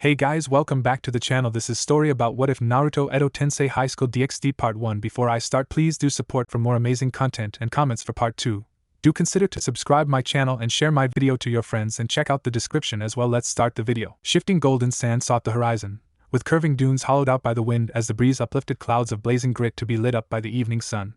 Hey guys, welcome back to the channel. This is story about what if Naruto Edo Tensei Highschool DxD Part 1. Before I start, please do support for more amazing content and comments for Part 2. Do consider to subscribe my channel and share my video to your friends and check out the description as well. Let's start the video. Shifting golden sand sought the horizon, with curving dunes hollowed out by the wind as the breeze uplifted clouds of blazing grit to be lit up by the evening sun.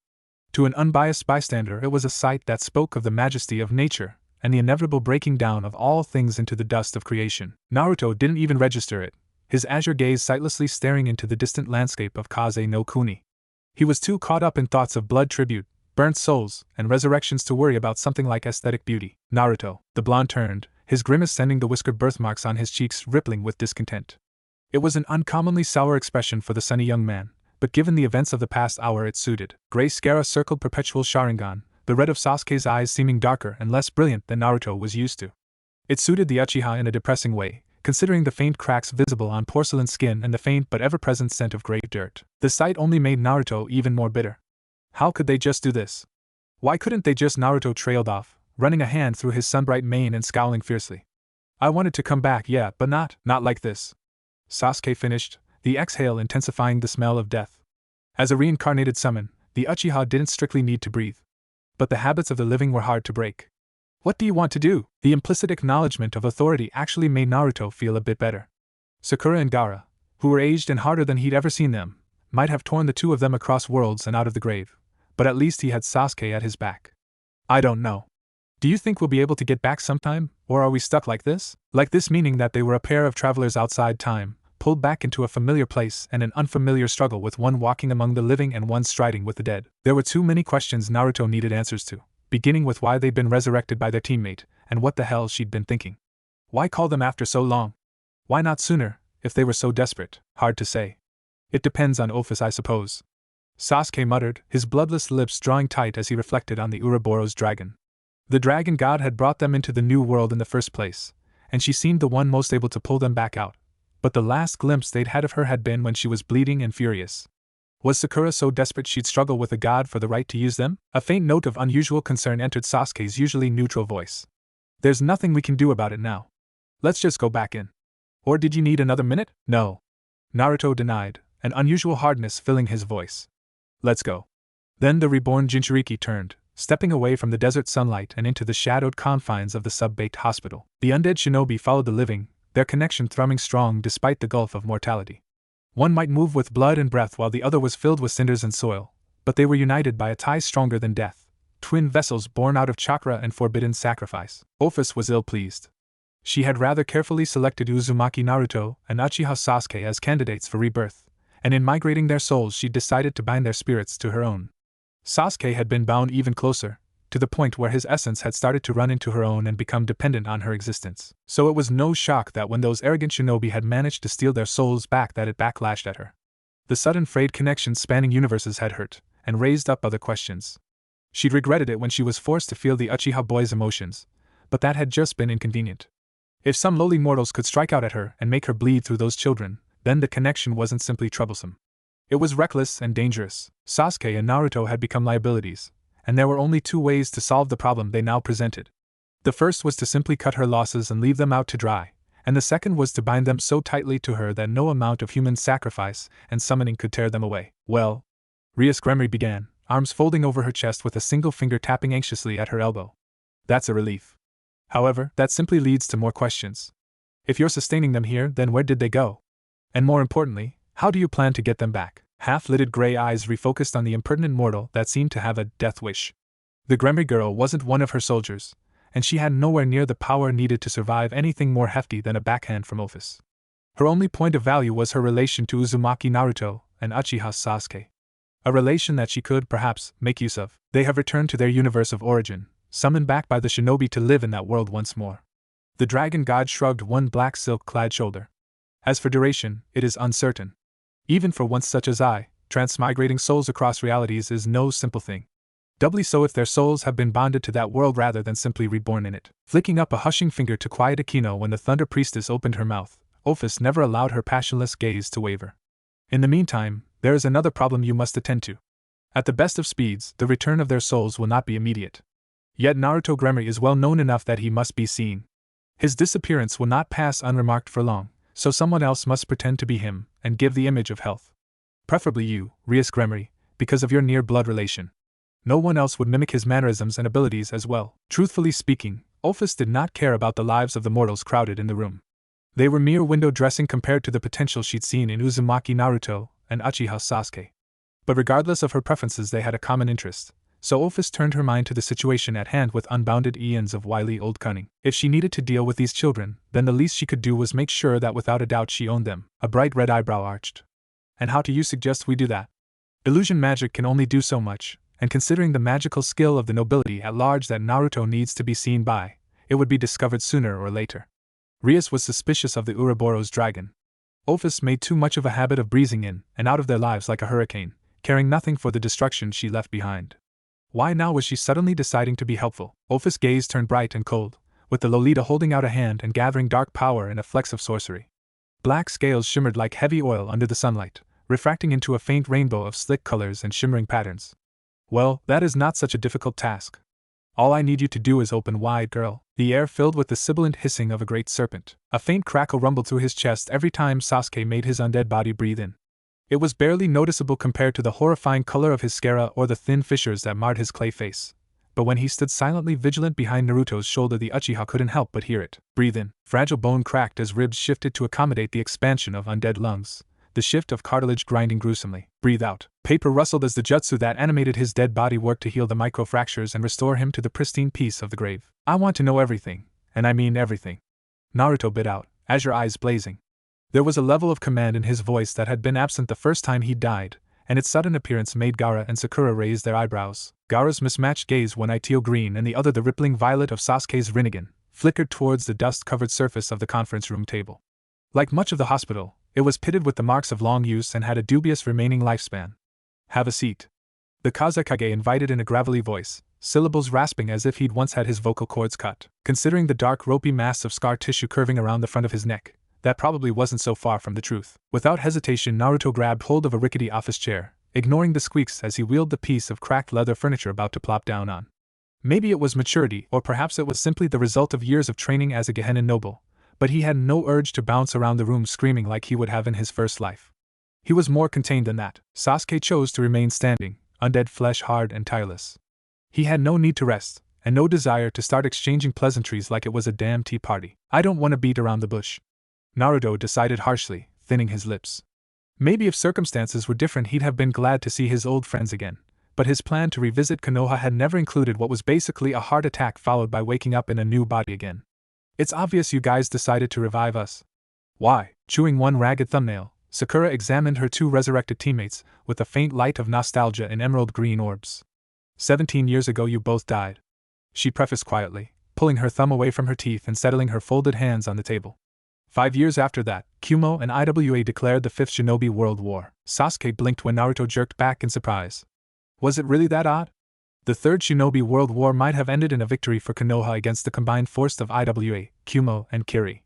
To an unbiased bystander, it was a sight that spoke of the majesty of nature and the inevitable breaking down of all things into the dust of creation. Naruto didn't even register it, his azure gaze sightlessly staring into the distant landscape of Kaze no Kuni. He was too caught up in thoughts of blood tribute, burnt souls, and resurrections to worry about something like aesthetic beauty. Naruto, the blonde turned, his grimace sending the whiskered birthmarks on his cheeks rippling with discontent. It was an uncommonly sour expression for the sunny young man, but given the events of the past hour it suited. Gray Scara circled perpetual Sharingan, the red of Sasuke's eyes seeming darker and less brilliant than Naruto was used to. It suited the Uchiha in a depressing way, considering the faint cracks visible on porcelain skin and the faint but ever-present scent of gray dirt. The sight only made Naruto even more bitter. How could they just do this? Why couldn't they just? Naruto trailed off, running a hand through his sunbright mane and scowling fiercely. I wanted to come back, yeah, but not like this. Sasuke finished, the exhale intensifying the smell of death. As a reincarnated summon, the Uchiha didn't strictly need to breathe. But the habits of the living were hard to break. What do you want to do? The implicit acknowledgement of authority actually made Naruto feel a bit better. Sakura and Gaara, who were aged and harder than he'd ever seen them, might have torn the two of them across worlds and out of the grave, but at least he had Sasuke at his back. I don't know. Do you think we'll be able to get back sometime, or are we stuck like this? Like this meaning that they were a pair of travelers outside time, pulled back into a familiar place and an unfamiliar struggle with one walking among the living and one striding with the dead. There were too many questions Naruto needed answers to, beginning with why they'd been resurrected by their teammate, and what the hell she'd been thinking. Why call them after so long? Why not sooner, if they were so desperate? Hard to say. It depends on Office, I suppose. Sasuke muttered, his bloodless lips drawing tight as he reflected on the Ouroboros dragon. The dragon god had brought them into the new world in the first place, and she seemed the one most able to pull them back out. But the last glimpse they'd had of her had been when she was bleeding and furious. Was Sakura so desperate she'd struggle with a god for the right to use them? A faint note of unusual concern entered Sasuke's usually neutral voice. There's nothing we can do about it now. Let's just go back in. Or did you need another minute? No. Naruto denied, an unusual hardness filling his voice. Let's go. Then the reborn Jinchuriki turned, stepping away from the desert sunlight and into the shadowed confines of the sub-baked hospital. The undead shinobi followed the living, their connection thrumming strong despite the gulf of mortality. One might move with blood and breath while the other was filled with cinders and soil, but they were united by a tie stronger than death, twin vessels born out of chakra and forbidden sacrifice. Office was ill-pleased. She had rather carefully selected Uzumaki Naruto and Uchiha Sasuke as candidates for rebirth, and in migrating their souls she'd decided to bind their spirits to her own. Sasuke had been bound even closer, to the point where his essence had started to run into her own and become dependent on her existence. So it was no shock that when those arrogant shinobi had managed to steal their souls back that it backlashed at her. The sudden frayed connections spanning universes had hurt, and raised up other questions. She'd regretted it when she was forced to feel the Uchiha boy's emotions, but that had just been inconvenient. If some lowly mortals could strike out at her and make her bleed through those children, then the connection wasn't simply troublesome. It was reckless and dangerous. Sasuke and Naruto had become liabilities, and there were only two ways to solve the problem they now presented. The first was to simply cut her losses and leave them out to dry, and the second was to bind them so tightly to her that no amount of human sacrifice and summoning could tear them away. Well, Rias Gremory began, arms folding over her chest with a single finger tapping anxiously at her elbow. That's a relief. However, that simply leads to more questions. If you're sustaining them here, then where did they go? And more importantly, how do you plan to get them back? Half-lidded gray eyes refocused on the impertinent mortal that seemed to have a death wish. The Gremory girl wasn't one of her soldiers, and she had nowhere near the power needed to survive anything more hefty than a backhand from Office. Her only point of value was her relation to Uzumaki Naruto and Uchiha Sasuke. A relation that she could, perhaps, make use of. They have returned to their universe of origin, summoned back by the shinobi to live in that world once more. The dragon god shrugged one black silk-clad shoulder. As for duration, it is uncertain. Even for one such as I, transmigrating souls across realities is no simple thing. Doubly so if their souls have been bonded to that world rather than simply reborn in it. Flicking up a hushing finger to quiet Akino when the Thunder Priestess opened her mouth, Office never allowed her passionless gaze to waver. In the meantime, there is another problem you must attend to. At the best of speeds, the return of their souls will not be immediate. Yet Naruto Gremory is well known enough that he must be seen. His disappearance will not pass unremarked for long, so someone else must pretend to be him and give the image of health. Preferably you, Rias Gremory, because of your near-blood relation. No one else would mimic his mannerisms and abilities as well. Truthfully speaking, Ophis did not care about the lives of the mortals crowded in the room. They were mere window dressing compared to the potential she'd seen in Uzumaki Naruto and Uchiha Sasuke. But regardless of her preferences, they had a common interest, so Ophis turned her mind to the situation at hand with unbounded eons of wily old cunning. If she needed to deal with these children, then the least she could do was make sure that without a doubt she owned them. A bright red eyebrow arched. And how do you suggest we do that? Illusion magic can only do so much, and considering the magical skill of the nobility at large that Naruto needs to be seen by, it would be discovered sooner or later. Rias was suspicious of the Ouroboros dragon. Ophis made too much of a habit of breezing in and out of their lives like a hurricane, caring nothing for the destruction she left behind. Why now was she suddenly deciding to be helpful? Ophis' gaze turned bright and cold, with the Lolita holding out a hand and gathering dark power in a flex of sorcery. Black scales shimmered like heavy oil under the sunlight, refracting into a faint rainbow of slick colors and shimmering patterns. Well, that is not such a difficult task. All I need you to do is open wide, girl. The air filled with the sibilant hissing of a great serpent. A faint crackle rumbled through his chest every time Sasuke made his undead body breathe in. It was barely noticeable compared to the horrifying color of his scara or the thin fissures that marred his clay face. But when he stood silently vigilant behind Naruto's shoulder, the Uchiha couldn't help but hear it. Breathe in. Fragile bone cracked as ribs shifted to accommodate the expansion of undead lungs, the shift of cartilage grinding gruesomely. Breathe out. Paper rustled as the jutsu that animated his dead body worked to heal the microfractures and restore him to the pristine peace of the grave. I want to know everything, and I mean everything. Naruto bit out, azure eyes blazing. There was a level of command in his voice that had been absent the first time he died, and its sudden appearance made Gaara and Sakura raise their eyebrows. Gaara's mismatched gaze, one eye teal green and the other the rippling violet of Sasuke's Rinnegan, flickered towards the dust-covered surface of the conference room table. Like much of the hospital, it was pitted with the marks of long use and had a dubious remaining lifespan. Have a seat. The Kazekage invited in a gravelly voice, syllables rasping as if he'd once had his vocal cords cut. Considering the dark ropey mass of scar tissue curving around the front of his neck, that probably wasn't so far from the truth. Without hesitation, Naruto grabbed hold of a rickety office chair, ignoring the squeaks as he wheeled the piece of cracked leather furniture about to plop down on. Maybe it was maturity, or perhaps it was simply the result of years of training as a Gehenna noble, but he had no urge to bounce around the room screaming like he would have in his first life. He was more contained than that. Sasuke chose to remain standing, undead flesh hard and tireless. He had no need to rest, and no desire to start exchanging pleasantries like it was a damn tea party. I don't want to beat around the bush, Naruto decided harshly, thinning his lips. Maybe if circumstances were different he'd have been glad to see his old friends again, but his plan to revisit Konoha had never included what was basically a heart attack followed by waking up in a new body again. It's obvious you guys decided to revive us. Why? Chewing one ragged thumbnail, Sakura examined her two resurrected teammates with a faint light of nostalgia in emerald green orbs. 17 years ago you both died, she prefaced quietly, pulling her thumb away from her teeth and settling her folded hands on the table. 5 years after that, Kumo and IWA declared the Fifth Shinobi World War. Sasuke blinked when Naruto jerked back in surprise. Was it really that odd? The Third Shinobi World War might have ended in a victory for Konoha against the combined force of IWA, Kumo, and Kiri.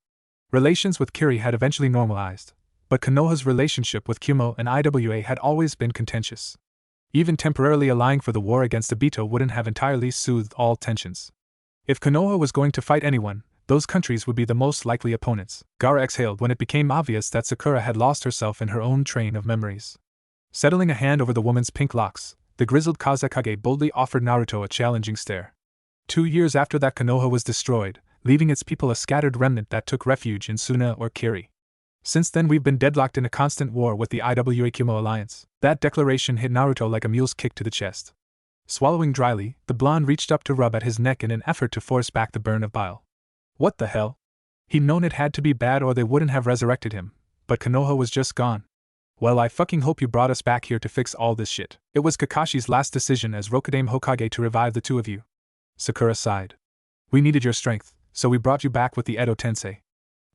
Relations with Kiri had eventually normalized, but Konoha's relationship with Kumo and IWA had always been contentious. Even temporarily allying for the war against Obito wouldn't have entirely soothed all tensions. If Konoha was going to fight anyone, those countries would be the most likely opponents. Gaara exhaled when it became obvious that Sakura had lost herself in her own train of memories. Settling a hand over the woman's pink locks, the grizzled Kazekage boldly offered Naruto a challenging stare. 2 years after that, Konoha was destroyed, leaving its people a scattered remnant that took refuge in Suna or Kiri. Since then we've been deadlocked in a constant war with the IWA Kumo alliance. That declaration hit Naruto like a mule's kick to the chest. Swallowing dryly, the blonde reached up to rub at his neck in an effort to force back the burn of bile. What the hell? He'd known it had to be bad or they wouldn't have resurrected him, but Konoha was just gone. Well, I fucking hope you brought us back here to fix all this shit. It was Kakashi's last decision as Rokudame Hokage to revive the two of you. Sakura sighed. We needed your strength, so we brought you back with the Edo Tensei.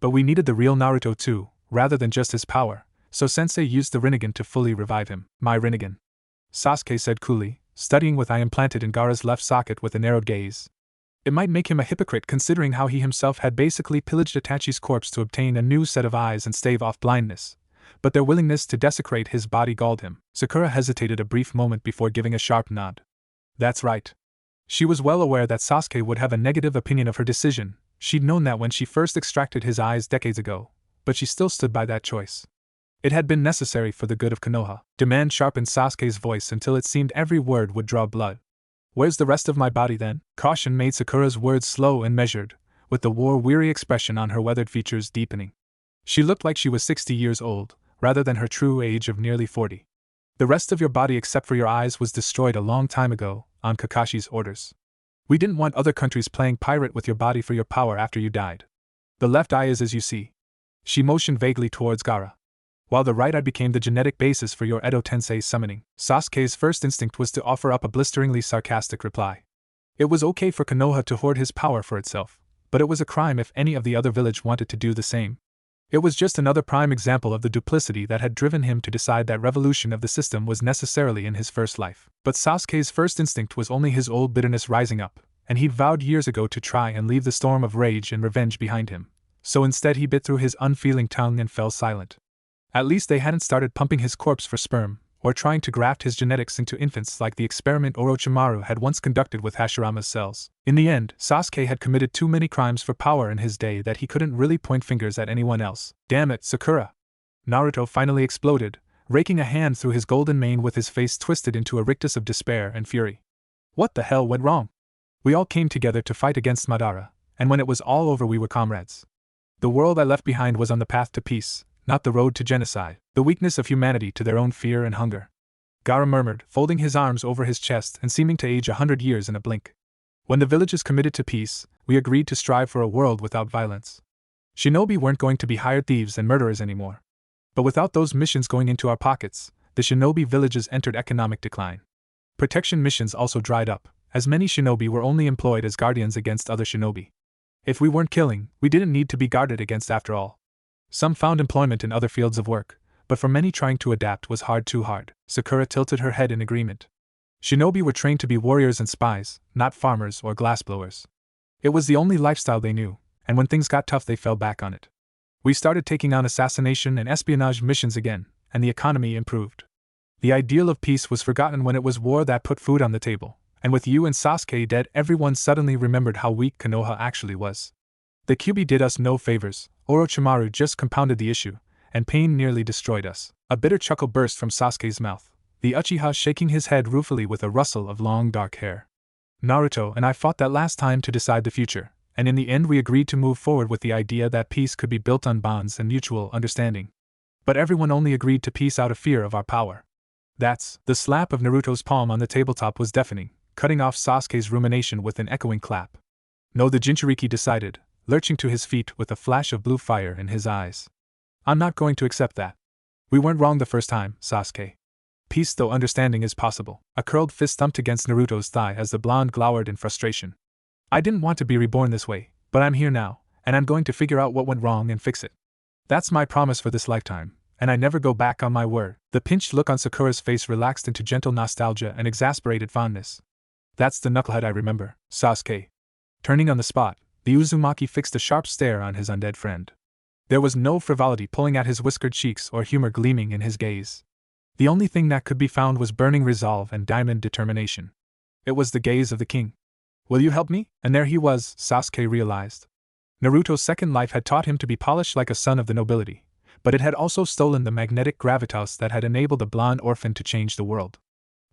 But we needed the real Naruto too, rather than just his power, so Sensei used the Rinnegan to fully revive him. My Rinnegan, Sasuke said coolly, studying with eye implanted in Gaara's left socket with a narrowed gaze. It might make him a hypocrite considering how he himself had basically pillaged Itachi's corpse to obtain a new set of eyes and stave off blindness, but their willingness to desecrate his body galled him. Sakura hesitated a brief moment before giving a sharp nod. That's right. She was well aware that Sasuke would have a negative opinion of her decision. She'd known that when she first extracted his eyes decades ago, but she still stood by that choice. It had been necessary for the good of Konoha. Demand sharpened Sasuke's voice until it seemed every word would draw blood. Where's the rest of my body then? Caution made Sakura's words slow and measured, with the war-weary expression on her weathered features deepening. She looked like she was 60 years old, rather than her true age of nearly 40. The rest of your body except for your eyes was destroyed a long time ago, on Kakashi's orders. We didn't want other countries playing pirate with your body for your power after you died. The left eye is as you see. She motioned vaguely towards Gaara. While the right eye became the genetic basis for your Edo Tensei summoning. Sasuke's first instinct was to offer up a blisteringly sarcastic reply. It was okay for Konoha to hoard his power for itself, but it was a crime if any of the other village wanted to do the same. It was just another prime example of the duplicity that had driven him to decide that revolution of the system was necessarily in his first life. But Sasuke's first instinct was only his old bitterness rising up, and he'd vowed years ago to try and leave the storm of rage and revenge behind him. So instead he bit through his unfeeling tongue and fell silent. At least they hadn't started pumping his corpse for sperm, or trying to graft his genetics into infants like the experiment Orochimaru had once conducted with Hashirama's cells. In the end, Sasuke had committed too many crimes for power in his day that he couldn't really point fingers at anyone else. Damn it, Sakura! Naruto finally exploded, raking a hand through his golden mane with his face twisted into a rictus of despair and fury. What the hell went wrong? We all came together to fight against Madara, and when it was all over we were comrades. The world I left behind was on the path to peace, not the road to genocide, the weakness of humanity to their own fear and hunger. Gaara murmured, folding his arms over his chest and seeming to age 100 years in a blink. When the villages committed to peace, we agreed to strive for a world without violence. Shinobi weren't going to be hired thieves and murderers anymore. But without those missions going into our pockets, the shinobi villages entered economic decline. Protection missions also dried up, as many shinobi were only employed as guardians against other shinobi. If we weren't killing, we didn't need to be guarded against after all. Some found employment in other fields of work, but for many trying to adapt was too hard. Sakura tilted her head in agreement. Shinobi were trained to be warriors and spies, not farmers or glassblowers. It was the only lifestyle they knew, and when things got tough they fell back on it. We started taking on assassination and espionage missions again, and the economy improved. The ideal of peace was forgotten when it was war that put food on the table, and with you and Sasuke dead everyone suddenly remembered how weak Konoha actually was. The Kyuubi did us no favors, Orochimaru just compounded the issue, and pain nearly destroyed us. A bitter chuckle burst from Sasuke's mouth, the Uchiha shaking his head ruefully with a rustle of long dark hair. Naruto and I fought that last time to decide the future, and in the end we agreed to move forward with the idea that peace could be built on bonds and mutual understanding. But everyone only agreed to peace out of fear of our power. The slap of Naruto's palm on the tabletop was deafening, cutting off Sasuke's rumination with an echoing clap. No, the Jinchuriki decided, lurching to his feet with a flash of blue fire in his eyes. I'm not going to accept that. We weren't wrong the first time, Sasuke. Peace though understanding is possible. A curled fist thumped against Naruto's thigh as the blonde glowered in frustration. I didn't want to be reborn this way, but I'm here now, and I'm going to figure out what went wrong and fix it. That's my promise for this lifetime, and I never go back on my word. The pinched look on Sakura's face relaxed into gentle nostalgia and exasperated fondness. That's the knucklehead I remember, Sasuke. Turning on the spot, the Uzumaki fixed a sharp stare on his undead friend. There was no frivolity pulling at his whiskered cheeks or humor gleaming in his gaze. The only thing that could be found was burning resolve and diamond determination. It was the gaze of the king. Will you help me? And there he was, Sasuke realized. Naruto's second life had taught him to be polished like a son of the nobility, but it had also stolen the magnetic gravitas that had enabled the blonde orphan to change the world.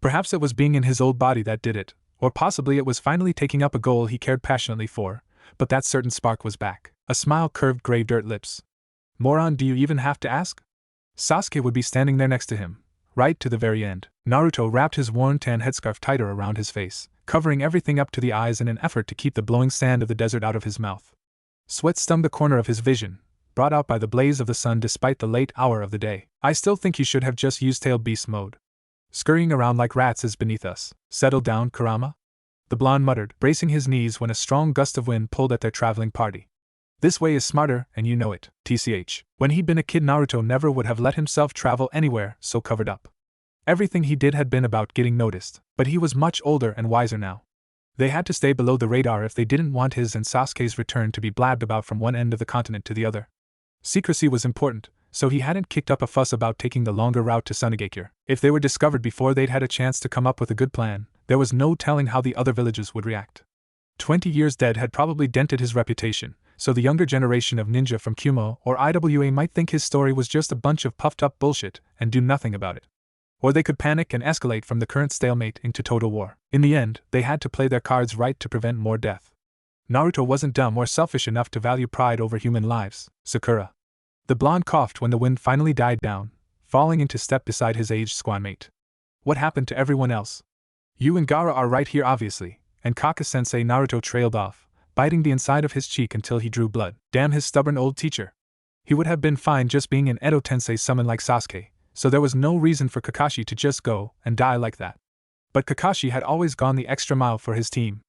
Perhaps it was being in his old body that did it, or possibly it was finally taking up a goal he cared passionately for, but that certain spark was back. A smile curved gray dirt lips. Moron, do you even have to ask? Sasuke would be standing there next to him, right to the very end. Naruto wrapped his worn tan headscarf tighter around his face, covering everything up to the eyes in an effort to keep the blowing sand of the desert out of his mouth. Sweat stung the corner of his vision, brought out by the blaze of the sun despite the late hour of the day. I still think you should have just used tail beast mode. Scurrying around like rats is beneath us. Settle down, Kurama. The blonde muttered, bracing his knees when a strong gust of wind pulled at their traveling party. This way is smarter, and you know it, TCH. When he'd been a kid, Naruto never would have let himself travel anywhere so covered up. Everything he did had been about getting noticed, but he was much older and wiser now. They had to stay below the radar if they didn't want his and Sasuke's return to be blabbed about from one end of the continent to the other. Secrecy was important, so he hadn't kicked up a fuss about taking the longer route to Sunagakure. If they were discovered before they'd had a chance to come up with a good plan, there was no telling how the other villages would react. 20 years dead had probably dented his reputation, so the younger generation of ninja from Kumo or IWA might think his story was just a bunch of puffed-up bullshit and do nothing about it. Or they could panic and escalate from the current stalemate into total war. In the end, they had to play their cards right to prevent more death. Naruto wasn't dumb or selfish enough to value pride over human lives, Sakura. The blonde coughed when the wind finally died down, falling into step beside his aged squadmate. What happened to everyone else? You and Gaara are right here obviously, and Kaka-sensei. Naruto trailed off, biting the inside of his cheek until he drew blood. Damn his stubborn old teacher. He would have been fine just being an Edo-tensei summon like Sasuke, so there was no reason for Kakashi to just go and die like that. But Kakashi had always gone the extra mile for his team.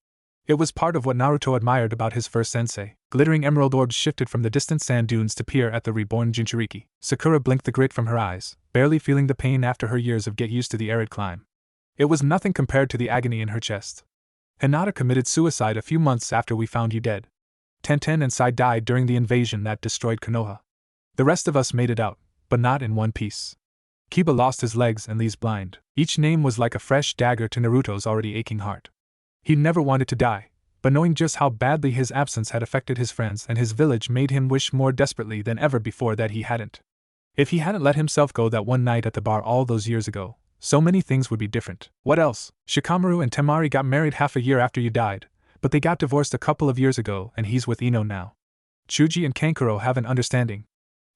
It was part of what Naruto admired about his first sensei. Glittering emerald orbs shifted from the distant sand dunes to peer at the reborn Jinchuriki. Sakura blinked the grit from her eyes, barely feeling the pain after her years of get used to the arid climb. It was nothing compared to the agony in her chest. Hinata committed suicide a few months after we found you dead. Tenten and Sai died during the invasion that destroyed Konoha. The rest of us made it out, but not in one piece. Kiba lost his legs and Lee's blind. Each name was like a fresh dagger to Naruto's already aching heart. He never wanted to die, but knowing just how badly his absence had affected his friends and his village made him wish more desperately than ever before that he hadn't. If he hadn't let himself go that one night at the bar all those years ago, so many things would be different. What else? Shikamaru and Temari got married half a year after you died, but they got divorced a couple of years ago and he's with Ino now. Chuji and Kankuro have an understanding.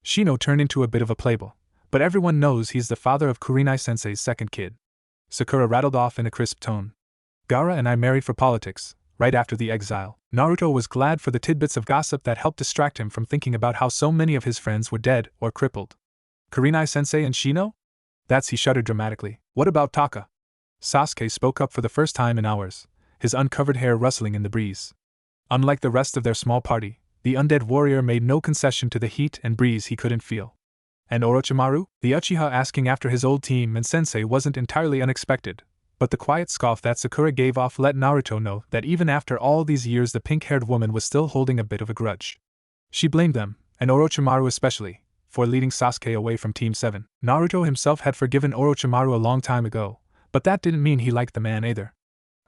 Shino turned into a bit of a playboy, but everyone knows he's the father of Kurenai-sensei's second kid. Sakura rattled off in a crisp tone. Gaara and I married for politics, right after the exile. Naruto was glad for the tidbits of gossip that helped distract him from thinking about how so many of his friends were dead or crippled. Kurenai-sensei and Shino? He shuddered dramatically. What about Taka? Sasuke spoke up for the first time in hours, his uncovered hair rustling in the breeze. Unlike the rest of their small party, the undead warrior made no concession to the heat and breeze he couldn't feel. And Orochimaru? The Uchiha asking after his old team and sensei wasn't entirely unexpected, but the quiet scoff that Sakura gave off let Naruto know that even after all these years the pink-haired woman was still holding a bit of a grudge. She blamed them, and Orochimaru especially, for leading Sasuke away from Team 7. Naruto himself had forgiven Orochimaru a long time ago, but that didn't mean he liked the man either.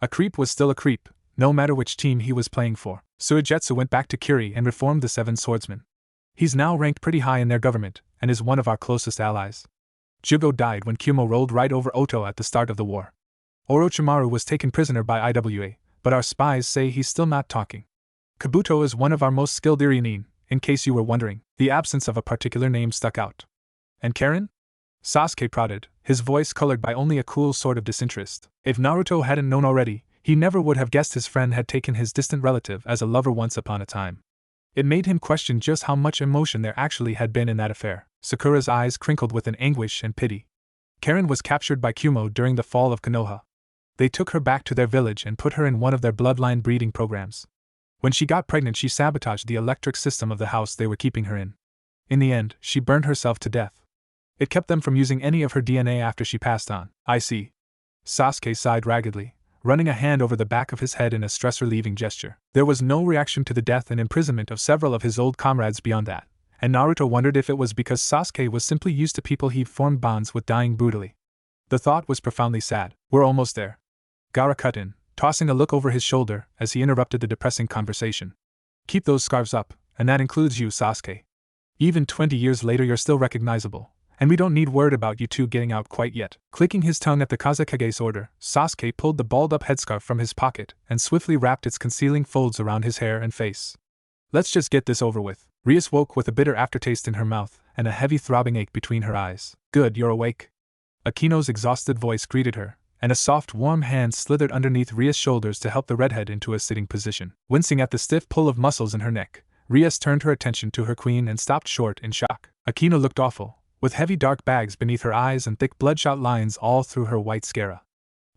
A creep was still a creep, no matter which team he was playing for. Suigetsu went back to Kiri and reformed the Seven Swordsmen. He's now ranked pretty high in their government, and is one of our closest allies. Jugo died when Kumo rolled right over Oto at the start of the war. Orochimaru was taken prisoner by IWA, but our spies say he's still not talking. Kabuto is one of our most skilled Irinin, in case you were wondering. The absence of a particular name stuck out. And Karen? Sasuke prodded, his voice colored by only a cool sort of disinterest. If Naruto hadn't known already, he never would have guessed his friend had taken his distant relative as a lover once upon a time. It made him question just how much emotion there actually had been in that affair. Sakura's eyes crinkled with an anguish and pity. Karen was captured by Kumo during the fall of Konoha. They took her back to their village and put her in one of their bloodline breeding programs. When she got pregnant, she sabotaged the electric system of the house they were keeping her in. In the end, she burned herself to death. It kept them from using any of her DNA after she passed on. I see. Sasuke sighed raggedly, running a hand over the back of his head in a stress-relieving gesture. There was no reaction to the death and imprisonment of several of his old comrades beyond that, and Naruto wondered if it was because Sasuke was simply used to people he'd formed bonds with dying brutally. The thought was profoundly sad. We're almost there. Gaara cut in, tossing a look over his shoulder as he interrupted the depressing conversation. Keep those scarves up, and that includes you, Sasuke. Even 20 years later you're still recognizable, and we don't need word about you two getting out quite yet. Clicking his tongue at the Kazekage's order, Sasuke pulled the balled-up headscarf from his pocket and swiftly wrapped its concealing folds around his hair and face. Let's just get this over with. Rias woke with a bitter aftertaste in her mouth and a heavy throbbing ache between her eyes. Good, you're awake. Akino's exhausted voice greeted her, and a soft, warm hand slithered underneath Rias' shoulders to help the redhead into a sitting position. Wincing at the stiff pull of muscles in her neck, Rias turned her attention to her queen and stopped short in shock. Akino looked awful, with heavy dark bags beneath her eyes and thick bloodshot lines all through her white scara.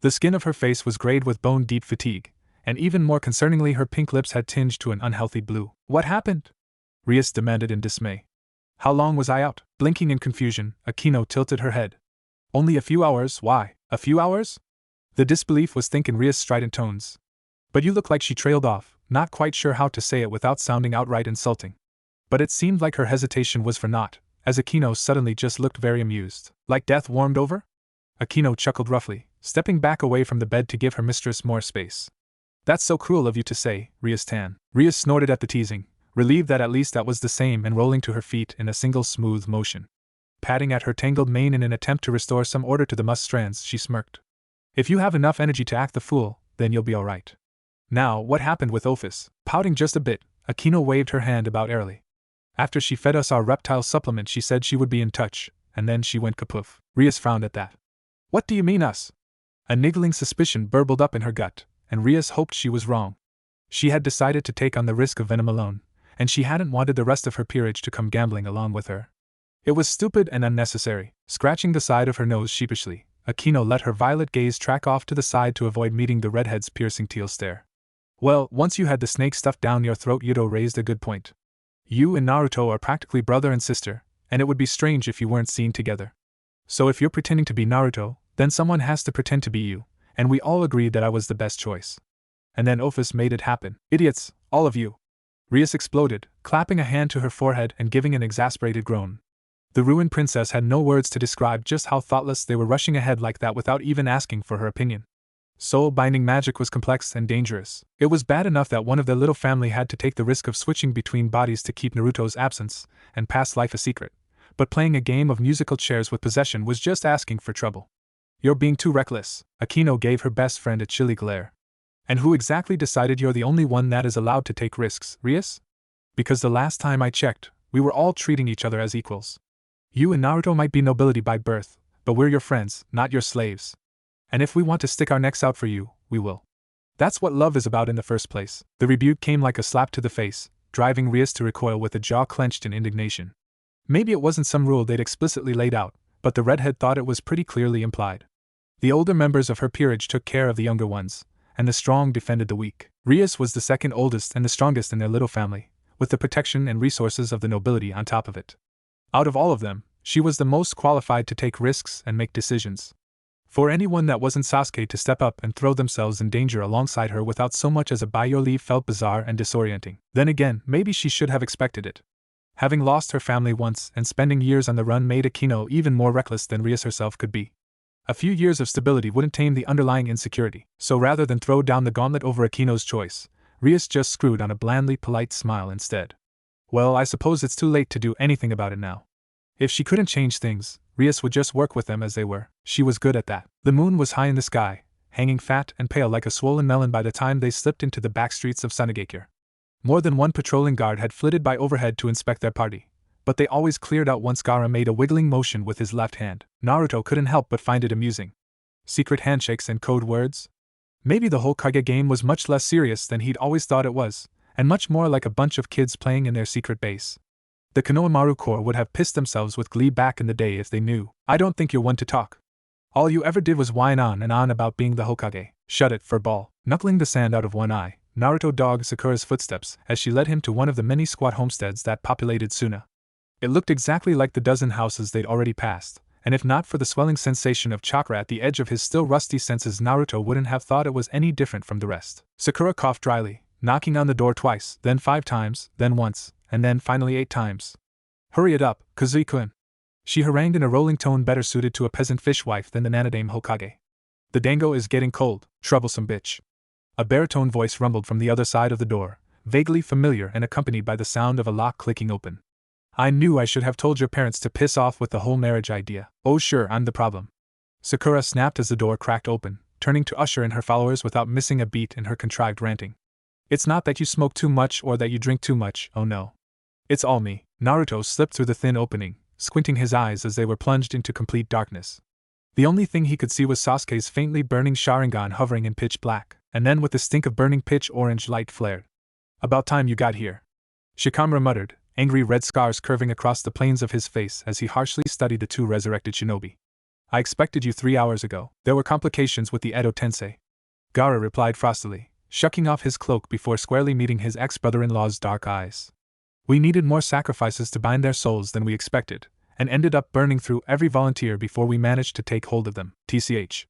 The skin of her face was grayed with bone-deep fatigue, and even more concerningly her pink lips had tinged to an unhealthy blue. What happened? Rias demanded in dismay. How long was I out? Blinking in confusion, Akino tilted her head. Only a few hours. Why? A few hours? The disbelief was thick in Rias' strident tones. But you look like she trailed off, not quite sure how to say it without sounding outright insulting. But it seemed like her hesitation was for naught, as Akino suddenly just looked very amused. Like death warmed over? Akino chuckled roughly, stepping back away from the bed to give her mistress more space. That's so cruel of you to say, Rias-tan. Rias snorted at the teasing, relieved that at least that was the same, and rolling to her feet in a single smooth motion. Patting at her tangled mane in an attempt to restore some order to the mussed strands, she smirked. If you have enough energy to act the fool, then you'll be alright. Now, what happened with Ophis? Pouting just a bit, Akino waved her hand about airily. After she fed us our reptile supplement, she said she would be in touch, and then she went kapoof. Rias frowned at that. What do you mean us? A niggling suspicion burbled up in her gut, and Rias hoped she was wrong. She had decided to take on the risk of venom alone, and she hadn't wanted the rest of her peerage to come gambling along with her. It was stupid and unnecessary. Scratching the side of her nose sheepishly, Akino let her violet gaze track off to the side to avoid meeting the redhead's piercing teal stare. Well, once you had the snake stuffed down your throat, Yuto raised a good point. You and Naruto are practically brother and sister, and it would be strange if you weren't seen together. So if you're pretending to be Naruto, then someone has to pretend to be you, and we all agreed that I was the best choice. And then Ophis made it happen. Idiots, all of you. Rias exploded, clapping a hand to her forehead and giving an exasperated groan. The ruined princess had no words to describe just how thoughtless they were rushing ahead like that without even asking for her opinion. Soul-binding magic was complex and dangerous. It was bad enough that one of their little family had to take the risk of switching between bodies to keep Naruto's absence and past life a secret, but playing a game of musical chairs with possession was just asking for trouble. You're being too reckless. Akino gave her best friend a chilly glare. And who exactly decided you're the only one that is allowed to take risks, Rias? Because the last time I checked, we were all treating each other as equals. You and Naruto might be nobility by birth, but we're your friends, not your slaves. And if we want to stick our necks out for you, we will. That's what love is about in the first place. The rebuke came like a slap to the face, driving Rias to recoil with a jaw clenched in indignation. Maybe it wasn't some rule they'd explicitly laid out, but the redhead thought it was pretty clearly implied. The older members of her peerage took care of the younger ones, and the strong defended the weak. Rias was the second oldest and the strongest in their little family, with the protection and resources of the nobility on top of it. Out of all of them, she was the most qualified to take risks and make decisions. For anyone that wasn't Sasuke to step up and throw themselves in danger alongside her without so much as a by your leave felt bizarre and disorienting. Then again, maybe she should have expected it. Having lost her family once and spending years on the run made Akino even more reckless than Rias herself could be. A few years of stability wouldn't tame the underlying insecurity, so rather than throw down the gauntlet over Akino's choice, Rias just screwed on a blandly polite smile instead. Well, I suppose it's too late to do anything about it now. If she couldn't change things, Rias would just work with them as they were. She was good at that. The moon was high in the sky, hanging fat and pale like a swollen melon by the time they slipped into the back streets of Sunagakure. More than one patrolling guard had flitted by overhead to inspect their party, but they always cleared out once Gaara made a wiggling motion with his left hand. Naruto couldn't help but find it amusing. Secret handshakes and code words? Maybe the whole Kage game was much less serious than he'd always thought it was, and much more like a bunch of kids playing in their secret base. The Konohamaru Corps would have pissed themselves with glee back in the day if they knew. I don't think you're one to talk. All you ever did was whine on and on about being the Hokage. Shut it, furball. Knuckling the sand out of one eye, Naruto dogged Sakura's footsteps as she led him to one of the many squat homesteads that populated Suna. It looked exactly like the dozen houses they'd already passed, and if not for the swelling sensation of chakra at the edge of his still rusty senses, Naruto wouldn't have thought it was any different from the rest. Sakura coughed dryly, knocking on the door twice, then 5 times, then once, and then finally 8 times. Hurry it up, Kazui-kun. She harangued in a rolling tone better suited to a peasant fishwife than the Nanadame Hokage. The dango is getting cold, troublesome bitch. A baritone voice rumbled from the other side of the door, vaguely familiar and accompanied by the sound of a lock clicking open. I knew I should have told your parents to piss off with the whole marriage idea. Oh sure, I'm the problem. Sakura snapped as the door cracked open, turning to usher in her followers without missing a beat in her contrived ranting. It's not that you smoke too much or that you drink too much, oh no. It's all me. Naruto slipped through the thin opening, squinting his eyes as they were plunged into complete darkness. The only thing he could see was Sasuke's faintly burning Sharingan hovering in pitch black, and then with the stink of burning pitch orange light flared. About time you got here. Shikamaru muttered, angry red scars curving across the planes of his face as he harshly studied the 2 resurrected shinobi. I expected you 3 hours ago. There were complications with the Edo Tensei. Gaara replied frostily, shucking off his cloak before squarely meeting his ex-brother-in-law's dark eyes. We needed more sacrifices to bind their souls than we expected, and ended up burning through every volunteer before we managed to take hold of them. TCH.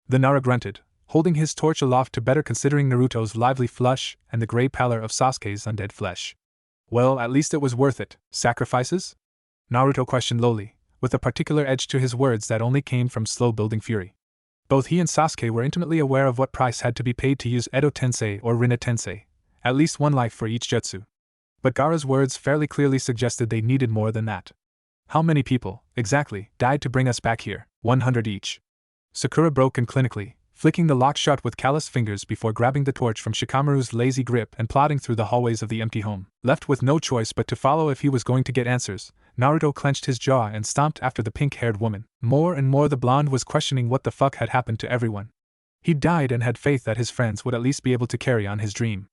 The Nara grunted, holding his torch aloft to better considering Naruto's lively flush and the gray pallor of Sasuke's undead flesh. Well, at least it was worth it. Sacrifices? Naruto questioned lowly, with a particular edge to his words that only came from slow-building fury. Both he and Sasuke were intimately aware of what price had to be paid to use Edo Tensei or Rinna Tensei, at least one life for each jutsu. But Gaara's words fairly clearly suggested they needed more than that. How many people, exactly, died to bring us back here? 100 each. Sakura broke in clinically, flicking the lock shut with callous fingers before grabbing the torch from Shikamaru's lazy grip and plodding through the hallways of the empty home. Left with no choice but to follow if he was going to get answers, Naruto clenched his jaw and stomped after the pink-haired woman. More and more the blonde was questioning what the fuck had happened to everyone. He died and had faith that his friends would at least be able to carry on his dream.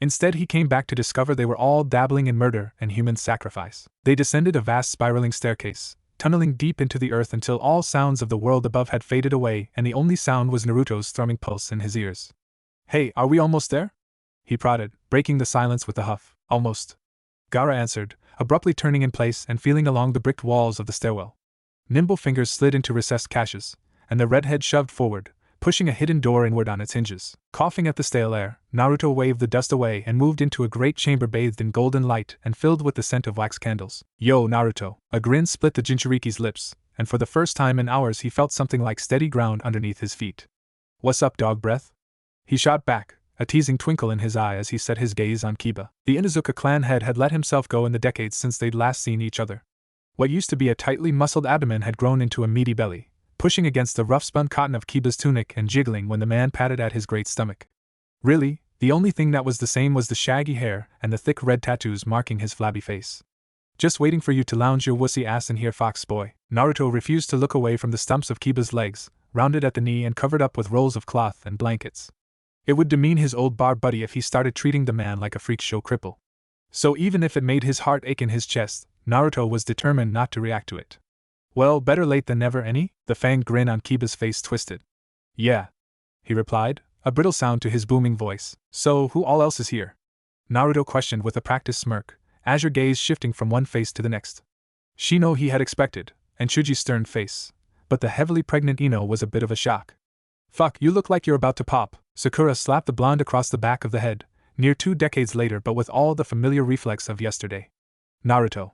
Instead he came back to discover they were all dabbling in murder and human sacrifice. They descended a vast spiraling staircase, tunneling deep into the earth until all sounds of the world above had faded away and the only sound was Naruto's thrumming pulse in his ears. "Hey, are we almost there?" he prodded, breaking the silence with a huff. "Almost," Gaara answered, abruptly turning in place and feeling along the bricked walls of the stairwell. Nimble fingers slid into recessed caches, and the redhead shoved forward, pushing a hidden door inward on its hinges. Coughing at the stale air, Naruto waved the dust away and moved into a great chamber bathed in golden light and filled with the scent of wax candles. "Yo, Naruto." A grin split the Jinchuriki's lips, and for the first time in hours he felt something like steady ground underneath his feet. "What's up, dog breath?" he shot back, a teasing twinkle in his eye as he set his gaze on Kiba. The Inuzuka clan head had let himself go in the decades since they'd last seen each other. What used to be a tightly muscled abdomen had grown into a meaty belly, pushing against the rough-spun cotton of Kiba's tunic and jiggling when the man patted at his great stomach. Really, the only thing that was the same was the shaggy hair and the thick red tattoos marking his flabby face. "Just waiting for you to lounge your wussy ass in here, fox boy." Naruto refused to look away from the stumps of Kiba's legs, rounded at the knee and covered up with rolls of cloth and blankets. It would demean his old bar buddy if he started treating the man like a freak show cripple. So even if it made his heart ache in his chest, Naruto was determined not to react to it. "Well, better late than never, any?" The fanged grin on Kiba's face twisted. "Yeah," he replied, a brittle sound to his booming voice. "So, who all else is here?" Naruto questioned with a practiced smirk, azure gaze shifting from one face to the next. Shino he had expected, and Chuji's stern face, but the heavily pregnant Ino was a bit of a shock. "Fuck, you look like you're about to pop." Sakura slapped the blonde across the back of the head, near 2 decades later but with all the familiar reflex of yesterday. "Naruto."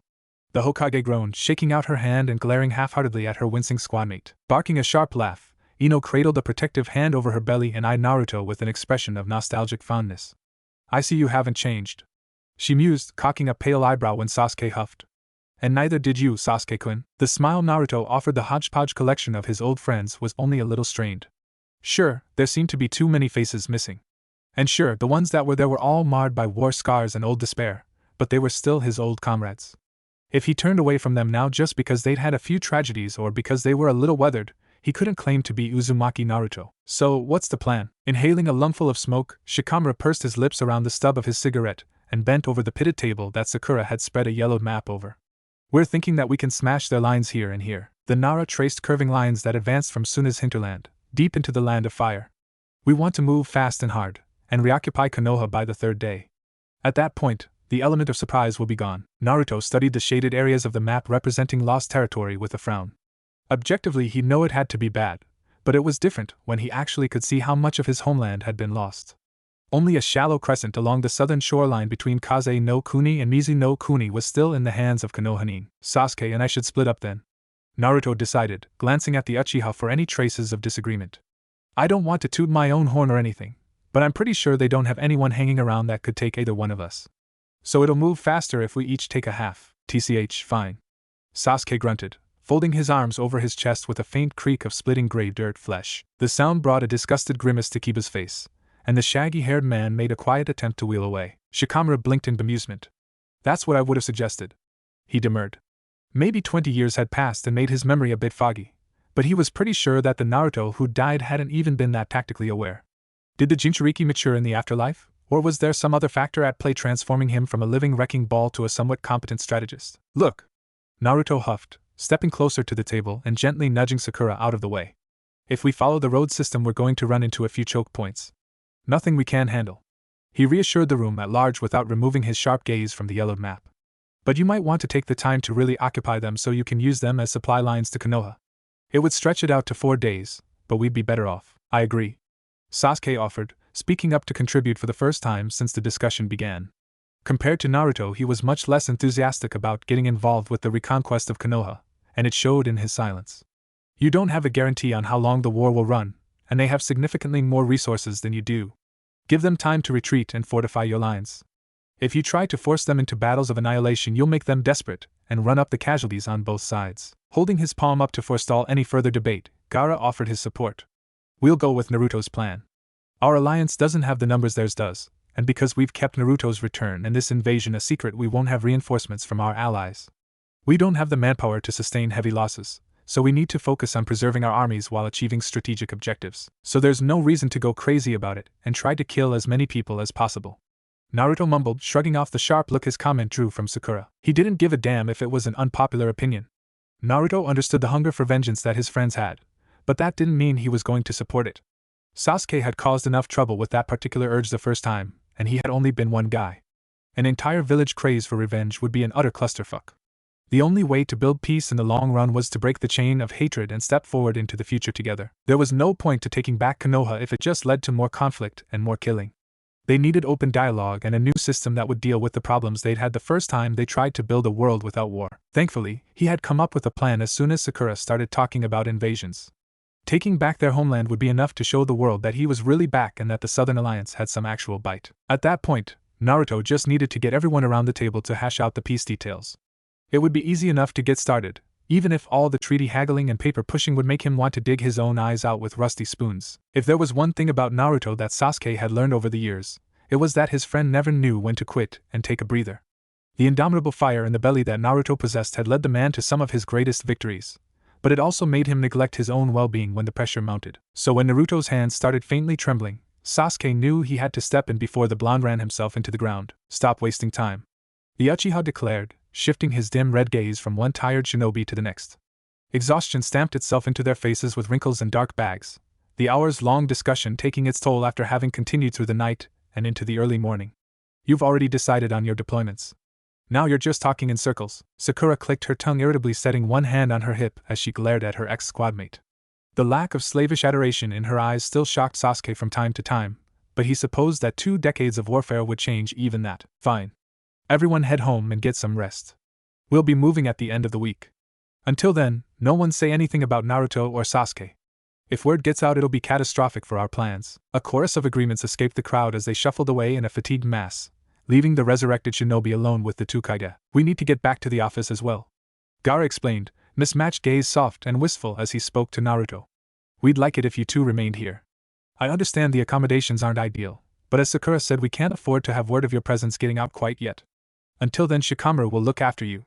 The Hokage groaned, shaking out her hand and glaring half-heartedly at her wincing squadmate. Barking a sharp laugh, Ino cradled a protective hand over her belly and eyed Naruto with an expression of nostalgic fondness. "I see you haven't changed," she mused, cocking a pale eyebrow when Sasuke huffed. "And neither did you, Sasuke-kun." The smile Naruto offered the hodgepodge collection of his old friends was only a little strained. Sure, there seemed to be too many faces missing. And sure, the ones that were there were all marred by war scars and old despair, but they were still his old comrades. If he turned away from them now just because they'd had a few tragedies or because they were a little weathered, he couldn't claim to be Uzumaki Naruto. So, what's the plan? Inhaling a lungful of smoke, Shikamaru pursed his lips around the stub of his cigarette and bent over the pitted table that Sakura had spread a yellowed map over. "We're thinking that we can smash their lines here and here." The Nara traced curving lines that advanced from Suna's hinterland, deep into the land of fire. "We want to move fast and hard, and reoccupy Konoha by the 3rd day. At that point, the element of surprise will be gone." Naruto studied the shaded areas of the map representing lost territory with a frown. Objectively, he'd know it had to be bad, but it was different when he actually could see how much of his homeland had been lost. Only a shallow crescent along the southern shoreline between Kaze no Kuni and Mizu no Kuni was still in the hands of Konohanin. "Sasuke and I should split up then," Naruto decided, glancing at the Uchiha for any traces of disagreement. "I don't want to toot my own horn or anything, but I'm pretty sure they don't have anyone hanging around that could take either one of us. So it'll move faster if we each take a half." "TCH, fine," Sasuke grunted, folding his arms over his chest with a faint creak of splitting gray dirt flesh. The sound brought a disgusted grimace to Kiba's face, and the shaggy-haired man made a quiet attempt to wheel away. Shikamaru blinked in bemusement. "That's what I would have suggested," he demurred. Maybe 20 years had passed and made his memory a bit foggy, but he was pretty sure that the Naruto who died hadn't even been that tactically aware. Did the Jinchuriki mature in the afterlife, or was there some other factor at play transforming him from a living wrecking ball to a somewhat competent strategist? "Look," Naruto huffed, stepping closer to the table and gently nudging Sakura out of the way. "If we follow the road system, we're going to run into a few choke points. Nothing we can't handle." He reassured the room at large without removing his sharp gaze from the yellowed map. "But you might want to take the time to really occupy them so you can use them as supply lines to Konoha. It would stretch it out to 4 days, but we'd be better off." "I agree," Sasuke offered, speaking up to contribute for the first time since the discussion began. Compared to Naruto, he was much less enthusiastic about getting involved with the reconquest of Konoha, and it showed in his silence. "You don't have a guarantee on how long the war will run, and they have significantly more resources than you do. Give them time to retreat and fortify your lines. If you try to force them into battles of annihilation, you'll make them desperate and run up the casualties on both sides. Holding his palm up to forestall any further debate, Gaara offered his support. We'll go with Naruto's plan. Our alliance doesn't have the numbers theirs does, and because we've kept Naruto's return and this invasion a secret, we won't have reinforcements from our allies. We don't have the manpower to sustain heavy losses, so we need to focus on preserving our armies while achieving strategic objectives. So there's no reason to go crazy about it and try to kill as many people as possible. Naruto mumbled, shrugging off the sharp look his comment drew from Sakura. He didn't give a damn if it was an unpopular opinion. Naruto understood the hunger for vengeance that his friends had, but that didn't mean he was going to support it. Sasuke had caused enough trouble with that particular urge the first time, and he had only been one guy. An entire village craze for revenge would be an utter clusterfuck. The only way to build peace in the long run was to break the chain of hatred and step forward into the future together. There was no point to taking back Konoha if it just led to more conflict and more killing. They needed open dialogue and a new system that would deal with the problems they'd had the first time they tried to build a world without war. Thankfully, he had come up with a plan as soon as Sakura started talking about invasions. Taking back their homeland would be enough to show the world that he was really back and that the Southern Alliance had some actual bite. At that point, Naruto just needed to get everyone around the table to hash out the peace details. It would be easy enough to get started, even if all the treaty haggling and paper pushing would make him want to dig his own eyes out with rusty spoons. If there was one thing about Naruto that Sasuke had learned over the years, it was that his friend never knew when to quit and take a breather. The indomitable fire in the belly that Naruto possessed had led the man to some of his greatest victories, but it also made him neglect his own well-being when the pressure mounted. So when Naruto's hands started faintly trembling, Sasuke knew he had to step in before the blonde ran himself into the ground. Stop wasting time, the Uchiha declared, shifting his dim red gaze from one tired shinobi to the next. Exhaustion stamped itself into their faces with wrinkles and dark bags, the hours-long discussion taking its toll after having continued through the night and into the early morning. You've already decided on your deployments. Now you're just talking in circles. Sakura clicked her tongue irritably, setting one hand on her hip as she glared at her ex-squadmate. The lack of slavish adoration in her eyes still shocked Sasuke from time to time, but he supposed that 2 decades of warfare would change even that. Fine. Everyone head home and get some rest. We'll be moving at the end of the week. Until then, no one say anything about Naruto or Sasuke. If word gets out, it'll be catastrophic for our plans. A chorus of agreements escaped the crowd as they shuffled away in a fatigued mass, leaving the resurrected shinobi alone with the 2 Kage. We need to get back to the office as well, Gaara explained, mismatched gaze soft and wistful as he spoke to Naruto. We'd like it if you two remained here. I understand the accommodations aren't ideal, but as Sakura said, we can't afford to have word of your presence getting out quite yet. Until then, Shikamaru will look after you.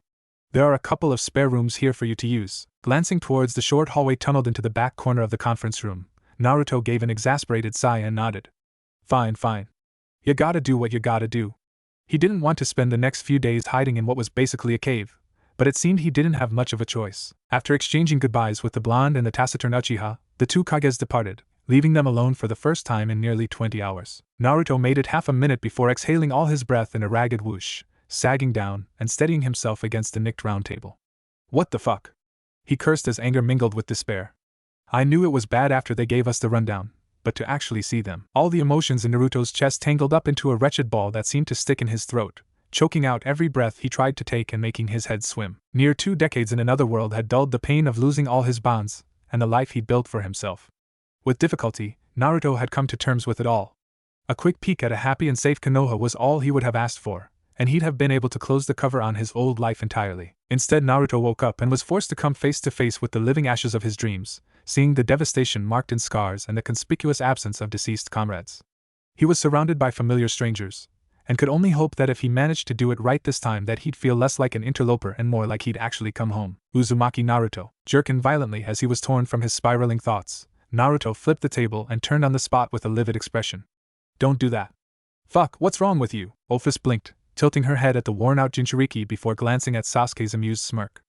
There are a couple of spare rooms here for you to use. Glancing towards the short hallway tunneled into the back corner of the conference room, Naruto gave an exasperated sigh and nodded. Fine. You gotta do what you gotta do. He didn't want to spend the next few days hiding in what was basically a cave, but it seemed he didn't have much of a choice. After exchanging goodbyes with the blonde and the taciturn Uchiha, the 2 Kages departed, leaving them alone for the first time in nearly 20 hours. Naruto made it half a minute before exhaling all his breath in a ragged whoosh, sagging down and steadying himself against the nicked round table. What the fuck? He cursed as anger mingled with despair. I knew it was bad after they gave us the rundown, but to actually see them. All the emotions in Naruto's chest tangled up into a wretched ball that seemed to stick in his throat, choking out every breath he tried to take and making his head swim. Near 2 decades in another world had dulled the pain of losing all his bonds and the life he'd built for himself. With difficulty, Naruto had come to terms with it all. A quick peek at a happy and safe Konoha was all he would have asked for, and he'd have been able to close the cover on his old life entirely. Instead, Naruto woke up and was forced to come face to face with the living ashes of his dreams, seeing the devastation marked in scars and the conspicuous absence of deceased comrades. He was surrounded by familiar strangers, and could only hope that if he managed to do it right this time that he'd feel less like an interloper and more like he'd actually come home. Uzumaki Naruto, jerking violently as he was torn from his spiraling thoughts, Naruto flipped the table and turned on the spot with a livid expression. Don't do that. Fuck, what's wrong with you? Ophis blinked, tilting her head at the worn-out Jinchuriki before glancing at Sasuke's amused smirk.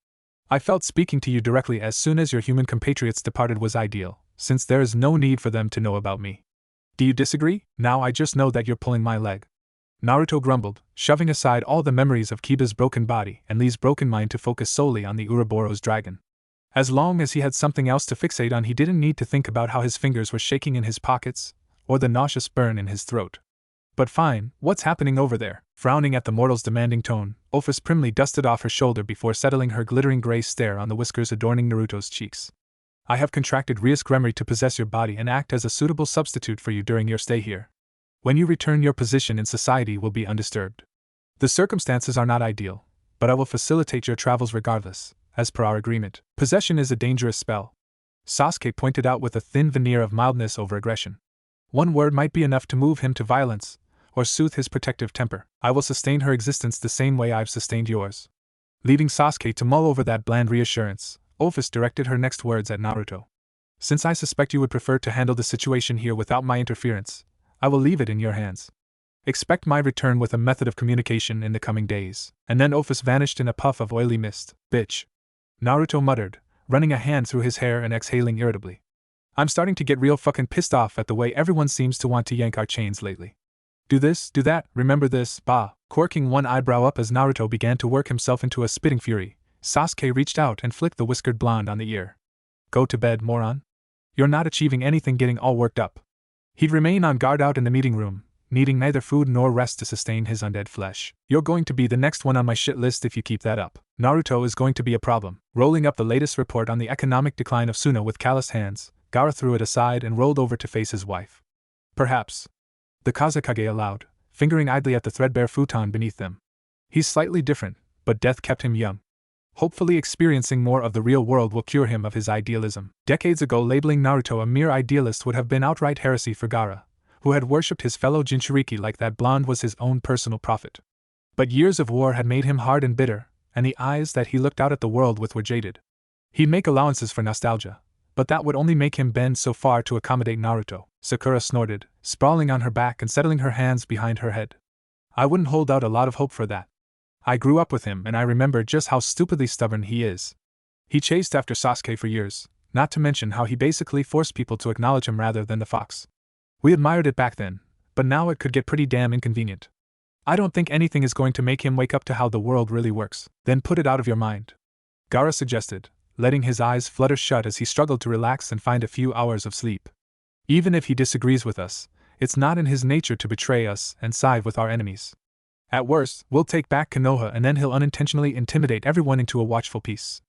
I felt speaking to you directly as soon as your human compatriots departed was ideal, since there is no need for them to know about me. Do you disagree? Now I just know that you're pulling my leg. Naruto grumbled, shoving aside all the memories of Kiba's broken body and Lee's broken mind to focus solely on the Ouroboros dragon. As long as he had something else to fixate on, he didn't need to think about how his fingers were shaking in his pockets, or the nauseous burn in his throat. But fine, what's happening over there? Frowning at the mortal's demanding tone, Ophis primly dusted off her shoulder before settling her glittering gray stare on the whiskers adorning Naruto's cheeks. I have contracted Rias Gremory to possess your body and act as a suitable substitute for you during your stay here. When you return, your position in society will be undisturbed. The circumstances are not ideal, but I will facilitate your travels regardless, as per our agreement. Possession is a dangerous spell, Sasuke pointed out with a thin veneer of mildness over aggression. One word might be enough to move him to violence, or soothe his protective temper. I will sustain her existence the same way I've sustained yours. Leaving Sasuke to mull over that bland reassurance, Ophis directed her next words at Naruto. Since I suspect you would prefer to handle the situation here without my interference, I will leave it in your hands. Expect my return with a method of communication in the coming days. And then Ophis vanished in a puff of oily mist. Bitch. Naruto muttered, running a hand through his hair and exhaling irritably. I'm starting to get real fucking pissed off at the way everyone seems to want to yank our chains lately. Do this, do that, remember this, bah. Quirking one eyebrow up as Naruto began to work himself into a spitting fury, Sasuke reached out and flicked the whiskered blonde on the ear. Go to bed, moron. You're not achieving anything getting all worked up. He'd remain on guard out in the meeting room, needing neither food nor rest to sustain his undead flesh. You're going to be the next one on my shit list if you keep that up. Naruto is going to be a problem. Rolling up the latest report on the economic decline of Suna with calloused hands, Gaara threw it aside and rolled over to face his wife. Perhaps. The Kazekage allowed, fingering idly at the threadbare futon beneath them. He's slightly different, but death kept him young. Hopefully experiencing more of the real world will cure him of his idealism. Decades ago, labeling Naruto a mere idealist would have been outright heresy for Gaara, who had worshipped his fellow Jinchuriki like that blonde was his own personal prophet. But years of war had made him hard and bitter, and the eyes that he looked out at the world with were jaded. He'd make allowances for nostalgia, but that would only make him bend so far to accommodate Naruto. Sakura snorted, sprawling on her back and settling her hands behind her head. I wouldn't hold out a lot of hope for that. I grew up with him and I remember just how stupidly stubborn he is. He chased after Sasuke for years, not to mention how he basically forced people to acknowledge him rather than the fox. We admired it back then, but now it could get pretty damn inconvenient. I don't think anything is going to make him wake up to how the world really works. Then put it out of your mind, Gaara suggested, letting his eyes flutter shut as he struggled to relax and find a few hours of sleep. Even if he disagrees with us, it's not in his nature to betray us and side with our enemies. At worst, we'll take back Konoha and then he'll unintentionally intimidate everyone into a watchful peace.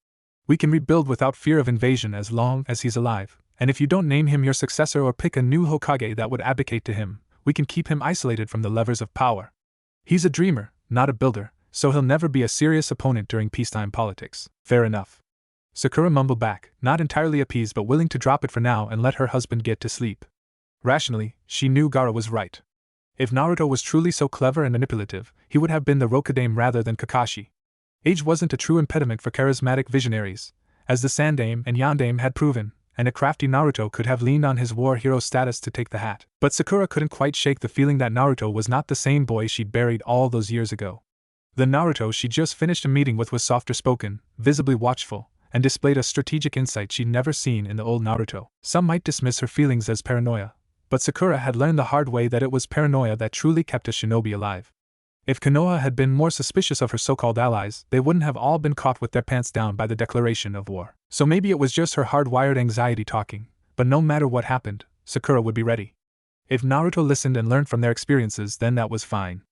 We can rebuild without fear of invasion as long as he's alive, and if you don't name him your successor or pick a new Hokage that would abdicate to him, we can keep him isolated from the levers of power. He's a dreamer, not a builder, so he'll never be a serious opponent during peacetime politics. Fair enough. Sakura mumbled back, not entirely appeased but willing to drop it for now and let her husband get to sleep. Rationally, she knew Gaara was right. If Naruto was truly so clever and manipulative, he would have been the Rokudame rather than Kakashi. Age wasn't a true impediment for charismatic visionaries, as the Sandame and Yandame had proven, and a crafty Naruto could have leaned on his war hero status to take the hat. But Sakura couldn't quite shake the feeling that Naruto was not the same boy she'd buried all those years ago. The Naruto she'd just finished a meeting with was softer spoken, visibly watchful, and displayed a strategic insight she'd never seen in the old Naruto. Some might dismiss her feelings as paranoia, but Sakura had learned the hard way that it was paranoia that truly kept a shinobi alive. If Konoha had been more suspicious of her so-called allies, they wouldn't have all been caught with their pants down by the declaration of war. So maybe it was just her hard-wired anxiety talking, but no matter what happened, Sakura would be ready. If Naruto listened and learned from their experiences, then that was fine.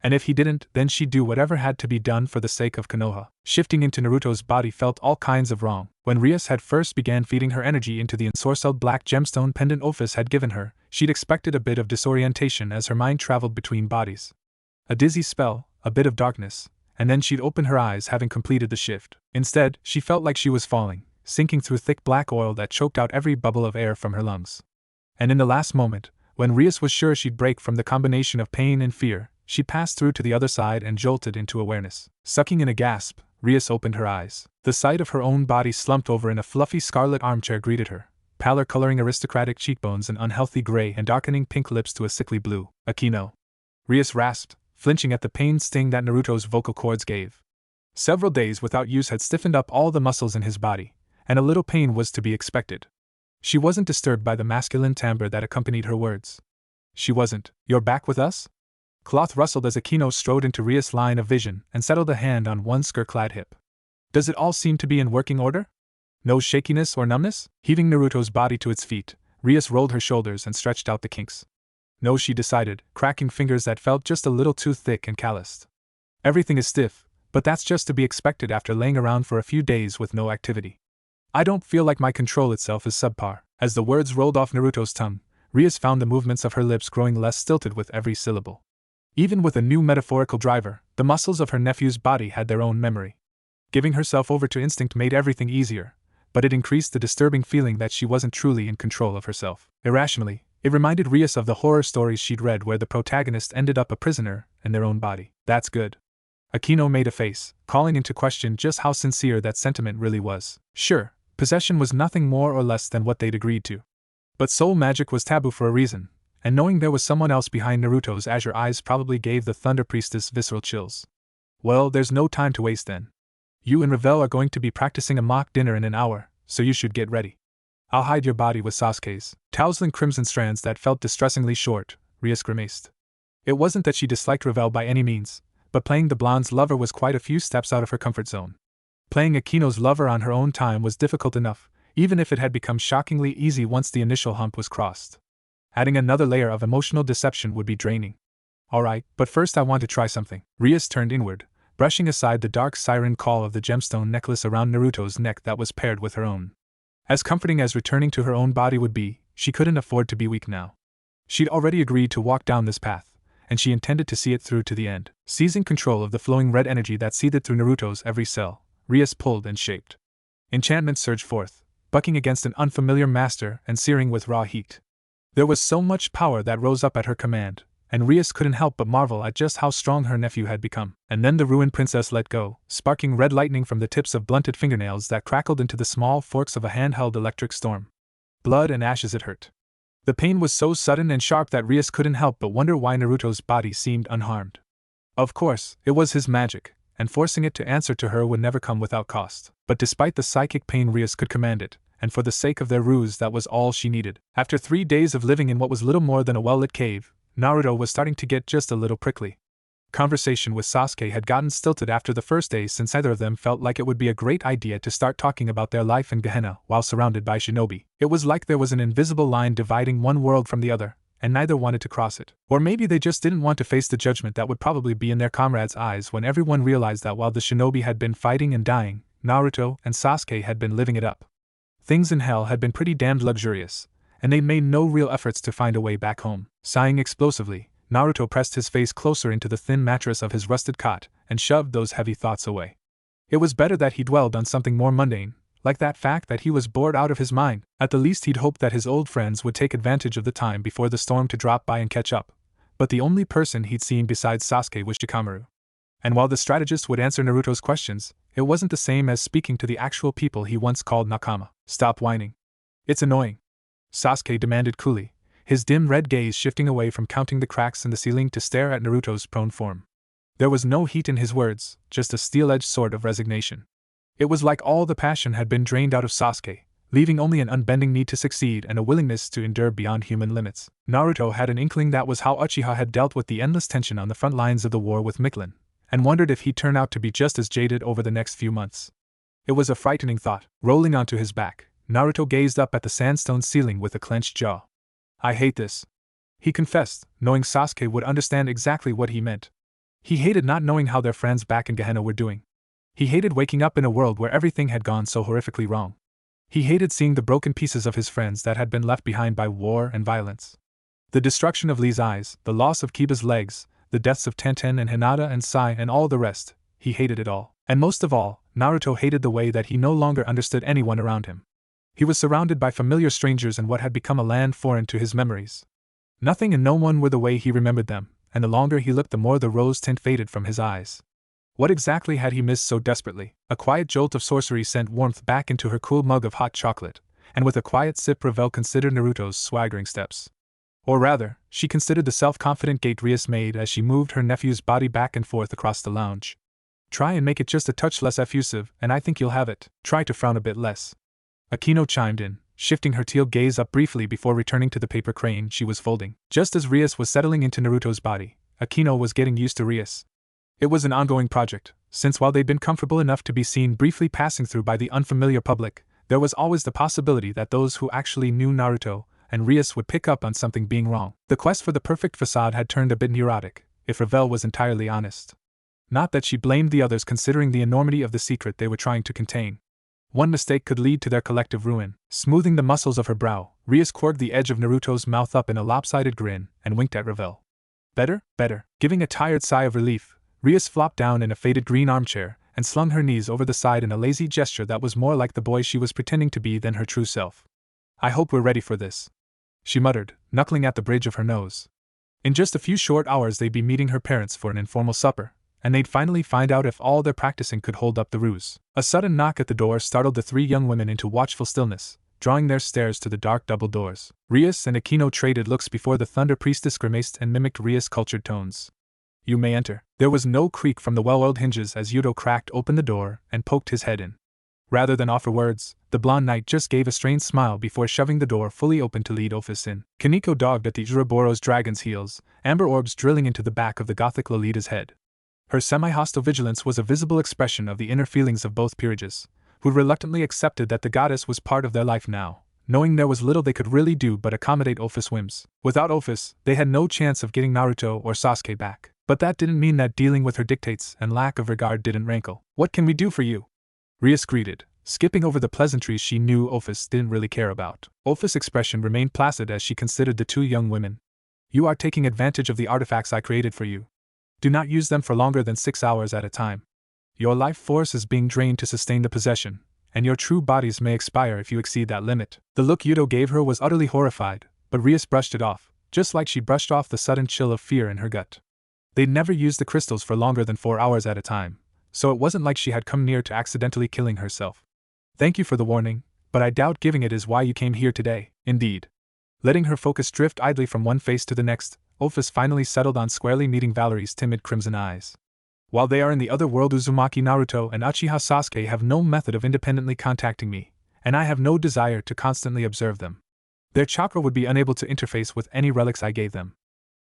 And if he didn't, then she'd do whatever had to be done for the sake of Konoha. Shifting into Naruto's body felt all kinds of wrong. When Rias had first began feeding her energy into the ensorcelled black gemstone pendant Ophis had given her, she'd expected a bit of disorientation as her mind traveled between bodies. A dizzy spell, a bit of darkness, and then she'd open her eyes having completed the shift. Instead, she felt like she was falling, sinking through thick black oil that choked out every bubble of air from her lungs. And in the last moment, when Rias was sure she'd break from the combination of pain and fear, she passed through to the other side and jolted into awareness. Sucking in a gasp, Rias opened her eyes. The sight of her own body slumped over in a fluffy scarlet armchair greeted her, pallor coloring aristocratic cheekbones and unhealthy gray and darkening pink lips to a sickly blue. Akino. Rias rasped, flinching at the pain sting that Naruto's vocal cords gave. Several days without use had stiffened up all the muscles in his body, and a little pain was to be expected. She wasn't disturbed by the masculine timbre that accompanied her words. She wasn't. You're back with us? Cloth rustled as Akino strode into Rias' line of vision and settled a hand on one skirt-clad hip. Does it all seem to be in working order? No shakiness or numbness? Heaving Naruto's body to its feet, Rias rolled her shoulders and stretched out the kinks. No, she decided, cracking fingers that felt just a little too thick and calloused. Everything is stiff, but that's just to be expected after laying around for a few days with no activity. I don't feel like my control itself is subpar. As the words rolled off Naruto's tongue, Rias found the movements of her lips growing less stilted with every syllable. Even with a new metaphorical driver, The muscles of her nephew's body had their own memory. Giving herself over to instinct made everything easier, but it increased the disturbing feeling that she wasn't truly in control of herself. Irrationally, it reminded Rias of the horror stories she'd read where the protagonist ended up a prisoner in their own body. That's good. Aquino made a face, calling into question just how sincere that sentiment really was. Sure, possession was nothing more or less than what they'd agreed to. But soul magic was taboo for a reason, and knowing there was someone else behind Naruto's azure eyes probably gave the Thunder Priestess visceral chills. Well, there's no time to waste then. You and Ravel are going to be practicing a mock dinner in an hour, so you should get ready. I'll hide your body with Sasuke's. Tousling crimson strands that felt distressingly short, Rias grimaced. It wasn't that she disliked Ravel by any means, but playing the blonde's lover was quite a few steps out of her comfort zone. Playing Aquino's lover on her own time was difficult enough, even if it had become shockingly easy once the initial hump was crossed. Adding another layer of emotional deception would be draining. Alright, but first I want to try something. Rias turned inward, brushing aside the dark siren call of the gemstone necklace around Naruto's neck that was paired with her own. As comforting as returning to her own body would be, she couldn't afford to be weak now. She'd already agreed to walk down this path, and she intended to see it through to the end. Seizing control of the flowing red energy that seethed through Naruto's every cell, Rias pulled and shaped. Enchantment surged forth, bucking against an unfamiliar master and searing with raw heat. There was so much power that rose up at her command, and Rias couldn't help but marvel at just how strong her nephew had become. And then the ruined princess let go, sparking red lightning from the tips of blunted fingernails that crackled into the small forks of a handheld electric storm. Blood and ashes, it hurt. The pain was so sudden and sharp that Rias couldn't help but wonder why Naruto's body seemed unharmed. Of course, it was his magic, and forcing it to answer to her would never come without cost. But despite the psychic pain, Rias could command it, and for the sake of their ruse that was all she needed. After 3 days of living in what was little more than a well-lit cave, Naruto was starting to get just a little prickly. Conversation with Sasuke had gotten stilted after the first day since either of them felt like it would be a great idea to start talking about their life in Gehenna while surrounded by shinobi. It was like there was an invisible line dividing one world from the other, and neither wanted to cross it. Or maybe they just didn't want to face the judgment that would probably be in their comrades' eyes when everyone realized that while the shinobi had been fighting and dying, Naruto and Sasuke had been living it up. Things in hell had been pretty damned luxurious, and they made no real efforts to find a way back home. Sighing explosively, Naruto pressed his face closer into the thin mattress of his rusted cot and shoved those heavy thoughts away. It was better that he dwelled on something more mundane, like that fact that he was bored out of his mind. At the least he'd hoped that his old friends would take advantage of the time before the storm to drop by and catch up, but the only person he'd seen besides Sasuke was Shikamaru. And while the strategist would answer Naruto's questions, it wasn't the same as speaking to the actual people he once called nakama. Stop whining. It's annoying, Sasuke demanded coolly, his dim red gaze shifting away from counting the cracks in the ceiling to stare at Naruto's prone form. There was no heat in his words, just a steel-edged sort of resignation. It was like all the passion had been drained out of Sasuke, leaving only an unbending need to succeed and a willingness to endure beyond human limits. Naruto had an inkling that was how Uchiha had dealt with the endless tension on the front lines of the war with Michelin, and wondered if he'd turn out to be just as jaded over the next few months. It was a frightening thought. Rolling onto his back, Naruto gazed up at the sandstone ceiling with a clenched jaw. I hate this, he confessed, knowing Sasuke would understand exactly what he meant. He hated not knowing how their friends back in Gehenna were doing. He hated waking up in a world where everything had gone so horrifically wrong. He hated seeing the broken pieces of his friends that had been left behind by war and violence. The destruction of Lee's eyes, the loss of Kiba's legs, the deaths of Tenten and Hinata and Sai and all the rest, he hated it all. And most of all, Naruto hated the way that he no longer understood anyone around him. He was surrounded by familiar strangers in what had become a land foreign to his memories. Nothing and no one were the way he remembered them, and the longer he looked the more the rose tint faded from his eyes. What exactly had he missed so desperately? A quiet jolt of sorcery sent warmth back into her cool mug of hot chocolate, and with a quiet sip Ravel considered Naruto's swaggering steps. Or rather, she considered the self-confident gait Rias made as she moved her nephew's body back and forth across the lounge. Try and make it just a touch less effusive, and I think you'll have it. Try to frown a bit less. Aquino chimed in, shifting her teal gaze up briefly before returning to the paper crane she was folding. Just as Rias was settling into Naruto's body, Aquino was getting used to Rias. It was an ongoing project, since while they'd been comfortable enough to be seen briefly passing through by the unfamiliar public, there was always the possibility that those who actually knew Naruto and Rias would pick up on something being wrong. The quest for the perfect facade had turned a bit neurotic, if Ravel was entirely honest. Not that she blamed the others considering the enormity of the secret they were trying to contain. One mistake could lead to their collective ruin. Smoothing the muscles of her brow, Rias quirked the edge of Naruto's mouth up in a lopsided grin and winked at Ravel. Better? Better. Giving a tired sigh of relief, Rias flopped down in a faded green armchair and slung her knees over the side in a lazy gesture that was more like the boy she was pretending to be than her true self. I hope we're ready for this, she muttered, knuckling at the bridge of her nose. In just a few short hours they'd be meeting her parents for an informal supper, and they'd finally find out if all their practicing could hold up the ruse. A sudden knock at the door startled the three young women into watchful stillness, drawing their stares to the dark double doors. Rias and Aquino traded looks before the Thunder Priestess grimaced and mimicked Rias' cultured tones. You may enter. There was no creak from the well-oiled hinges as Yuto cracked open the door and poked his head in. Rather than offer words, the blonde knight just gave a strained smile before shoving the door fully open to lead Ophis in. Kaneko dogged at the Ouroboros dragon's heels, amber orbs drilling into the back of the Gothic Lolita's head. Her semi-hostile vigilance was a visible expression of the inner feelings of both peerages, who reluctantly accepted that the goddess was part of their life now, knowing there was little they could really do but accommodate Ophis' whims. Without Ophis, they had no chance of getting Naruto or Sasuke back. But that didn't mean that dealing with her dictates and lack of regard didn't rankle. What can we do for you? Rias greeted, skipping over the pleasantries she knew Ophis didn't really care about. Ophis' expression remained placid as she considered the two young women. You are taking advantage of the artifacts I created for you. Do not use them for longer than 6 hours at a time. Your life force is being drained to sustain the possession, and your true bodies may expire if you exceed that limit. The look Yuto gave her was utterly horrified, but Rias brushed it off, just like she brushed off the sudden chill of fear in her gut. They'd never used the crystals for longer than 4 hours at a time, so it wasn't like she had come near to accidentally killing herself. Thank you for the warning, but I doubt giving it is why you came here today. Indeed. Letting her focus drift idly from one face to the next, Ophis finally settled on squarely meeting Valerie's timid crimson eyes. While they are in the other world, Uzumaki Naruto and Uchiha Sasuke have no method of independently contacting me, and I have no desire to constantly observe them. Their chakra would be unable to interface with any relics I gave them.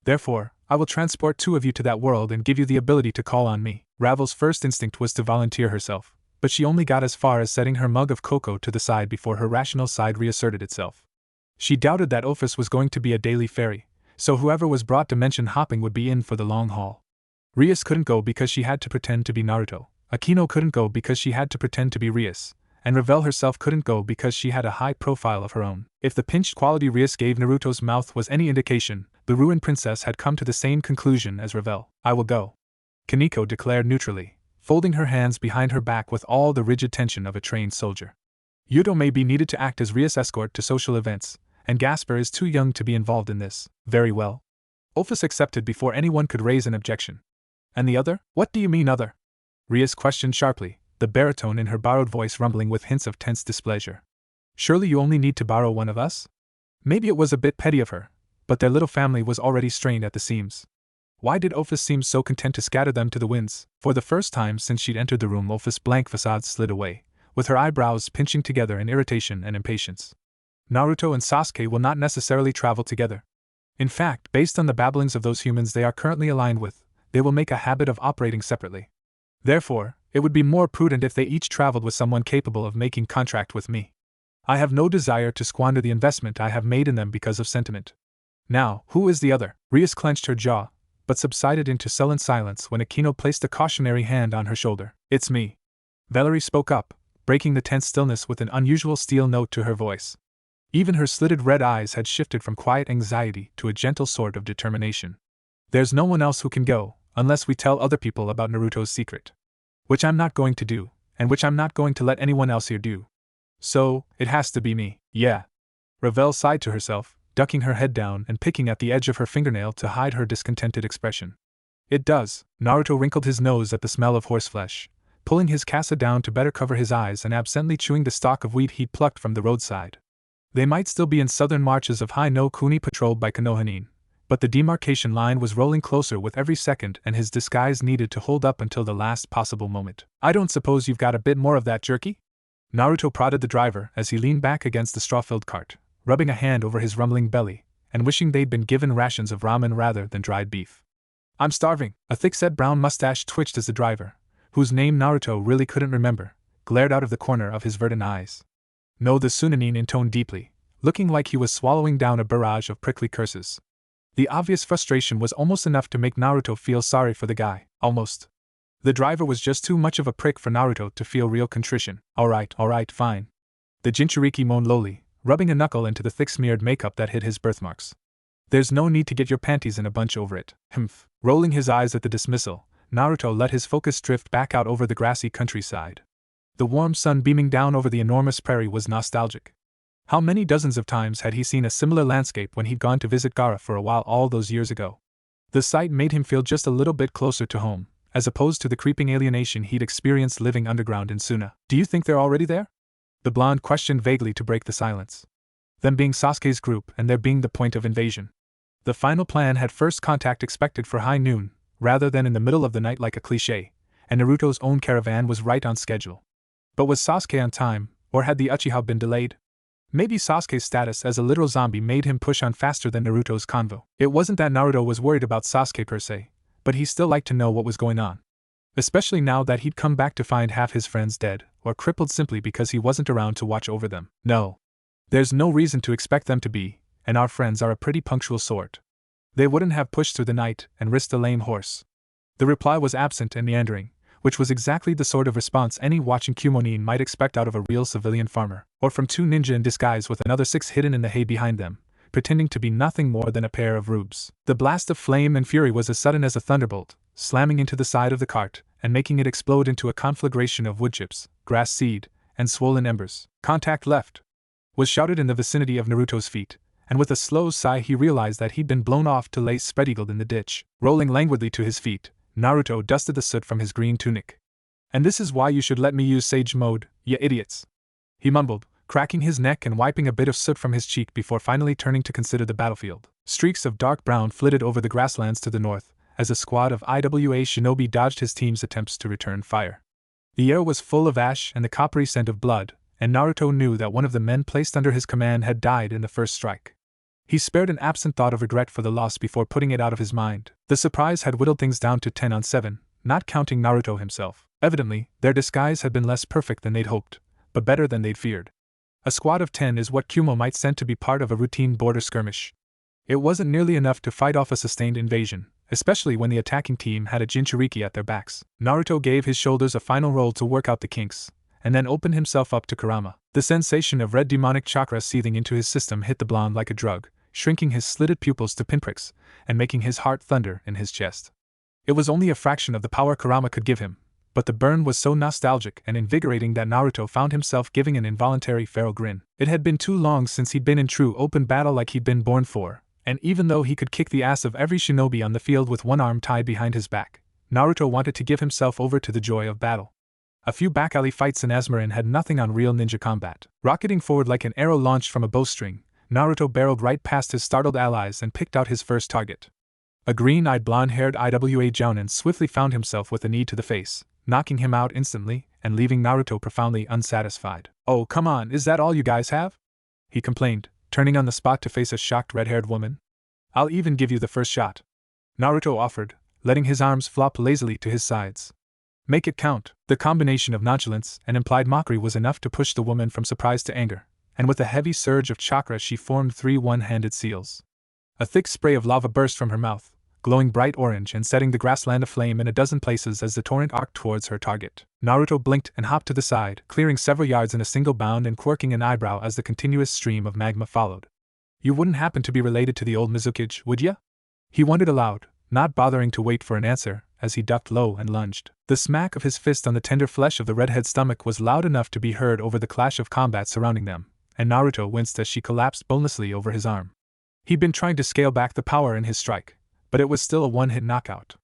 Therefore, I will transport 2 of you to that world and give you the ability to call on me. Ravel's first instinct was to volunteer herself, but she only got as far as setting her mug of cocoa to the side before her rational side reasserted itself. She doubted that Ophis was going to be a daily ferry, so whoever was brought dimension hopping would be in for the long haul. Rias couldn't go because she had to pretend to be Naruto, Aquino couldn't go because she had to pretend to be Rias, and Ravel herself couldn't go because she had a high profile of her own. If the pinched quality Rias gave Naruto's mouth was any indication, the ruined princess had come to the same conclusion as Ravel. I will go, Kaneko declared neutrally, folding her hands behind her back with all the rigid tension of a trained soldier. Yuto may be needed to act as Rias' escort to social events, and Gasper is too young to be involved in this. Very well. Ophis accepted before anyone could raise an objection. And the other? What do you mean other? Rias questioned sharply, the baritone in her borrowed voice rumbling with hints of tense displeasure. Surely you only need to borrow one of us? Maybe it was a bit petty of her, but their little family was already strained at the seams. Why did Ophis seem so content to scatter them to the winds? For the first time since she'd entered the room, Ophis' blank facade slid away, with her eyebrows pinching together in irritation and impatience. Naruto and Sasuke will not necessarily travel together. In fact, based on the babblings of those humans they are currently aligned with, they will make a habit of operating separately. Therefore, it would be more prudent if they each traveled with someone capable of making contract with me. I have no desire to squander the investment I have made in them because of sentiment. Now, who is the other? Rias clenched her jaw, but subsided into sullen silence when Aquino placed a cautionary hand on her shoulder. It's me. Valerie spoke up, breaking the tense stillness with an unusual steel note to her voice. Even her slitted red eyes had shifted from quiet anxiety to a gentle sort of determination. There's no one else who can go, unless we tell other people about Naruto's secret. Which I'm not going to do, and which I'm not going to let anyone else here do. So, it has to be me. Yeah. Ravel sighed to herself, ducking her head down and picking at the edge of her fingernail to hide her discontented expression. It does. Naruto wrinkled his nose at the smell of horseflesh, pulling his kasa down to better cover his eyes and absently chewing the stalk of wheat he'd plucked from the roadside. They might still be in southern marches of High no Kuni patrolled by Konohanin, but the demarcation line was rolling closer with every second and his disguise needed to hold up until the last possible moment. I don't suppose you've got a bit more of that jerky? Naruto prodded the driver as he leaned back against the straw-filled cart, rubbing a hand over his rumbling belly, and wishing they'd been given rations of ramen rather than dried beef. I'm starving. A thick-set brown mustache twitched as the driver, whose name Naruto really couldn't remember, glared out of the corner of his verdant eyes. No, the Sunanin intoned deeply, looking like he was swallowing down a barrage of prickly curses. The obvious frustration was almost enough to make Naruto feel sorry for the guy. Almost. The driver was just too much of a prick for Naruto to feel real contrition. Alright, fine. The Jinchuriki moaned lowly, rubbing a knuckle into the thick-smeared makeup that hid his birthmarks. There's no need to get your panties in a bunch over it. Humph. Rolling his eyes at the dismissal, Naruto let his focus drift back out over the grassy countryside. The warm sun beaming down over the enormous prairie was nostalgic. How many dozens of times had he seen a similar landscape when he'd gone to visit Gaara for a while all those years ago? The sight made him feel just a little bit closer to home, as opposed to the creeping alienation he'd experienced living underground in Suna. Do you think they're already there? The blonde questioned vaguely to break the silence. Them being Sasuke's group and there being the point of invasion. The final plan had first contact expected for high noon, rather than in the middle of the night like a cliché, and Naruto's own caravan was right on schedule. But was Sasuke on time, or had the Uchiha been delayed? Maybe Sasuke's status as a literal zombie made him push on faster than Naruto's convo. It wasn't that Naruto was worried about Sasuke per se, but he still liked to know what was going on. Especially now that he'd come back to find half his friends dead, or crippled simply because he wasn't around to watch over them. No. There's no reason to expect them to be, and our friends are a pretty punctual sort. They wouldn't have pushed through the night and risked a lame horse. The reply was absent and meandering, which was exactly the sort of response any watching Kumonin might expect out of a real civilian farmer, or from two ninja in disguise with another 6 hidden in the hay behind them, pretending to be nothing more than a pair of rubes. The blast of flame and fury was as sudden as a thunderbolt, slamming into the side of the cart and making it explode into a conflagration of wood chips, grass seed, and swollen embers. Contact left! Was shouted in the vicinity of Naruto's feet, and with a slow sigh he realized that he'd been blown off to lay spread-eagled in the ditch. Rolling languidly to his feet, Naruto dusted the soot from his green tunic. "And this is why you should let me use Sage Mode, ya idiots," he mumbled, cracking his neck and wiping a bit of soot from his cheek before finally turning to consider the battlefield. Streaks of dark brown flitted over the grasslands to the north, as a squad of IWA shinobi dodged his team's attempts to return fire. The air was full of ash and the coppery scent of blood, and Naruto knew that one of the men placed under his command had died in the first strike. He spared an absent thought of regret for the loss before putting it out of his mind. The surprise had whittled things down to 10 on 7, not counting Naruto himself. Evidently, their disguise had been less perfect than they'd hoped, but better than they'd feared. A squad of 10 is what Kumo might send to be part of a routine border skirmish. It wasn't nearly enough to fight off a sustained invasion, especially when the attacking team had a Jinchuriki at their backs. Naruto gave his shoulders a final roll to work out the kinks, and then opened himself up to Kurama. The sensation of red demonic chakra seething into his system hit the blonde like a drug, shrinking his slitted pupils to pinpricks, and making his heart thunder in his chest. It was only a fraction of the power Kurama could give him, but the burn was so nostalgic and invigorating that Naruto found himself giving an involuntary feral grin. It had been too long since he'd been in true open battle like he'd been born for, and even though he could kick the ass of every shinobi on the field with one arm tied behind his back, Naruto wanted to give himself over to the joy of battle. A few back alley fights in Asmarin had nothing on real ninja combat. Rocketing forward like an arrow launched from a bowstring, Naruto barreled right past his startled allies and picked out his first target. A green-eyed blonde-haired IWA Jounin swiftly found himself with a knee to the face, knocking him out instantly and leaving Naruto profoundly unsatisfied. "Oh, come on, is that all you guys have?" he complained, turning on the spot to face a shocked red-haired woman. "I'll even give you the first shot," Naruto offered, letting his arms flop lazily to his sides. "Make it count." The combination of nonchalance and implied mockery was enough to push the woman from surprise to anger, and with a heavy surge of chakra she formed 3 one-handed seals. A thick spray of lava burst from her mouth, glowing bright orange and setting the grassland aflame in a dozen places as the torrent arced towards her target. Naruto blinked and hopped to the side, clearing several yards in a single bound and quirking an eyebrow as the continuous stream of magma followed. "You wouldn't happen to be related to the old Mizukage, would ya?" he wondered aloud, not bothering to wait for an answer, as he ducked low and lunged. The smack of his fist on the tender flesh of the redhead's stomach was loud enough to be heard over the clash of combat surrounding them, and Naruto winced as she collapsed bonelessly over his arm. He'd been trying to scale back the power in his strike, but it was still a one-hit knockout.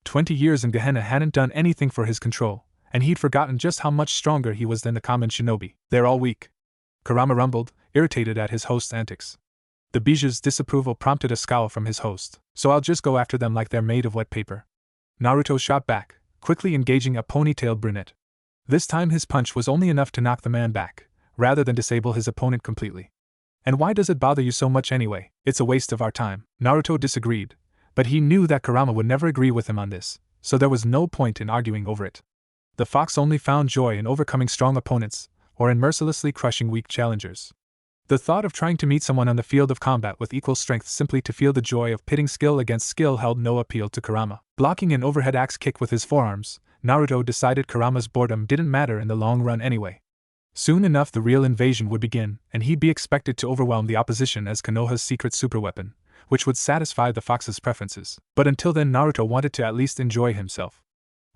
20 years in Gehenna hadn't done anything for his control, and he'd forgotten just how much stronger he was than the common shinobi. "They're all weak," Kurama rumbled, irritated at his host's antics. The Biju's disapproval prompted a scowl from his host. "So I'll just go after them like they're made of wet paper," Naruto shot back, quickly engaging a ponytailed brunette. This time his punch was only enough to knock the man back, rather than disable his opponent completely. "And why does it bother you so much anyway? It's a waste of our time." Naruto disagreed, but he knew that Kurama would never agree with him on this, so there was no point in arguing over it. The fox only found joy in overcoming strong opponents, or in mercilessly crushing weak challengers. The thought of trying to meet someone on the field of combat with equal strength simply to feel the joy of pitting skill against skill held no appeal to Kurama. Blocking an overhead axe kick with his forearms, Naruto decided Kurama's boredom didn't matter in the long run anyway. Soon enough the real invasion would begin, and he'd be expected to overwhelm the opposition as Konoha's secret superweapon, which would satisfy the fox's preferences. But until then Naruto wanted to at least enjoy himself.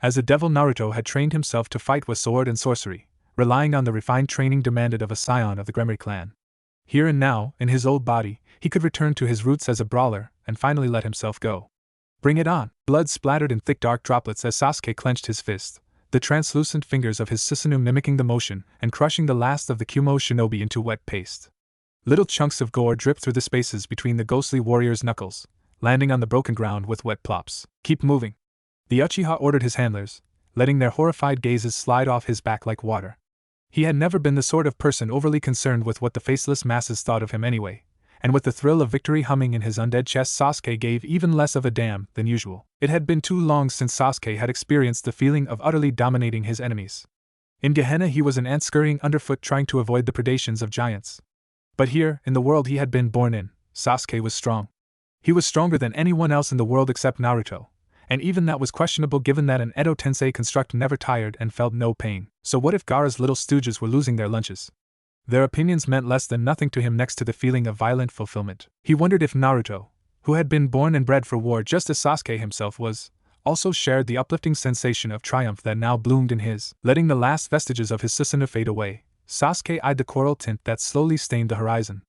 As a devil, Naruto had trained himself to fight with sword and sorcery, relying on the refined training demanded of a scion of the Gremory clan. Here and now, in his old body, he could return to his roots as a brawler and finally let himself go. Bring it on! Blood splattered in thick dark droplets as Sasuke clenched his fist, the translucent fingers of his Susanoo mimicking the motion and crushing the last of the Kumo shinobi into wet paste. Little chunks of gore dripped through the spaces between the ghostly warrior's knuckles, landing on the broken ground with wet plops. Keep moving! The Uchiha ordered his handlers, letting their horrified gazes slide off his back like water. He had never been the sort of person overly concerned with what the faceless masses thought of him anyway, and with the thrill of victory humming in his undead chest, Sasuke gave even less of a damn than usual. It had been too long since Sasuke had experienced the feeling of utterly dominating his enemies. In Gehenna he was an ant scurrying underfoot trying to avoid the predations of giants. But here, in the world he had been born in, Sasuke was strong. He was stronger than anyone else in the world except Naruto, and even that was questionable given that an Edo Tensei construct never tired and felt no pain. So what if Gaara's little stooges were losing their lunches? Their opinions meant less than nothing to him next to the feeling of violent fulfillment. He wondered if Naruto, who had been born and bred for war just as Sasuke himself was, also shared the uplifting sensation of triumph that now bloomed in his. Letting the last vestiges of his Susanoo fade away, Sasuke eyed the coral tint that slowly stained the horizon.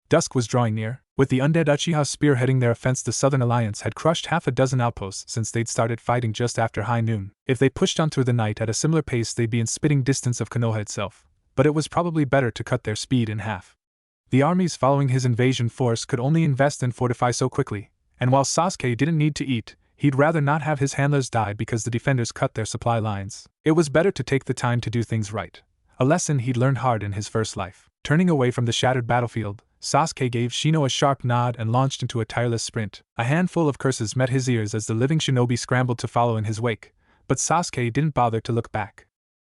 Dusk was drawing near. With the undead Uchiha spearheading their offense, the Southern Alliance had crushed half a dozen outposts since they'd started fighting just after high noon. If they pushed on through the night at a similar pace, they'd be in spitting distance of Konoha itself, but it was probably better to cut their speed in half. The armies following his invasion force could only invest and fortify so quickly, and while Sasuke didn't need to eat, he'd rather not have his handlers die because the defenders cut their supply lines. It was better to take the time to do things right, a lesson he'd learned hard in his first life. Turning away from the shattered battlefield, Sasuke gave Shino a sharp nod and launched into a tireless sprint. A handful of curses met his ears as the living shinobi scrambled to follow in his wake, but Sasuke didn't bother to look back.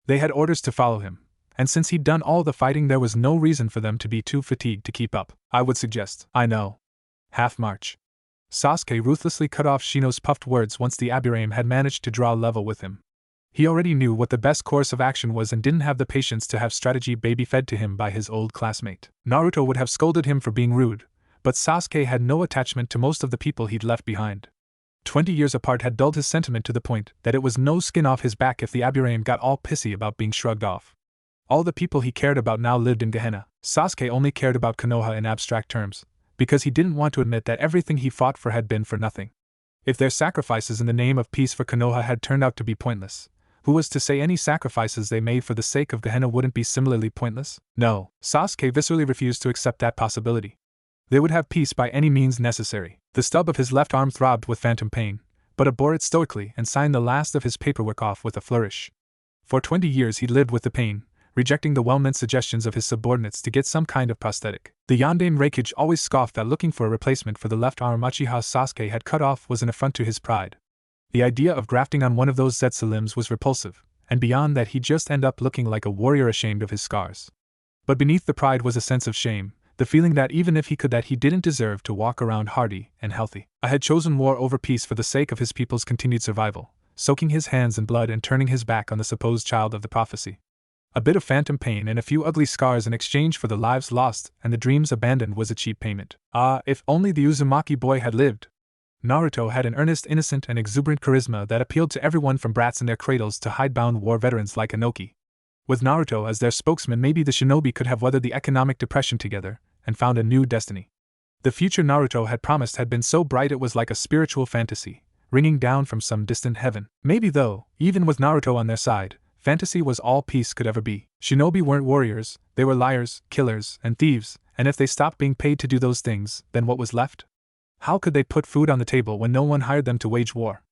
They had orders to follow him, and since he'd done all the fighting, there was no reason for them to be too fatigued to keep up. I would suggest, I know, half march. Sasuke ruthlessly cut off Shino's puffed words once the Aburame had managed to draw level with him. He already knew what the best course of action was and didn't have the patience to have strategy baby-fed to him by his old classmate. Naruto would have scolded him for being rude, but Sasuke had no attachment to most of the people he'd left behind. 20 years apart had dulled his sentiment to the point that it was no skin off his back if the Aburame got all pissy about being shrugged off. All the people he cared about now lived in Gehenna. Sasuke only cared about Konoha in abstract terms, because he didn't want to admit that everything he fought for had been for nothing. If their sacrifices in the name of peace for Konoha had turned out to be pointless, who was to say any sacrifices they made for the sake of Gehenna wouldn't be similarly pointless? No, Sasuke viscerally refused to accept that possibility. They would have peace by any means necessary. The stub of his left arm throbbed with phantom pain, but he bore it stoically and signed the last of his paperwork off with a flourish. For 20 years he'd lived with the pain, rejecting the well-meant suggestions of his subordinates to get some kind of prosthetic. The Yondaime Reikage always scoffed that looking for a replacement for the left arm Uchiha Sasuke had cut off was an affront to his pride. The idea of grafting on one of those Zetsu limbs was repulsive, and beyond that he'd just end up looking like a warrior ashamed of his scars. But beneath the pride was a sense of shame, the feeling that even if he could that he didn't deserve to walk around hardy and healthy. I had chosen war over peace for the sake of his people's continued survival, soaking his hands in blood and turning his back on the supposed child of the prophecy. A bit of phantom pain and a few ugly scars in exchange for the lives lost and the dreams abandoned was a cheap payment. If only the Uzumaki boy had lived. Naruto had an earnest, innocent, and exuberant charisma that appealed to everyone from brats in their cradles to hidebound war veterans like Inoki. With Naruto as their spokesman, maybe the shinobi could have weathered the economic depression together and found a new destiny. The future Naruto had promised had been so bright it was like a spiritual fantasy, ringing down from some distant heaven. Maybe though, even with Naruto on their side, fantasy was all peace could ever be. Shinobi weren't warriors, they were liars, killers, and thieves, and if they stopped being paid to do those things, then what was left? How could they put food on the table when no one hired them to wage war?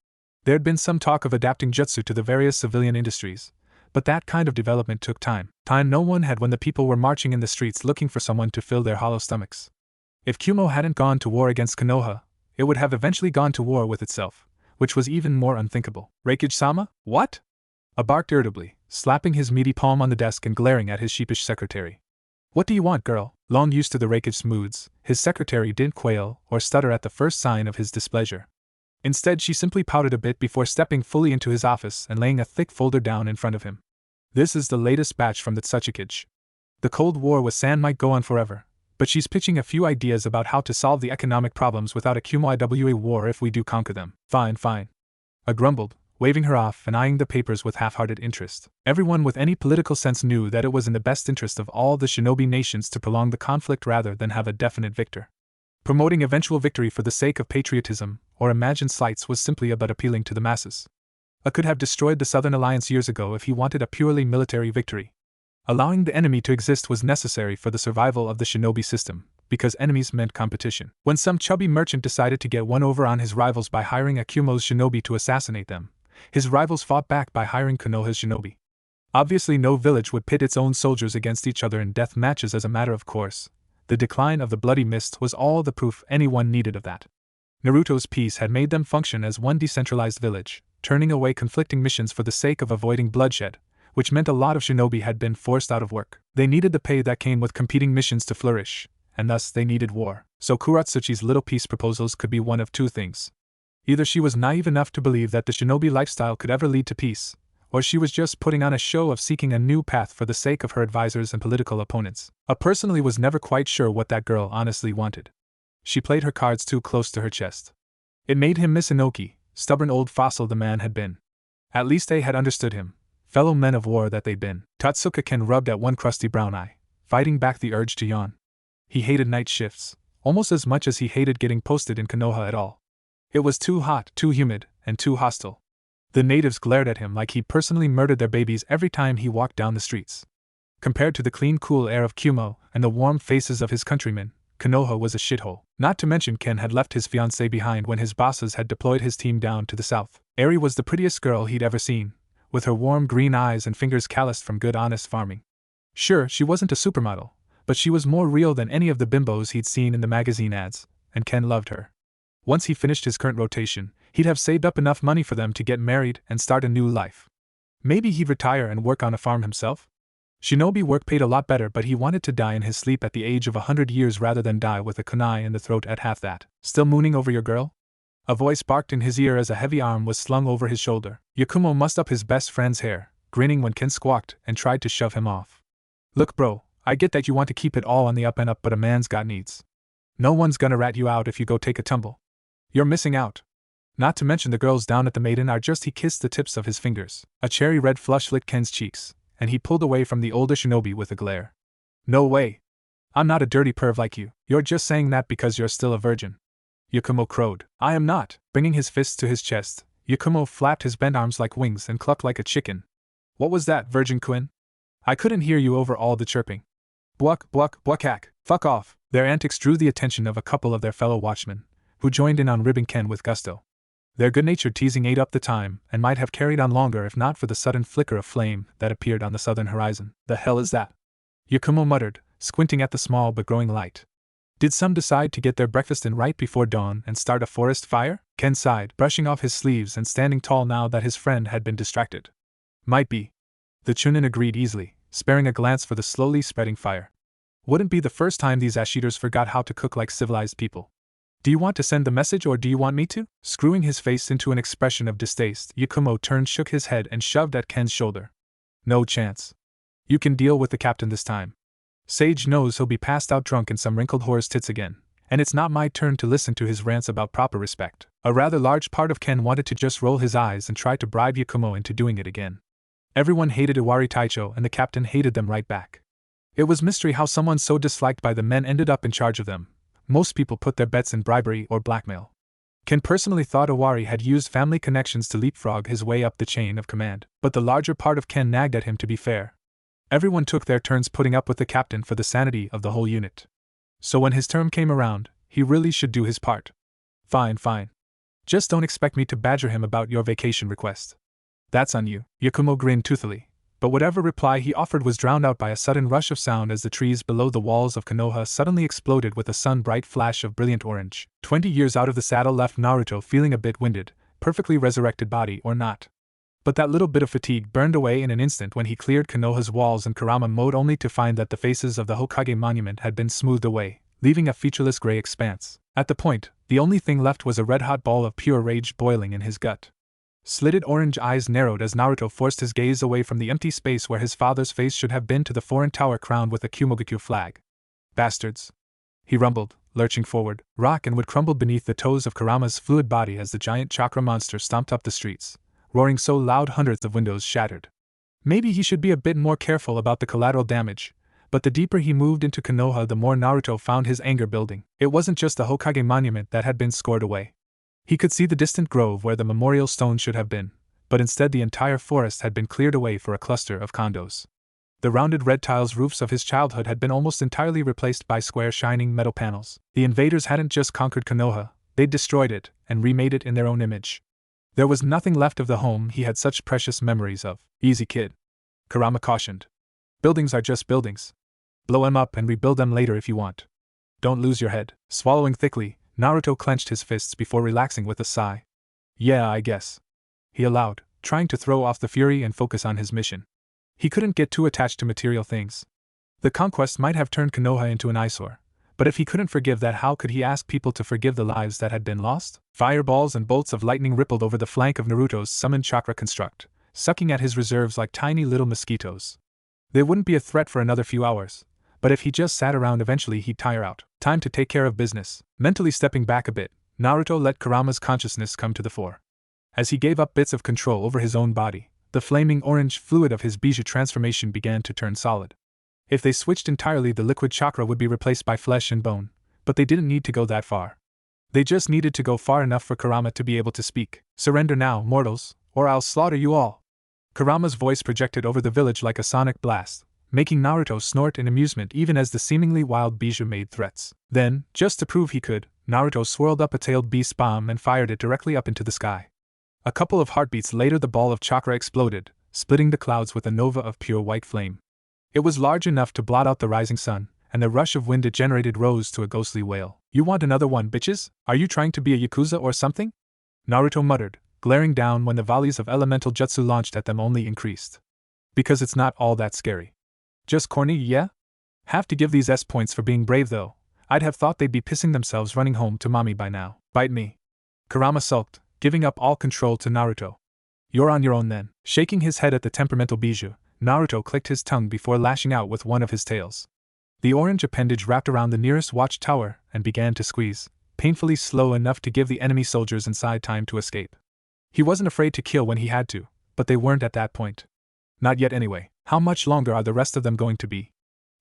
There'd been some talk of adapting jutsu to the various civilian industries, but that kind of development took time. Time no one had when the people were marching in the streets looking for someone to fill their hollow stomachs. If Kumo hadn't gone to war against Konoha, it would have eventually gone to war with itself, which was even more unthinkable. Reikage-sama? What? A barked irritably, slapping his meaty palm on the desk and glaring at his sheepish secretary. What do you want, girl? Long used to the Reikage's moods, his secretary didn't quail or stutter at the first sign of his displeasure. Instead, she simply pouted a bit before stepping fully into his office and laying a thick folder down in front of him. This is the latest batch from the Tsuchikage. The Cold War with Sand might go on forever, but she's pitching a few ideas about how to solve the economic problems without a Kumo Iwa war if we do conquer them. Fine. I grumbled, waving her off and eyeing the papers with half-hearted interest. Everyone with any political sense knew that it was in the best interest of all the shinobi nations to prolong the conflict rather than have a definite victor. Promoting eventual victory for the sake of patriotism, or imagined slights, was simply about appealing to the masses. A could have destroyed the Southern Alliance years ago if he wanted a purely military victory. Allowing the enemy to exist was necessary for the survival of the shinobi system, because enemies meant competition. When some chubby merchant decided to get one over on his rivals by hiring Akumo's shinobi to assassinate them, his rivals fought back by hiring Konoha's shinobi. Obviously no village would pit its own soldiers against each other in death matches as a matter of course. The decline of the Bloody Mist was all the proof anyone needed of that. Naruto's peace had made them function as one decentralized village, turning away conflicting missions for the sake of avoiding bloodshed, which meant a lot of shinobi had been forced out of work. They needed the pay that came with competing missions to flourish, and thus they needed war. So Kuratsuchi's little peace proposals could be one of two things. Either she was naive enough to believe that the shinobi lifestyle could ever lead to peace, or she was just putting on a show of seeking a new path for the sake of her advisors and political opponents. I personally was never quite sure what that girl honestly wanted. She played her cards too close to her chest. It made him miss Inoki, stubborn old fossil the man had been. At least they had understood him, fellow men of war that they'd been. Tatsuka-ken rubbed at one crusty brown eye, fighting back the urge to yawn. He hated night shifts, almost as much as he hated getting posted in Konoha at all. It was too hot, too humid, and too hostile. The natives glared at him like he personally murdered their babies every time he walked down the streets. Compared to the clean, cool air of Kumo and the warm faces of his countrymen, Konoha was a shithole. Not to mention Ken had left his fiancée behind when his bosses had deployed his team down to the south. Eri was the prettiest girl he'd ever seen, with her warm green eyes and fingers calloused from good honest farming. Sure, she wasn't a supermodel, but she was more real than any of the bimbos he'd seen in the magazine ads, and Ken loved her. Once he finished his current rotation, he'd have saved up enough money for them to get married and start a new life. Maybe he'd retire and work on a farm himself? Shinobi work paid a lot better, but he wanted to die in his sleep at the age of 100 years rather than die with a kunai in the throat at half that. Still mooning over your girl? A voice barked in his ear as a heavy arm was slung over his shoulder. Yakumo mussed up his best friend's hair, grinning when Ken squawked and tried to shove him off. Look bro, I get that you want to keep it all on the up and up, but a man's got needs. No one's gonna rat you out if you go take a tumble. You're missing out. Not to mention the girls down at the Maiden are just. He kissed the tips of his fingers. A cherry red flush lit Ken's cheeks, and he pulled away from the older shinobi with a glare. No way. I'm not a dirty perv like you. You're just saying that because you're still a virgin. Yakumo crowed. I am not. Bringing his fists to his chest, Yakumo flapped his bent arms like wings and clucked like a chicken. What was that, Virgin Quinn? I couldn't hear you over all the chirping. Bluck, bluck, bluckhack, fuck off. Their antics drew the attention of a couple of their fellow watchmen, who joined in on ribbing Ken with gusto. Their good-natured teasing ate up the time, and might have carried on longer if not for the sudden flicker of flame that appeared on the southern horizon. The hell is that? Yakumo muttered, squinting at the small but growing light. Did some decide to get their breakfast in right before dawn and start a forest fire? Ken sighed, brushing off his sleeves and standing tall now that his friend had been distracted. Might be. The Chunin agreed easily, sparing a glance for the slowly spreading fire. Wouldn't be the first time these ash-eaters forgot how to cook like civilized people. Do you want to send the message or do you want me to? Screwing his face into an expression of distaste, Yakumo turned, shook his head and shoved at Ken's shoulder. No chance. You can deal with the captain this time. Sage knows he'll be passed out drunk in some wrinkled whore's tits again, and it's not my turn to listen to his rants about proper respect. A rather large part of Ken wanted to just roll his eyes and try to bribe Yakumo into doing it again. Everyone hated Iwari Taicho and the captain hated them right back. It was mystery how someone so disliked by the men ended up in charge of them. Most people put their bets in bribery or blackmail. Ken personally thought Iwari had used family connections to leapfrog his way up the chain of command, but the larger part of Ken nagged at him to be fair. Everyone took their turns putting up with the captain for the sanity of the whole unit. So when his term came around, he really should do his part. Fine. Just don't expect me to badger him about your vacation request. That's on you. Yakumo grinned toothily, but whatever reply he offered was drowned out by a sudden rush of sound as the trees below the walls of Konoha suddenly exploded with a sun-bright flash of brilliant orange. 20 years out of the saddle left Naruto feeling a bit winded, perfectly resurrected body or not. But that little bit of fatigue burned away in an instant when he cleared Konoha's walls in Kurama mode, only to find that the faces of the Hokage monument had been smoothed away, leaving a featureless gray expanse. At the point, the only thing left was a red-hot ball of pure rage boiling in his gut. Slitted orange eyes narrowed as Naruto forced his gaze away from the empty space where his father's face should have been to the foreign tower crowned with a Kumogakyo flag. Bastards. He rumbled, lurching forward. Rock and wood crumbled beneath the toes of Kurama's fluid body as the giant chakra monster stomped up the streets, roaring so loud hundreds of windows shattered. Maybe he should be a bit more careful about the collateral damage, but the deeper he moved into Konoha, the more Naruto found his anger building. It wasn't just the Hokage monument that had been scored away. He could see the distant grove where the memorial stone should have been, but instead the entire forest had been cleared away for a cluster of condos. The rounded red tiles roofs of his childhood had been almost entirely replaced by square shining metal panels. The invaders hadn't just conquered Konoha, they'd destroyed it and remade it in their own image. There was nothing left of the home he had such precious memories of. Easy, kid, Kurama cautioned. Buildings are just buildings. Blow them up and rebuild them later if you want. Don't lose your head. Swallowing thickly, Naruto clenched his fists before relaxing with a sigh. Yeah, I guess, he allowed, trying to throw off the fury and focus on his mission. He couldn't get too attached to material things. The conquest might have turned Konoha into an eyesore, but if he couldn't forgive that, how could he ask people to forgive the lives that had been lost? Fireballs and bolts of lightning rippled over the flank of Naruto's summoned chakra construct, sucking at his reserves like tiny little mosquitoes. They wouldn't be a threat for another few hours, but if he just sat around, eventually he'd tire out. Time to take care of business. Mentally stepping back a bit, Naruto let Kurama's consciousness come to the fore. As he gave up bits of control over his own body, the flaming orange fluid of his bijou transformation began to turn solid. If they switched entirely, the liquid chakra would be replaced by flesh and bone, but they didn't need to go that far. They just needed to go far enough for Kurama to be able to speak. Surrender now, mortals, or I'll slaughter you all. Kurama's voice projected over the village like a sonic blast, making Naruto snort in amusement even as the seemingly wild bijou made threats. Then, just to prove he could, Naruto swirled up a tailed beast bomb and fired it directly up into the sky. A couple of heartbeats later, the ball of chakra exploded, splitting the clouds with a nova of pure white flame. It was large enough to blot out the rising sun, and the rush of wind it generated rose to a ghostly wail. You want another one, bitches? Are you trying to be a yakuza or something? Naruto muttered, glaring down when the volleys of elemental jutsu launched at them only increased. Because it's not all that scary. Just corny, yeah? Have to give these S points for being brave though. I'd have thought they'd be pissing themselves running home to mommy by now. Bite me. Kurama sulked, giving up all control to Naruto. You're on your own then. Shaking his head at the temperamental bijou, Naruto clicked his tongue before lashing out with one of his tails. The orange appendage wrapped around the nearest watchtower and began to squeeze, painfully slow enough to give the enemy soldiers inside time to escape. He wasn't afraid to kill when he had to, but they weren't at that point. Not yet anyway. How much longer are the rest of them going to be?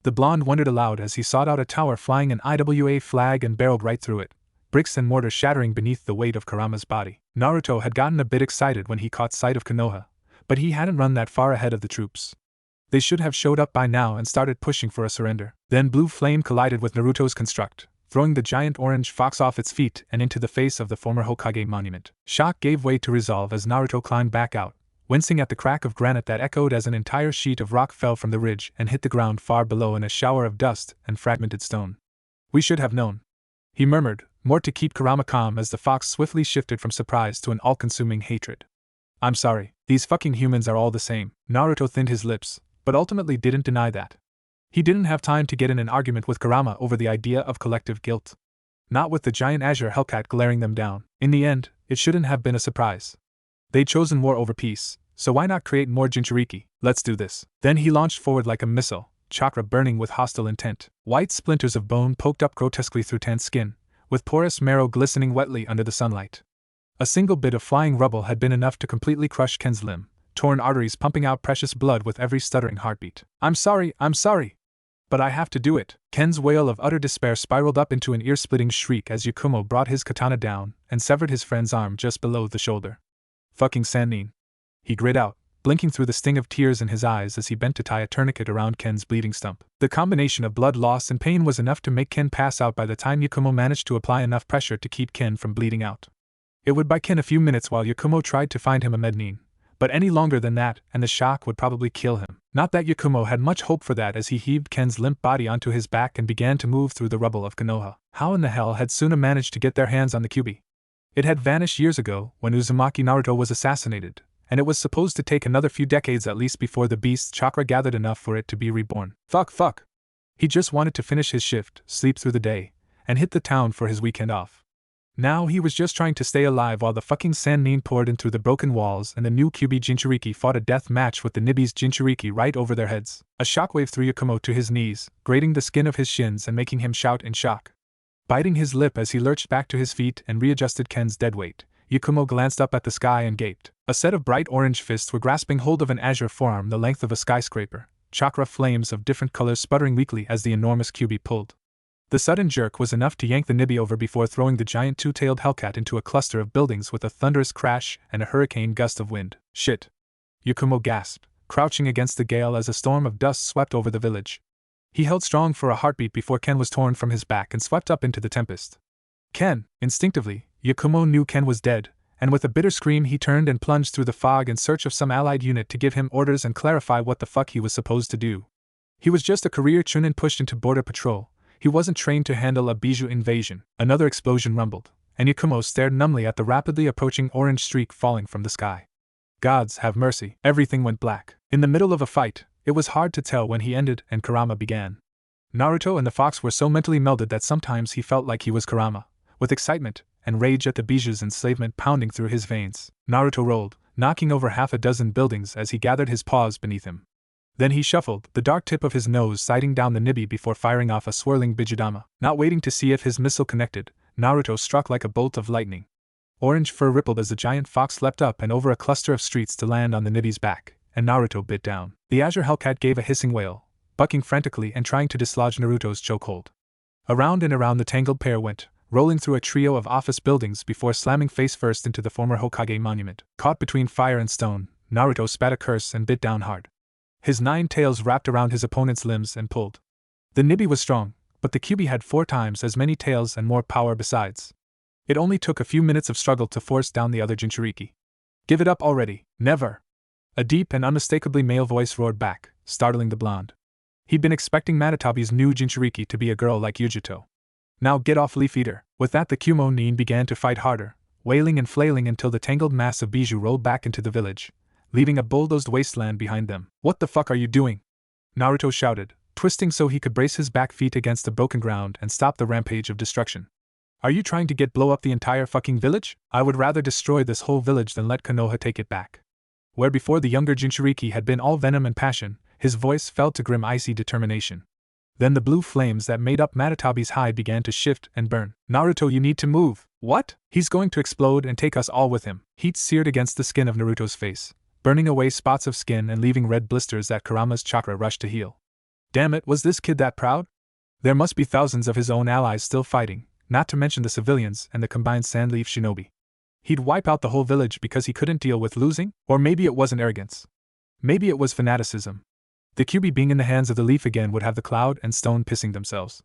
The blonde wondered aloud as he sought out a tower flying an IWA flag and barreled right through it, bricks and mortar shattering beneath the weight of Kurama's body. Naruto had gotten a bit excited when he caught sight of Konoha, but he hadn't run that far ahead of the troops. They should have showed up by now and started pushing for a surrender. Then blue flame collided with Naruto's construct, throwing the giant orange fox off its feet and into the face of the former Hokage monument. Shock gave way to resolve as Naruto climbed back out, wincing at the crack of granite that echoed as an entire sheet of rock fell from the ridge and hit the ground far below in a shower of dust and fragmented stone. We should have known, he murmured, more to keep Kurama calm as the fox swiftly shifted from surprise to an all-consuming hatred. I'm sorry, these fucking humans are all the same. Naruto thinned his lips, but ultimately didn't deny that. He didn't have time to get in an argument with Kurama over the idea of collective guilt. Not with the giant azure hellcat glaring them down. In the end, it shouldn't have been a surprise. They'd chosen war over peace, so why not create more Jinchuriki? Let's do this. Then he launched forward like a missile, chakra burning with hostile intent. White splinters of bone poked up grotesquely through tanned skin, with porous marrow glistening wetly under the sunlight. A single bit of flying rubble had been enough to completely crush Ken's limb, torn arteries pumping out precious blood with every stuttering heartbeat. I'm sorry. But I have to do it. Ken's wail of utter despair spiraled up into an ear-splitting shriek as Yakumo brought his katana down and severed his friend's arm just below the shoulder. Fucking Sannin. He grit out, blinking through the sting of tears in his eyes as he bent to tie a tourniquet around Ken's bleeding stump. The combination of blood loss and pain was enough to make Ken pass out by the time Yakumo managed to apply enough pressure to keep Ken from bleeding out. It would buy Ken a few minutes while Yakumo tried to find him a medicine, but any longer than that and the shock would probably kill him. Not that Yakumo had much hope for that as he heaved Ken's limp body onto his back and began to move through the rubble of Konoha. How in the hell had Suna managed to get their hands on the Kyuubi? It had vanished years ago when Uzumaki Naruto was assassinated, and it was supposed to take another few decades at least before the beast's chakra gathered enough for it to be reborn. Fuck. He just wanted to finish his shift, sleep through the day, and hit the town for his weekend off. Now he was just trying to stay alive while the fucking Sannin poured in through the broken walls and the new Kyuubi Jinchuriki fought a death match with the Nibi's Jinchuriki right over their heads. A shockwave threw Yakumo to his knees, grating the skin of his shins and making him shout in shock. Biting his lip as he lurched back to his feet and readjusted Ken's dead weight, Yakumo glanced up at the sky and gaped. A set of bright orange fists were grasping hold of an azure forearm the length of a skyscraper, chakra flames of different colors sputtering weakly as the enormous Kyuubi pulled. The sudden jerk was enough to yank the Nibi over before throwing the giant two-tailed hellcat into a cluster of buildings with a thunderous crash and a hurricane gust of wind. Shit! Yakumo gasped, crouching against the gale as a storm of dust swept over the village. He held strong for a heartbeat before Ken was torn from his back and swept up into the tempest. Ken! Instinctively, Yakumo knew Ken was dead, and with a bitter scream he turned and plunged through the fog in search of some allied unit to give him orders and clarify what the fuck he was supposed to do. He was just a career chunin pushed into border patrol. He wasn't trained to handle a bijou invasion. Another explosion rumbled, and Yakumo stared numbly at the rapidly approaching orange streak falling from the sky. Gods have mercy, everything went black. In the middle of a fight, it was hard to tell when he ended and Kurama began. Naruto and the fox were so mentally melded that sometimes he felt like he was Kurama, with excitement and rage at the bijou's enslavement pounding through his veins. Naruto rolled, knocking over half a dozen buildings as he gathered his paws beneath him. Then he shuffled, the dark tip of his nose sighting down the Nibi before firing off a swirling bijudama. Not waiting to see if his missile connected, Naruto struck like a bolt of lightning. Orange fur rippled as the giant fox leapt up and over a cluster of streets to land on the Nibi's back, and Naruto bit down. The azure hellcat gave a hissing wail, bucking frantically and trying to dislodge Naruto's chokehold. Around and around the tangled pair went, rolling through a trio of office buildings before slamming face first into the former Hokage monument. Caught between fire and stone, Naruto spat a curse and bit down hard. His 9 tails wrapped around his opponent's limbs and pulled. The Nibi was strong, but the Kyuubi had 4 times as many tails and more power besides. It only took a few minutes of struggle to force down the other Jinchuriki. Give it up already, never! A deep and unmistakably male voice roared back, startling the blonde. He'd been expecting Matatabi's new Jinchuriki to be a girl like Yujito. Now get off, Leaf Eater! With that the Kyumo-nin began to fight harder, wailing and flailing until the tangled mass of bijou rolled back into the village, leaving a bulldozed wasteland behind them. What the fuck are you doing? Naruto shouted, twisting so he could brace his back feet against the broken ground and stop the rampage of destruction. Are you trying to blow up the entire fucking village? I would rather destroy this whole village than let Konoha take it back. Where before the younger Jinchuriki had been all venom and passion, his voice fell to grim icy determination. Then the blue flames that made up Matatabi's hide began to shift and burn. Naruto, you need to move. What? He's going to explode and take us all with him. Heat seared against the skin of Naruto's face, burning away spots of skin and leaving red blisters that Kurama's chakra rushed to heal. Damn it, was this kid that proud? There must be thousands of his own allies still fighting, not to mention the civilians and the combined Sandleaf shinobi. He'd wipe out the whole village because he couldn't deal with losing? Or maybe it wasn't arrogance. Maybe it was fanaticism. The Kyuubi being in the hands of the Leaf again would have the cloud and stone pissing themselves.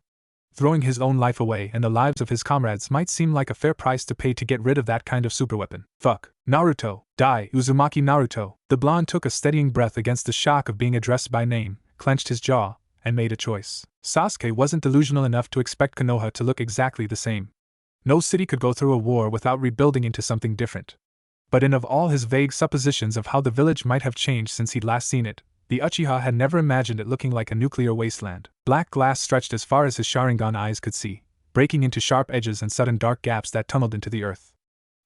Throwing his own life away and the lives of his comrades might seem like a fair price to pay to get rid of that kind of superweapon. Fuck. Naruto, die, Uzumaki Naruto. The blonde took a steadying breath against the shock of being addressed by name, clenched his jaw, and made a choice. Sasuke wasn't delusional enough to expect Konoha to look exactly the same. No city could go through a war without rebuilding into something different. But in of all his vague suppositions of how the village might have changed since he'd last seen it, the Uchiha had never imagined it looking like a nuclear wasteland. Black glass stretched as far as his Sharingan eyes could see, breaking into sharp edges and sudden dark gaps that tunneled into the earth.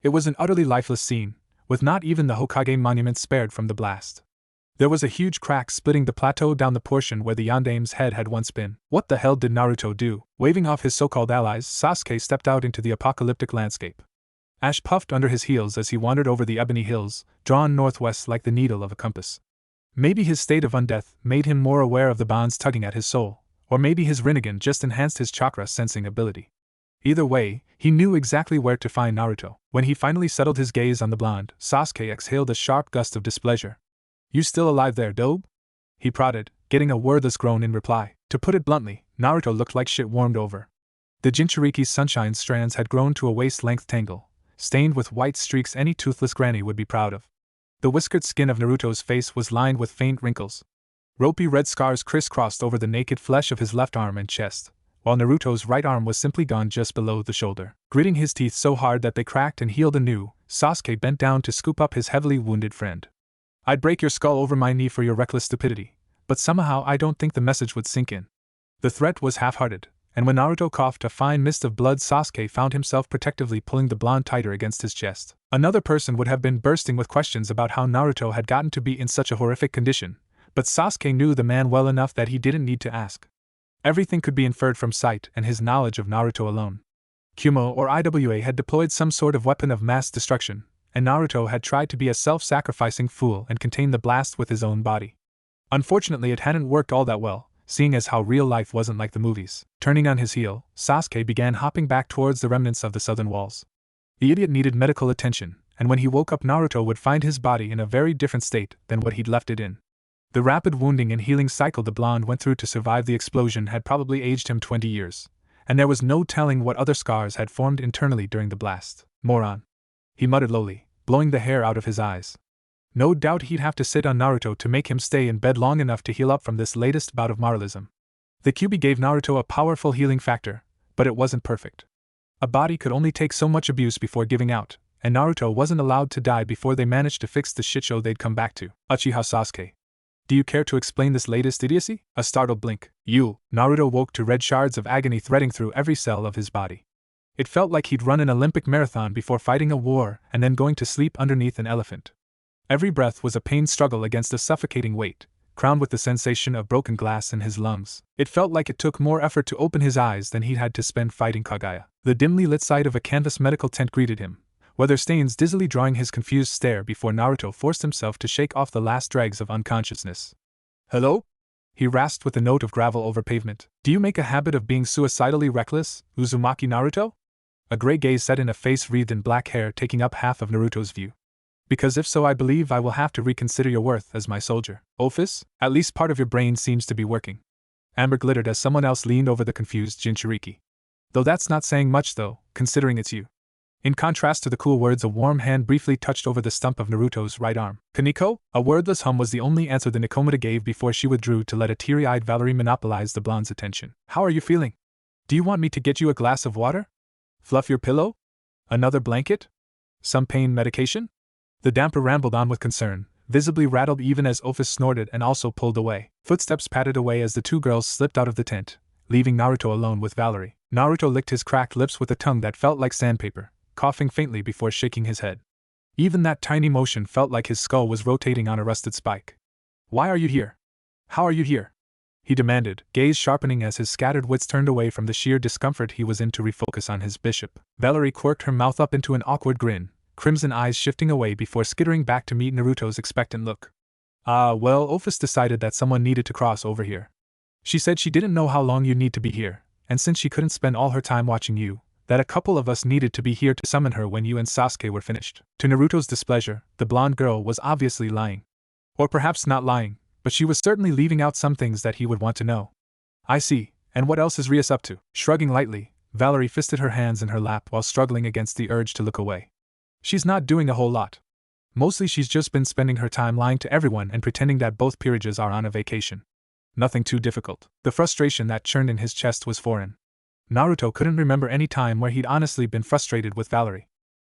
It was an utterly lifeless scene, with not even the Hokage monument spared from the blast. There was a huge crack splitting the plateau down the portion where the Yandame's head had once been. What the hell did Naruto do? Waving off his so-called allies, Sasuke stepped out into the apocalyptic landscape. Ash puffed under his heels as he wandered over the ebony hills, drawn northwest like the needle of a compass. Maybe his state of undeath made him more aware of the bonds tugging at his soul, or maybe his Rinnegan just enhanced his chakra sensing ability. Either way, he knew exactly where to find Naruto. When he finally settled his gaze on the blonde, Sasuke exhaled a sharp gust of displeasure. You still alive there, Dobe? He prodded, getting a wordless groan in reply. To put it bluntly, Naruto looked like shit warmed over. The Jinchuriki's sunshine strands had grown to a waist-length tangle, stained with white streaks any toothless granny would be proud of. The whiskered skin of Naruto's face was lined with faint wrinkles. Ropey red scars crisscrossed over the naked flesh of his left arm and chest, while Naruto's right arm was simply gone just below the shoulder. Gritting his teeth so hard that they cracked and healed anew, Sasuke bent down to scoop up his heavily wounded friend. I'd break your skull over my knee for your reckless stupidity, but somehow I don't think the message would sink in. The threat was half-hearted, and when Naruto coughed a fine mist of blood, Sasuke found himself protectively pulling the blonde tighter against his chest. Another person would have been bursting with questions about how Naruto had gotten to be in such a horrific condition, but Sasuke knew the man well enough that he didn't need to ask. Everything could be inferred from sight and his knowledge of Naruto alone. Kumo or IWA had deployed some sort of weapon of mass destruction, and Naruto had tried to be a self-sacrificing fool and contain the blast with his own body. Unfortunately, it hadn't worked all that well, seeing as how real life wasn't like the movies. Turning on his heel, Sasuke began hopping back towards the remnants of the southern walls. The idiot needed medical attention, and when he woke up, Naruto would find his body in a very different state than what he'd left it in. The rapid wounding and healing cycle the blonde went through to survive the explosion had probably aged him 20 years, and there was no telling what other scars had formed internally during the blast. Moron. He muttered lowly, blowing the hair out of his eyes. No doubt he'd have to sit on Naruto to make him stay in bed long enough to heal up from this latest bout of moralism. The Kyuubi gave Naruto a powerful healing factor, but it wasn't perfect. A body could only take so much abuse before giving out, and Naruto wasn't allowed to die before they managed to fix the shitshow they'd come back to. Uchiha Sasuke. Do you care to explain this latest idiocy? A startled blink. Naruto woke to red shards of agony threading through every cell of his body. It felt like he'd run an Olympic marathon before fighting a war and then going to sleep underneath an elephant. Every breath was a pained struggle against a suffocating weight, crowned with the sensation of broken glass in his lungs. It felt like it took more effort to open his eyes than he'd had to spend fighting Kaguya. The dimly lit sight of a canvas medical tent greeted him, weather stains dizzily drawing his confused stare before Naruto forced himself to shake off the last dregs of unconsciousness. Hello? He rasped with a note of gravel over pavement. Do you make a habit of being suicidally reckless, Uzumaki Naruto? A gray gaze set in a face wreathed in black hair taking up half of Naruto's view. Because if so, I believe I will have to reconsider your worth as my soldier. Office? At least part of your brain seems to be working. Amber glittered as someone else leaned over the confused Jinchuriki. Though that's not saying much though, considering it's you. In contrast to the cool words, a warm hand briefly touched over the stump of Naruto's right arm. Kaneko? A wordless hum was the only answer the Nikomata gave before she withdrew to let a teary-eyed Valerie monopolize the blonde's attention. How are you feeling? Do you want me to get you a glass of water? Fluff your pillow? Another blanket? Some pain medication? The damper rambled on with concern, visibly rattled even as Office snorted and also pulled away. Footsteps pattered away as the two girls slipped out of the tent, leaving Naruto alone with Valerie. Naruto licked his cracked lips with a tongue that felt like sandpaper, coughing faintly before shaking his head. Even that tiny motion felt like his skull was rotating on a rusted spike. Why are you here? How are you here? He demanded, gaze sharpening as his scattered wits turned away from the sheer discomfort he was in to refocus on his bishop. Valerie quirked her mouth up into an awkward grin, crimson eyes shifting away before skittering back to meet Naruto's expectant look. Well, Office decided that someone needed to cross over here. She said she didn't know how long you'd need to be here, and since she couldn't spend all her time watching you, that a couple of us needed to be here to summon her when you and Sasuke were finished. To Naruto's displeasure, the blonde girl was obviously lying. Or perhaps not lying, but she was certainly leaving out some things that he would want to know. I see, and what else is Rias up to? Shrugging lightly, Valerie fisted her hands in her lap while struggling against the urge to look away. She's not doing a whole lot. Mostly she's just been spending her time lying to everyone and pretending that both peerages are on a vacation. Nothing too difficult. The frustration that churned in his chest was foreign. Naruto couldn't remember any time where he'd honestly been frustrated with Valerie.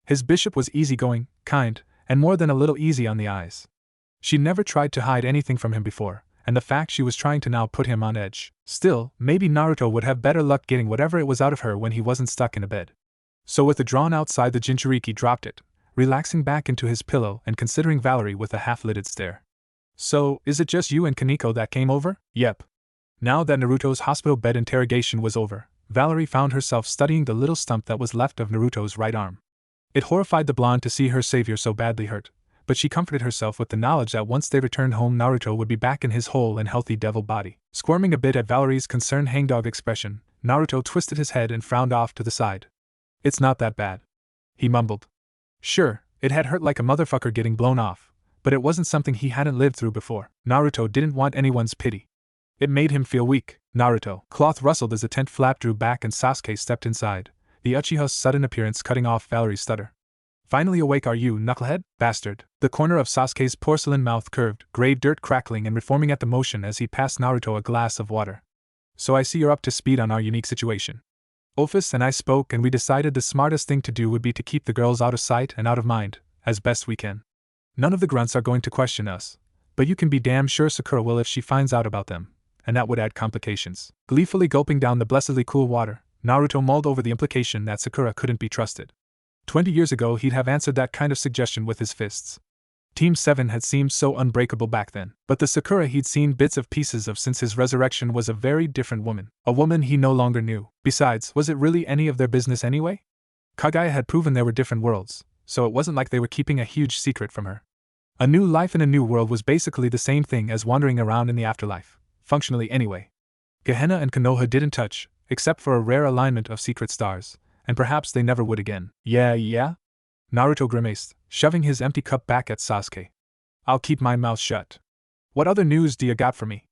His bishop was easygoing, kind, and more than a little easy on the eyes. She'd never tried to hide anything from him before, and the fact she was trying to now put him on edge. Still, maybe Naruto would have better luck getting whatever it was out of her when he wasn't stuck in a bed. So with the drawn outside, the Jinchuriki dropped it, relaxing back into his pillow and considering Valerie with a half-lidded stare. So, is it just you and Kaneko that came over? Yep. Now that Naruto's hospital bed interrogation was over, Valerie found herself studying the little stump that was left of Naruto's right arm. It horrified the blonde to see her savior so badly hurt, but she comforted herself with the knowledge that once they returned home, Naruto would be back in his whole and healthy devil body. Squirming a bit at Valerie's concerned hangdog expression, Naruto twisted his head and frowned off to the side. It's not that bad, he mumbled. Sure, it had hurt like a motherfucker getting blown off, but it wasn't something he hadn't lived through before. Naruto didn't want anyone's pity. It made him feel weak. Naruto. Cloth rustled as the tent flap drew back and Sasuke stepped inside, the Uchiha's sudden appearance cutting off Valerie's stutter. Finally awake are you, knucklehead? Bastard. The corner of Sasuke's porcelain mouth curved, gray dirt crackling and reforming at the motion as he passed Naruto a glass of water. So I see you're up to speed on our unique situation. Office and I spoke and we decided the smartest thing to do would be to keep the girls out of sight and out of mind, as best we can. None of the grunts are going to question us, but you can be damn sure Sakura will if she finds out about them, and that would add complications. Gleefully gulping down the blessedly cool water, Naruto mulled over the implication that Sakura couldn't be trusted. 20 years ago he'd have answered that kind of suggestion with his fists. Team 7 had seemed so unbreakable back then, but the Sakura he'd seen bits of pieces of since his resurrection was a very different woman, a woman he no longer knew. Besides, was it really any of their business anyway? Kaguya had proven there were different worlds, so it wasn't like they were keeping a huge secret from her. A new life in a new world was basically the same thing as wandering around in the afterlife, functionally anyway. Gehenna and Konoha didn't touch, except for a rare alignment of secret stars, and perhaps they never would again. Yeah? Naruto grimaced, shoving his empty cup back at Sasuke. I'll keep my mouth shut. What other news do you got for me?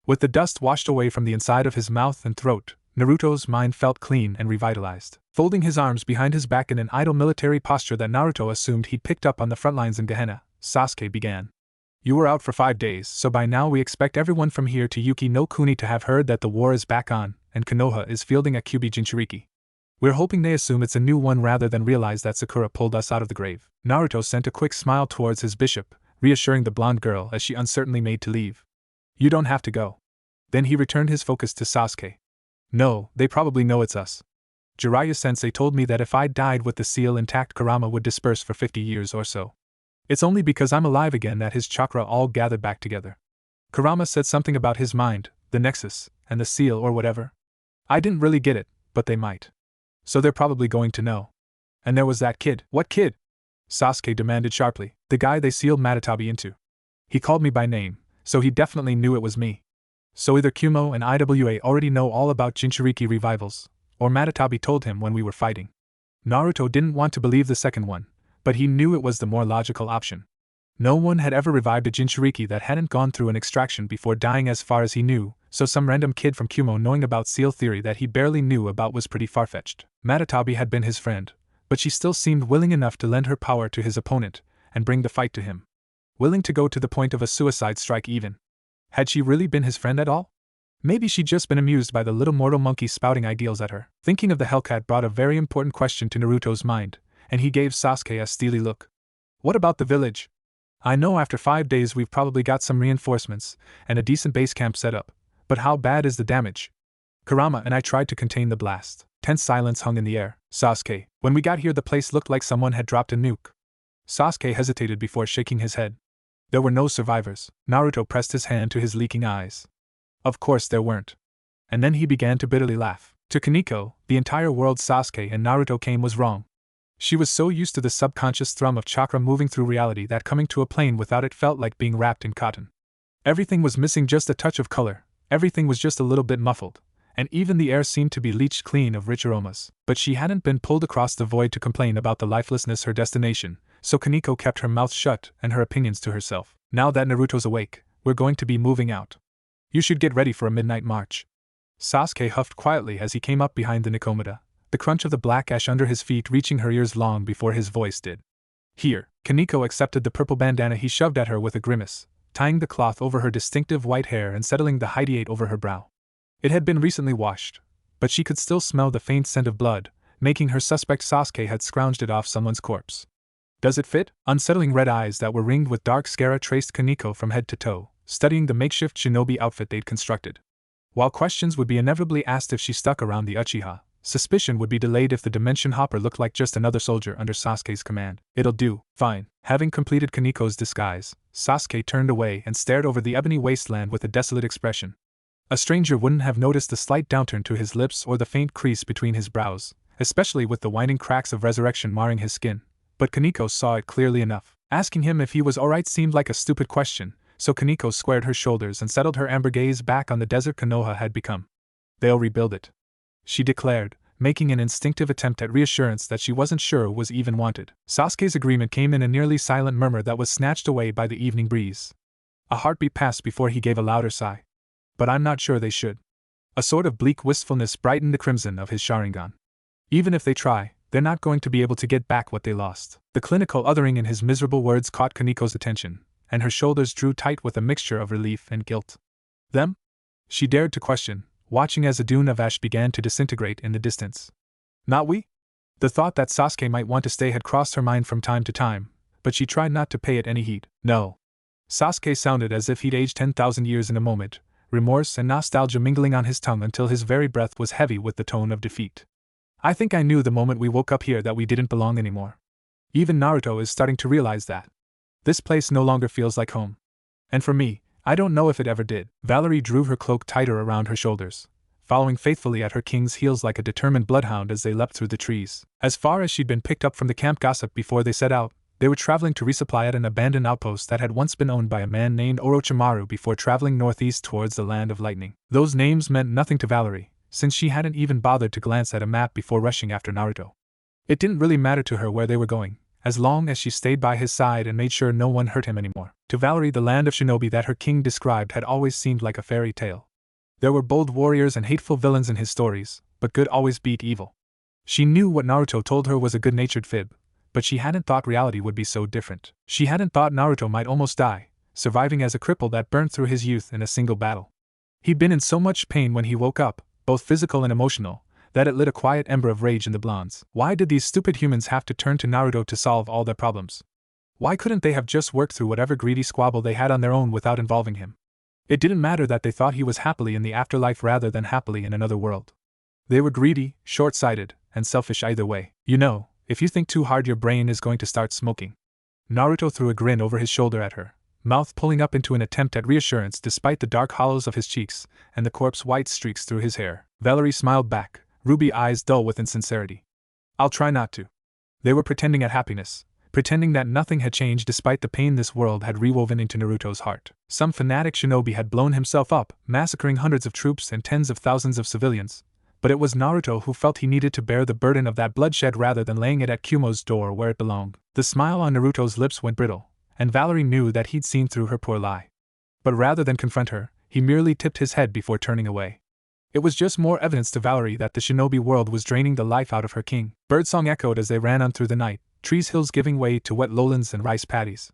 With the dust washed away from the inside of his mouth and throat, Naruto's mind felt clean and revitalized. Folding his arms behind his back in an idle military posture that Naruto assumed he'd picked up on the front lines in Gehenna, Sasuke began. You were out for 5 days, so by now we expect everyone from here to Yuki no Kuni to have heard that the war is back on, and Konoha is fielding a Kyuubi Jinchuriki. We're hoping they assume it's a new one rather than realize that Sakura pulled us out of the grave. Naruto sent a quick smile towards his bishop, reassuring the blonde girl as she uncertainly made to leave. You don't have to go. Then he returned his focus to Sasuke. No, they probably know it's us. Jiraiya-sensei told me that if I died with the seal intact, Kurama would disperse for 50 years or so. It's only because I'm alive again that his chakra all gathered back together. Kurama said something about his mind, the nexus, and the seal or whatever. I didn't really get it, but they might. So they're probably going to know. And there was that kid. What kid? Sasuke demanded sharply. The guy they sealed Matatabi into. He called me by name, so he definitely knew it was me. So either Kumo and IWA already know all about Jinchuriki revivals, or Matatabi told him when we were fighting. Naruto didn't want to believe the second one, but he knew it was the more logical option. No one had ever revived a Jinchuriki that hadn't gone through an extraction before dying as far as he knew, so some random kid from Kumo knowing about seal theory that he barely knew about was pretty far-fetched. Matatabi had been his friend, but she still seemed willing enough to lend her power to his opponent and bring the fight to him. Willing to go to the point of a suicide strike even. Had she really been his friend at all? Maybe she'd just been amused by the little mortal monkey spouting ideals at her. Thinking of the Hellcat brought a very important question to Naruto's mind, and he gave Sasuke a steely look. What about the village? I know after 5 days we've probably got some reinforcements and a decent base camp set up, but how bad is the damage? Kurama and I tried to contain the blast. Tense silence hung in the air. Sasuke, when we got here the place looked like someone had dropped a nuke. Sasuke hesitated before shaking his head. There were no survivors. Naruto pressed his hand to his leaking eyes. Of course there weren't. And then he began to bitterly laugh. To Kaneko, the entire world Sasuke and Naruto came was wrong. She was so used to the subconscious thrum of chakra moving through reality that coming to a plane without it felt like being wrapped in cotton. Everything was missing just a touch of color, everything was just a little bit muffled, and even the air seemed to be leached clean of rich aromas. But she hadn't been pulled across the void to complain about the lifelessness her destination, so Kaneko kept her mouth shut and her opinions to herself. Now that Naruto's awake, we're going to be moving out. You should get ready for a midnight march. Sasuke huffed quietly as he came up behind the Nikomata, the crunch of the black ash under his feet reaching her ears long before his voice did. Here, Kaneko accepted the purple bandana he shoved at her with a grimace, tying the cloth over her distinctive white hair and settling the hideate over her brow. It had been recently washed, but she could still smell the faint scent of blood, making her suspect Sasuke had scrounged it off someone's corpse. Does it fit? Unsettling red eyes that were ringed with dark scara traced Kaneko from head to toe, studying the makeshift shinobi outfit they'd constructed. While questions would be inevitably asked if she stuck around the Uchiha, suspicion would be delayed if the Dimension Hopper looked like just another soldier under Sasuke's command. It'll do, fine. Having completed Kaneko's disguise, Sasuke turned away and stared over the ebony wasteland with a desolate expression. A stranger wouldn't have noticed the slight downturn to his lips or the faint crease between his brows, especially with the winding cracks of resurrection marring his skin, but Kaneko saw it clearly enough. Asking him if he was alright seemed like a stupid question, so Kaneko squared her shoulders and settled her amber gaze back on the desert Konoha had become. They'll rebuild it, she declared, making an instinctive attempt at reassurance that she wasn't sure was even wanted. Sasuke's agreement came in a nearly silent murmur that was snatched away by the evening breeze. A heartbeat passed before he gave a louder sigh. But I'm not sure they should. A sort of bleak wistfulness brightened the crimson of his Sharingan. Even if they try, they're not going to be able to get back what they lost. The clinical othering in his miserable words caught Kaneko's attention, and her shoulders drew tight with a mixture of relief and guilt. Them? She dared to question, watching as a dune of ash began to disintegrate in the distance. Not we? The thought that Sasuke might want to stay had crossed her mind from time to time, but she tried not to pay it any heed. No. Sasuke sounded as if he'd aged 10,000 years in a moment, remorse and nostalgia mingling on his tongue until his very breath was heavy with the tone of defeat. I think I knew the moment we woke up here that we didn't belong anymore. Even Naruto is starting to realize that. This place no longer feels like home. And for me, I don't know if it ever did. Valerie drew her cloak tighter around her shoulders, following faithfully at her king's heels like a determined bloodhound as they leapt through the trees. As far as she'd been picked up from the camp gossip before they set out, they were traveling to resupply at an abandoned outpost that had once been owned by a man named Orochimaru before traveling northeast towards the Land of Lightning. Those names meant nothing to Valerie, since she hadn't even bothered to glance at a map before rushing after Naruto. It didn't really matter to her where they were going, as long as she stayed by his side and made sure no one hurt him anymore. To Valerie, the land of shinobi that her king described had always seemed like a fairy tale. There were bold warriors and hateful villains in his stories, but good always beat evil. She knew what Naruto told her was a good-natured fib, but she hadn't thought reality would be so different. She hadn't thought Naruto might almost die, surviving as a cripple that burned through his youth in a single battle. He'd been in so much pain when he woke up, both physical and emotional, that it lit a quiet ember of rage in the blondes. Why did these stupid humans have to turn to Naruto to solve all their problems? Why couldn't they have just worked through whatever greedy squabble they had on their own without involving him? It didn't matter that they thought he was happily in the afterlife rather than happily in another world. They were greedy, short-sighted, and selfish either way. You know, if you think too hard your brain is going to start smoking. Naruto threw a grin over his shoulder at her, mouth pulling up into an attempt at reassurance despite the dark hollows of his cheeks and the corpse-white streaks through his hair. Valerie smiled back, ruby eyes dull with insincerity. I'll try not to. They were pretending at happiness, pretending that nothing had changed despite the pain this world had rewoven into Naruto's heart. Some fanatic shinobi had blown himself up, massacring hundreds of troops and tens of thousands of civilians, but it was Naruto who felt he needed to bear the burden of that bloodshed rather than laying it at Kumo's door where it belonged. The smile on Naruto's lips went brittle, and Valerie knew that he'd seen through her poor lie. But rather than confront her, he merely tipped his head before turning away. It was just more evidence to Valerie that the shinobi world was draining the life out of her king. Birdsong echoed as they ran on through the night, trees hills giving way to wet lowlands and rice paddies.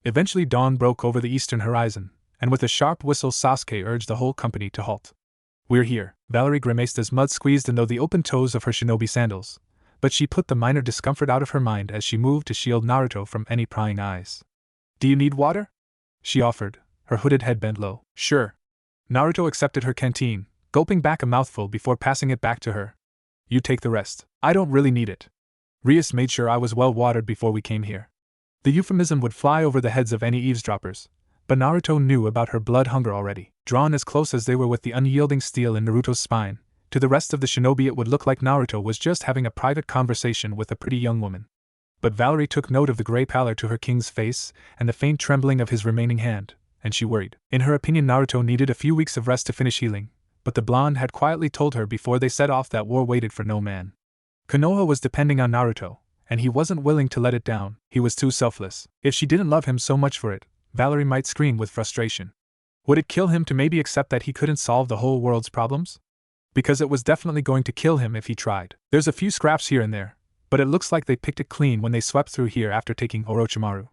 Eventually dawn broke over the eastern horizon, and with a sharp whistle Sasuke urged the whole company to halt. We're here, Valerie grimaced as mud squeezed into the open toes of her shinobi sandals, but she put the minor discomfort out of her mind as she moved to shield Naruto from any prying eyes. Do you need water? She offered, her hooded head bent low. Sure. Naruto accepted her canteen, gulping back a mouthful before passing it back to her. You take the rest. I don't really need it. Rias made sure I was well watered before we came here. The euphemism would fly over the heads of any eavesdroppers, but Naruto knew about her blood hunger already. Drawn as close as they were with the unyielding steel in Naruto's spine, to the rest of the shinobi it would look like Naruto was just having a private conversation with a pretty young woman. But Valerie took note of the gray pallor to her king's face and the faint trembling of his remaining hand, and she worried. In her opinion Naruto needed a few weeks of rest to finish healing, but the blonde had quietly told her before they set off that war waited for no man. Konoha was depending on Naruto, and he wasn't willing to let it down. He was too selfless. If she didn't love him so much for it, Valerie might scream with frustration. Would it kill him to maybe accept that he couldn't solve the whole world's problems? Because it was definitely going to kill him if he tried. There's a few scraps here and there, but it looks like they picked it clean when they swept through here after taking Orochimaru.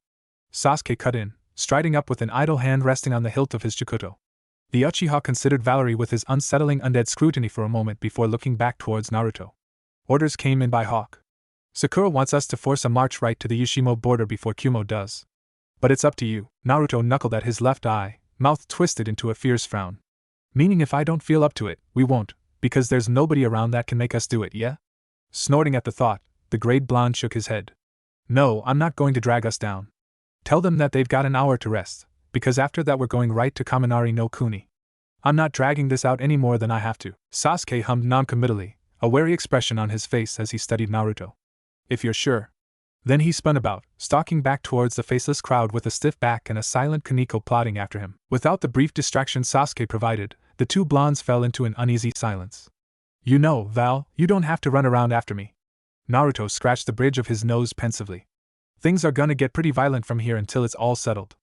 Sasuke cut in, striding up with an idle hand resting on the hilt of his Chikuto. The Uchiha considered Valerie with his unsettling undead scrutiny for a moment before looking back towards Naruto. Orders came in by Hawk. Sakura wants us to force a march right to the Yushimo border before Kumo does. But it's up to you. Naruto knuckled at his left eye, mouth twisted into a fierce frown. Meaning if I don't feel up to it, we won't, because there's nobody around that can make us do it, yeah? Snorting at the thought, the grayed blonde shook his head. No, I'm not going to drag us down. Tell them that they've got an hour to rest, because after that we're going right to Kaminari no Kuni. I'm not dragging this out any more than I have to. Sasuke hummed noncommittally, a wary expression on his face as he studied Naruto. If you're sure. Then he spun about, stalking back towards the faceless crowd with a stiff back and a silent Kaneko plodding after him. Without the brief distraction Sasuke provided, the two blondes fell into an uneasy silence. You know, Val, you don't have to run around after me. Naruto scratched the bridge of his nose pensively. Things are gonna get pretty violent from here until it's all settled.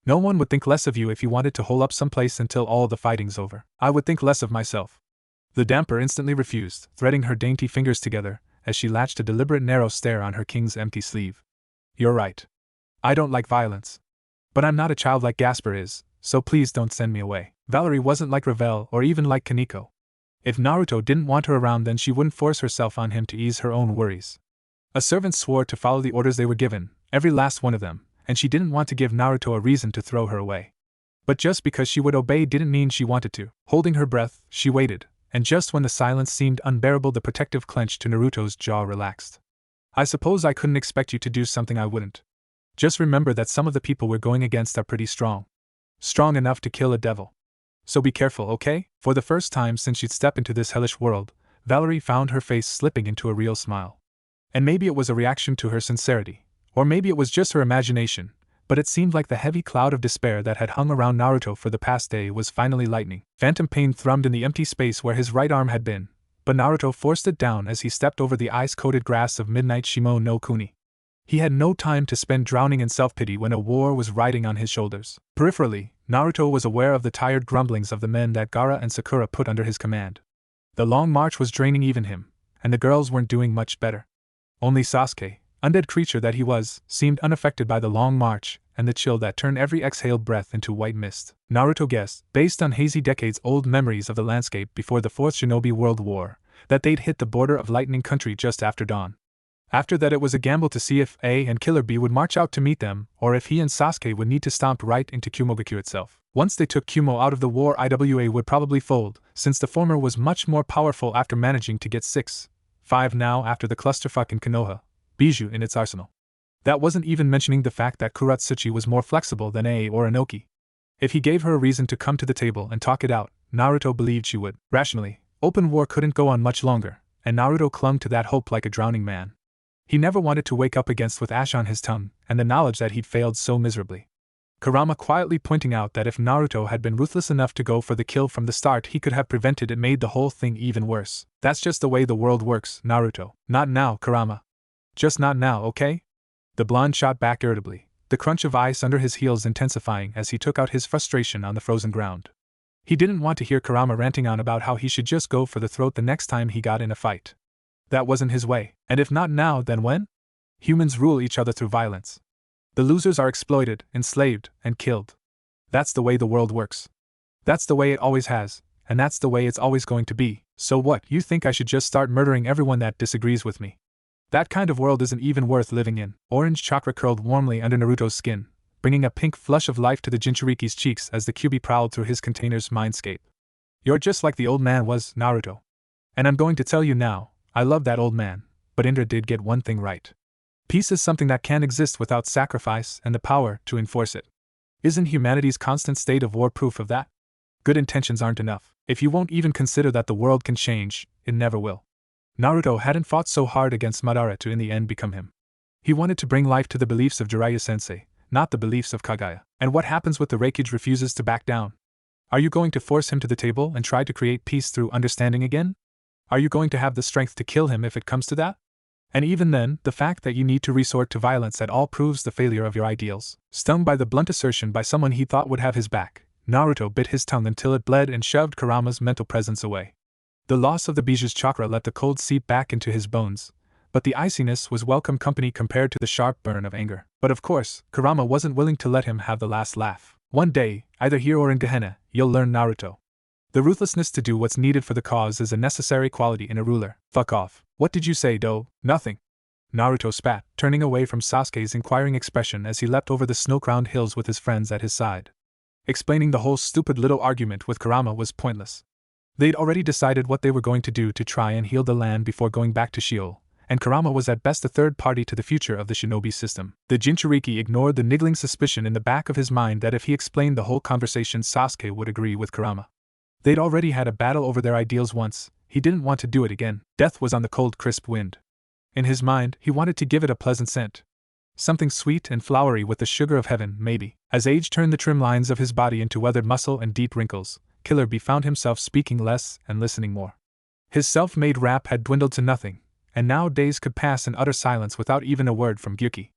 No one would think less of you if you wanted to hole up someplace until all the fighting's over. I would think less of myself. The damper instantly refused, threading her dainty fingers together, as she latched a deliberate narrow stare on her king's empty sleeve. You're right. I don't like violence. But I'm not a child like Gasper is, so please don't send me away. Valerie wasn't like Ravel or even like Kaneko. If Naruto didn't want her around then she wouldn't force herself on him to ease her own worries. A servant swore to follow the orders they were given, every last one of them, and she didn't want to give Naruto a reason to throw her away. But just because she would obey didn't mean she wanted to. Holding her breath, she waited, and just when the silence seemed unbearable the protective clench to Naruto's jaw relaxed. I suppose I couldn't expect you to do something I wouldn't. Just remember that some of the people we're going against are pretty strong. Strong enough to kill a devil. So be careful, okay? For the first time since she'd stepped into this hellish world, Valerie found her face slipping into a real smile. And maybe it was a reaction to her sincerity, or maybe it was just her imagination, but it seemed like the heavy cloud of despair that had hung around Naruto for the past day was finally lightening. Phantom pain thrummed in the empty space where his right arm had been, but Naruto forced it down as he stepped over the ice-coated grass of Midnight Shimo no Kuni. He had no time to spend drowning in self-pity when a war was riding on his shoulders. Peripherally, Naruto was aware of the tired grumblings of the men that Gaara and Sakura put under his command. The long march was draining even him, and the girls weren't doing much better. Only Sasuke, undead creature that he was, seemed unaffected by the long march and the chill that turned every exhaled breath into white mist. Naruto guessed, based on hazy decades-old memories of the landscape before the Fourth Shinobi World War, that they'd hit the border of Lightning Country just after dawn. After that, it was a gamble to see if A and Killer B would march out to meet them, or if he and Sasuke would need to stomp right into Kumogakure itself. Once they took Kumo out of the war, IWA would probably fold, since the former was much more powerful after managing to get 5 now after the clusterfuck in Konoha, Bijou in its arsenal. That wasn't even mentioning the fact that Kuratsuchi was more flexible than A or Inoki. If he gave her a reason to come to the table and talk it out, Naruto believed she would. Rationally, open war couldn't go on much longer, and Naruto clung to that hope like a drowning man. He never wanted to wake up against with ash on his tongue and the knowledge that he'd failed so miserably. Kurama quietly pointing out that if Naruto had been ruthless enough to go for the kill from the start, he could have prevented it, made the whole thing even worse. That's just the way the world works, Naruto. Not now, Kurama. Just not now, okay? The blonde shot back irritably, the crunch of ice under his heels intensifying as he took out his frustration on the frozen ground. He didn't want to hear Kurama ranting on about how he should just go for the throat the next time he got in a fight. That wasn't his way, and if not now, then when? Humans rule each other through violence. The losers are exploited, enslaved, and killed. That's the way the world works. That's the way it always has, and that's the way it's always going to be. So what, you think I should just start murdering everyone that disagrees with me? That kind of world isn't even worth living in. Orange chakra curled warmly under Naruto's skin, bringing a pink flush of life to the Jinchuriki's cheeks as the Kyuubi prowled through his container's mindscape. You're just like the old man was, Naruto. And I'm going to tell you now, I love that old man, but Indra did get one thing right. Peace is something that can't exist without sacrifice and the power to enforce it. Isn't humanity's constant state of war proof of that? Good intentions aren't enough. If you won't even consider that the world can change, it never will. Naruto hadn't fought so hard against Madara to in the end become him. He wanted to bring life to the beliefs of Jiraiya-sensei, not the beliefs of Kagaya. And what happens with the Reikage refuses to back down? Are you going to force him to the table and try to create peace through understanding again? Are you going to have the strength to kill him if it comes to that? And even then, the fact that you need to resort to violence at all proves the failure of your ideals. Stung by the blunt assertion by someone he thought would have his back, Naruto bit his tongue until it bled and shoved Kurama's mental presence away. The loss of the Biju's chakra let the cold seep back into his bones, but the iciness was welcome company compared to the sharp burn of anger. But of course, Kurama wasn't willing to let him have the last laugh. One day, either here or in Gehenna, you'll learn, Naruto. The ruthlessness to do what's needed for the cause is a necessary quality in a ruler. Fuck off. What did you say, Do? Nothing. Naruto spat, turning away from Sasuke's inquiring expression as he leapt over the snow-crowned hills with his friends at his side. Explaining the whole stupid little argument with Kurama was pointless. They'd already decided what they were going to do to try and heal the land before going back to Sheol, and Kurama was at best a third party to the future of the shinobi system. The Jinchuriki ignored the niggling suspicion in the back of his mind that if he explained the whole conversation, Sasuke would agree with Kurama. They'd already had a battle over their ideals once, he didn't want to do it again. Death was on the cold, crisp wind. In his mind, he wanted to give it a pleasant scent. Something sweet and flowery with the sugar of heaven, maybe. As age turned the trim lines of his body into weathered muscle and deep wrinkles, Killer Bee found himself speaking less and listening more. His self-made rap had dwindled to nothing, and now days could pass in utter silence without even a word from Gyuki.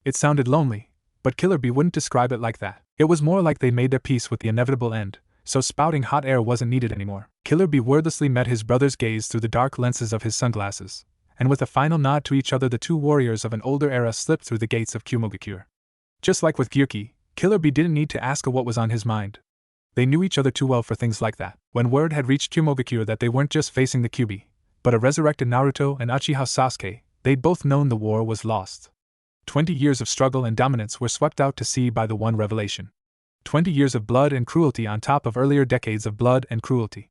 It sounded lonely, but Killer Bee wouldn't describe it like that. It was more like they made their peace with the inevitable end, so spouting hot air wasn't needed anymore. Killer Bee wordlessly met his brother's gaze through the dark lenses of his sunglasses, and with a final nod to each other, the two warriors of an older era slipped through the gates of Kumogakure. Just like with Gyuki, Killer Bee didn't need to ask what was on his mind. They knew each other too well for things like that. When word had reached Kumogakure that they weren't just facing the Kyuubi, but a resurrected Naruto and Uchiha Sasuke, they'd both known the war was lost. 20 years of struggle and dominance were swept out to sea by the one revelation. 20 years of blood and cruelty on top of earlier decades of blood and cruelty.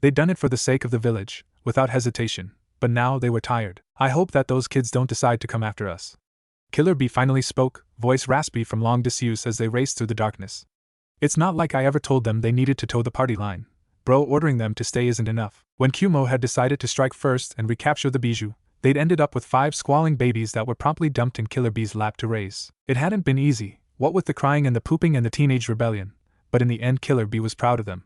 They'd done it for the sake of the village, without hesitation, but now they were tired. I hope that those kids don't decide to come after us. Killer Bee finally spoke, voice raspy from long disuse as they raced through the darkness. It's not like I ever told them they needed to toe the party line. Bro, ordering them to stay isn't enough. When Kumo had decided to strike first and recapture the bijou, they'd ended up with 5 squalling babies that were promptly dumped in Killer Bee's lap to raise. It hadn't been easy, what with the crying and the pooping and the teenage rebellion, but in the end Killer Bee was proud of them.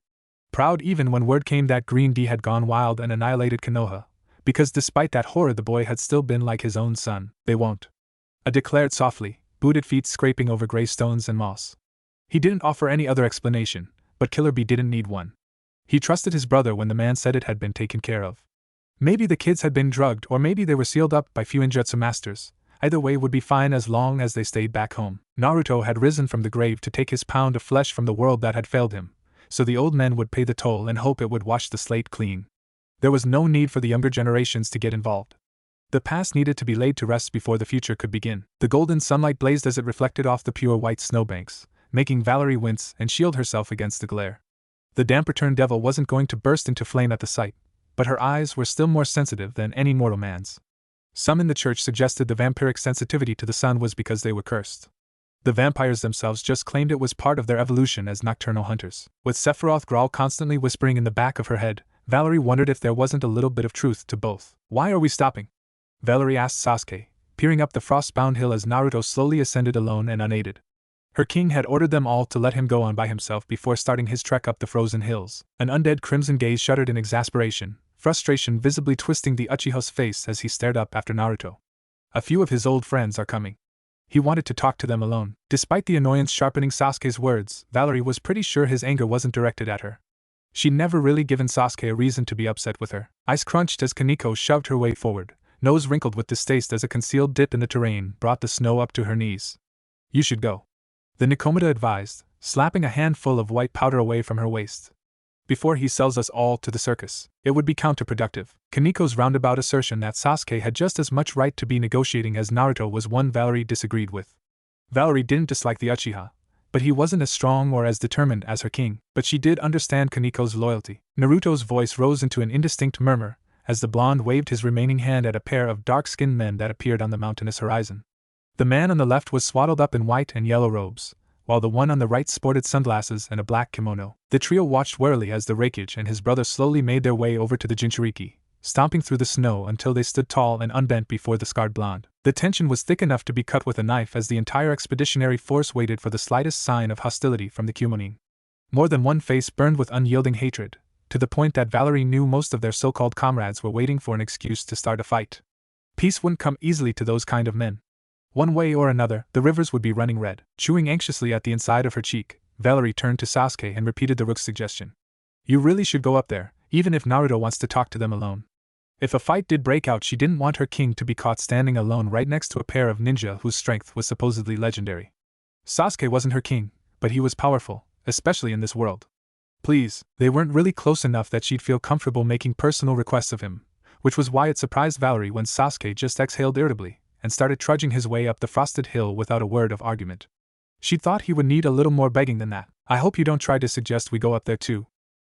Proud even when word came that Green D had gone wild and annihilated Konoha, because despite that horror the boy had still been like his own son. They won't. A declared softly, booted feet scraping over gray stones and moss. He didn't offer any other explanation, but Killer Bee didn't need one. He trusted his brother when the man said it had been taken care of. Maybe the kids had been drugged or maybe they were sealed up by Fuinjutsu masters. Either way would be fine as long as they stayed back home. Naruto had risen from the grave to take his pound of flesh from the world that had failed him, so the old men would pay the toll and hope it would wash the slate clean. There was no need for the younger generations to get involved. The past needed to be laid to rest before the future could begin. The golden sunlight blazed as it reflected off the pure white snowbanks, making Valerie wince and shield herself against the glare. The damper-turned devil wasn't going to burst into flame at the sight, but her eyes were still more sensitive than any mortal man's. Some in the church suggested the vampiric sensitivity to the sun was because they were cursed. The vampires themselves just claimed it was part of their evolution as nocturnal hunters. With Sephiroth Grawl constantly whispering in the back of her head, Valerie wondered if there wasn't a little bit of truth to both. Why are we stopping? Valerie asked Sasuke, peering up the frost-bound hill as Naruto slowly ascended alone and unaided. Her king had ordered them all to let him go on by himself before starting his trek up the frozen hills. An undead crimson gaze shuddered in exasperation, frustration visibly twisting the Uchiha's face as he stared up after Naruto. A few of his old friends are coming. He wanted to talk to them alone. Despite the annoyance sharpening Sasuke's words, Valerie was pretty sure his anger wasn't directed at her. She'd never really given Sasuke a reason to be upset with her. Ice crunched as Kaneko shoved her way forward, nose wrinkled with distaste as a concealed dip in the terrain brought the snow up to her knees. You should go, the Nikomata advised, slapping a handful of white powder away from her waist. Before he sells us all to the circus, it would be counterproductive. Kaneko's roundabout assertion that Sasuke had just as much right to be negotiating as Naruto was one Valerie disagreed with. Valerie didn't dislike the Uchiha, but he wasn't as strong or as determined as her king. But she did understand Kaneko's loyalty. Naruto's voice rose into an indistinct murmur, as the blonde waved his remaining hand at a pair of dark-skinned men that appeared on the mountainous horizon. The man on the left was swaddled up in white and yellow robes, while the one on the right sported sunglasses and a black kimono. The trio watched warily as the Reikage and his brother slowly made their way over to the Jinchuriki, stomping through the snow until they stood tall and unbent before the scarred blonde. The tension was thick enough to be cut with a knife as the entire expeditionary force waited for the slightest sign of hostility from the Kumonin. More than one face burned with unyielding hatred, to the point that Valerie knew most of their so-called comrades were waiting for an excuse to start a fight. Peace wouldn't come easily to those kind of men. One way or another, the rivers would be running red. Chewing anxiously at the inside of her cheek, Valerie turned to Sasuke and repeated the Rook's suggestion. You really should go up there, even if Naruto wants to talk to them alone. If a fight did break out, she didn't want her king to be caught standing alone right next to a pair of ninja whose strength was supposedly legendary. Sasuke wasn't her king, but he was powerful, especially in this world. Please, they weren't really close enough that she'd feel comfortable making personal requests of him, which was why it surprised Valerie when Sasuke just exhaled irritably and started trudging his way up the frosted hill without a word of argument. She thought he would need a little more begging than that. I hope you don't try to suggest we go up there too,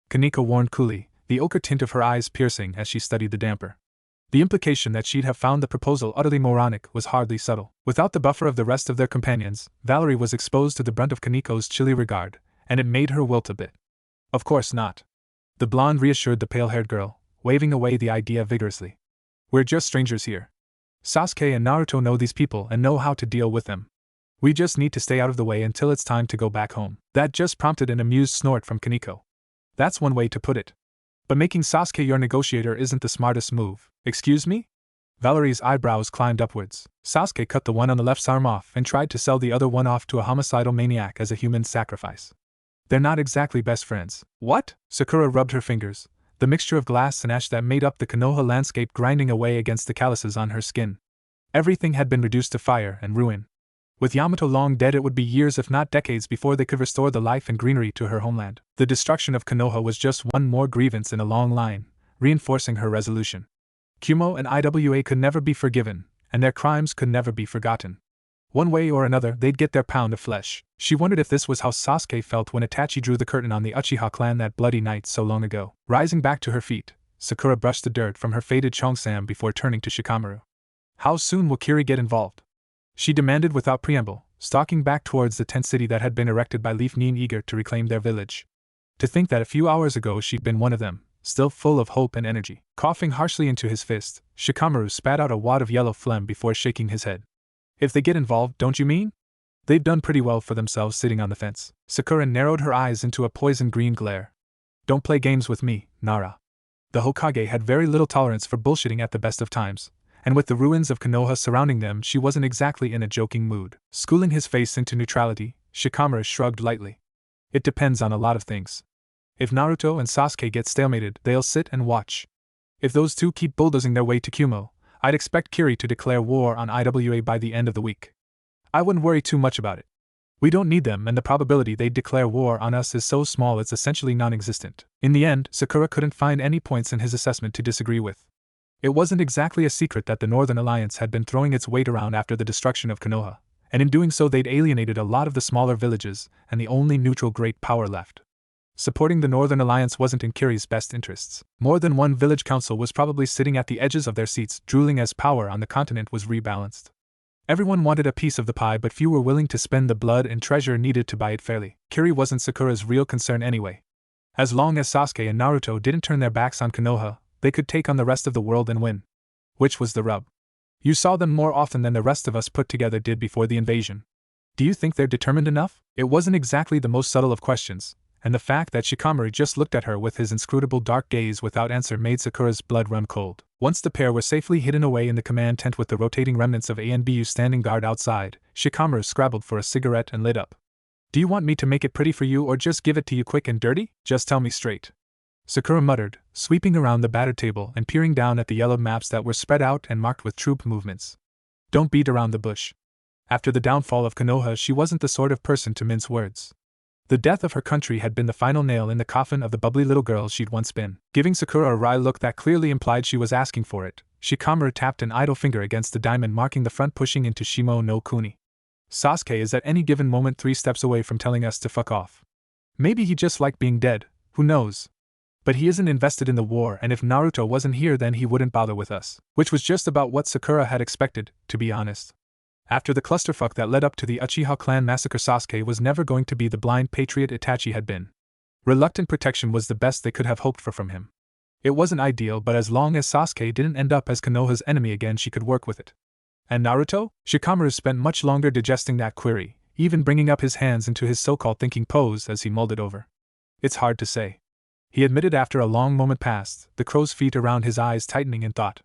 Kaneko warned coolly, the ochre tint of her eyes piercing as she studied the damper. The implication that she'd have found the proposal utterly moronic was hardly subtle. Without the buffer of the rest of their companions, Valerie was exposed to the brunt of Kaneko's chilly regard, and it made her wilt a bit. Of course not, the blonde reassured the pale-haired girl, waving away the idea vigorously. We're just strangers here. Sasuke and Naruto know these people and know how to deal with them. We just need to stay out of the way until it's time to go back home. That just prompted an amused snort from Kaneko. That's one way to put it. But making Sasuke your negotiator isn't the smartest move. Excuse me? Valerie's eyebrows climbed upwards. Sasuke cut the one on the left's arm off and tried to sell the other one off to a homicidal maniac as a human sacrifice. They're not exactly best friends. What? Sakura rubbed her fingers, the mixture of glass and ash that made up the Konoha landscape grinding away against the calluses on her skin. Everything had been reduced to fire and ruin. With Yamato long dead, it would be years if not decades before they could restore the life and greenery to her homeland. The destruction of Konoha was just one more grievance in a long line, reinforcing her resolution. Kumo and Iwa could never be forgiven, and their crimes could never be forgotten. One way or another, they'd get their pound of flesh. She wondered if this was how Sasuke felt when Itachi drew the curtain on the Uchiha clan that bloody night so long ago. Rising back to her feet, Sakura brushed the dirt from her faded cheongsam before turning to Shikamaru. How soon will Kiri get involved? she demanded without preamble, stalking back towards the tent city that had been erected by Leaf Neen, eager to reclaim their village. To think that a few hours ago she'd been one of them, still full of hope and energy. Coughing harshly into his fist, Shikamaru spat out a wad of yellow phlegm before shaking his head. If they get involved, don't you mean? They've done pretty well for themselves sitting on the fence. Sakura narrowed her eyes into a poison-green glare. Don't play games with me, Nara. The Hokage had very little tolerance for bullshitting at the best of times, and with the ruins of Konoha surrounding them, she wasn't exactly in a joking mood. Schooling his face into neutrality, Shikamaru shrugged lightly. It depends on a lot of things. If Naruto and Sasuke get stalemated, they'll sit and watch. If those two keep bulldozing their way to Kumo, I'd expect Kiri to declare war on IWA by the end of the week. I wouldn't worry too much about it. We don't need them, and the probability they'd declare war on us is so small it's essentially non-existent. In the end, Sakura couldn't find any points in his assessment to disagree with. It wasn't exactly a secret that the Northern Alliance had been throwing its weight around after the destruction of Konoha, and in doing so they'd alienated a lot of the smaller villages and the only neutral great power left. Supporting the Northern Alliance wasn't in Kiri's best interests. More than one village council was probably sitting at the edges of their seats, drooling as power on the continent was rebalanced. Everyone wanted a piece of the pie, but few were willing to spend the blood and treasure needed to buy it fairly. Kiri wasn't Sakura's real concern anyway. As long as Sasuke and Naruto didn't turn their backs on Konoha, they could take on the rest of the world and win. Which was the rub. You saw them more often than the rest of us put together did before the invasion. Do you think they're determined enough? It wasn't exactly the most subtle of questions, and the fact that Shikamaru just looked at her with his inscrutable dark gaze without answer made Sakura's blood run cold. Once the pair were safely hidden away in the command tent with the rotating remnants of A and BU standing guard outside, Shikamaru scrabbled for a cigarette and lit up. Do you want me to make it pretty for you or just give it to you quick and dirty? Just tell me straight. Sakura muttered, sweeping around the battered table and peering down at the yellowed maps that were spread out and marked with troop movements. Don't beat around the bush. After the downfall of Konoha, she wasn't the sort of person to mince words. The death of her country had been the final nail in the coffin of the bubbly little girl she'd once been. Giving Sakura a wry look that clearly implied she was asking for it, Shikamaru tapped an idle finger against the diamond marking the front, pushing into Shimo no Kuni. Sasuke is at any given moment 3 steps away from telling us to fuck off. Maybe he just liked being dead, who knows? But he isn't invested in the war, and if Naruto wasn't here then he wouldn't bother with us. Which was just about what Sakura had expected, to be honest. After the clusterfuck that led up to the Uchiha clan massacre, Sasuke was never going to be the blind patriot Itachi had been. Reluctant protection was the best they could have hoped for from him. It wasn't ideal, but as long as Sasuke didn't end up as Konoha's enemy again, she could work with it. And Naruto? Shikamaru spent much longer digesting that query, even bringing up his hands into his so-called thinking pose as he mulled it over. It's hard to say, he admitted after a long moment passed, the crow's feet around his eyes tightening in thought.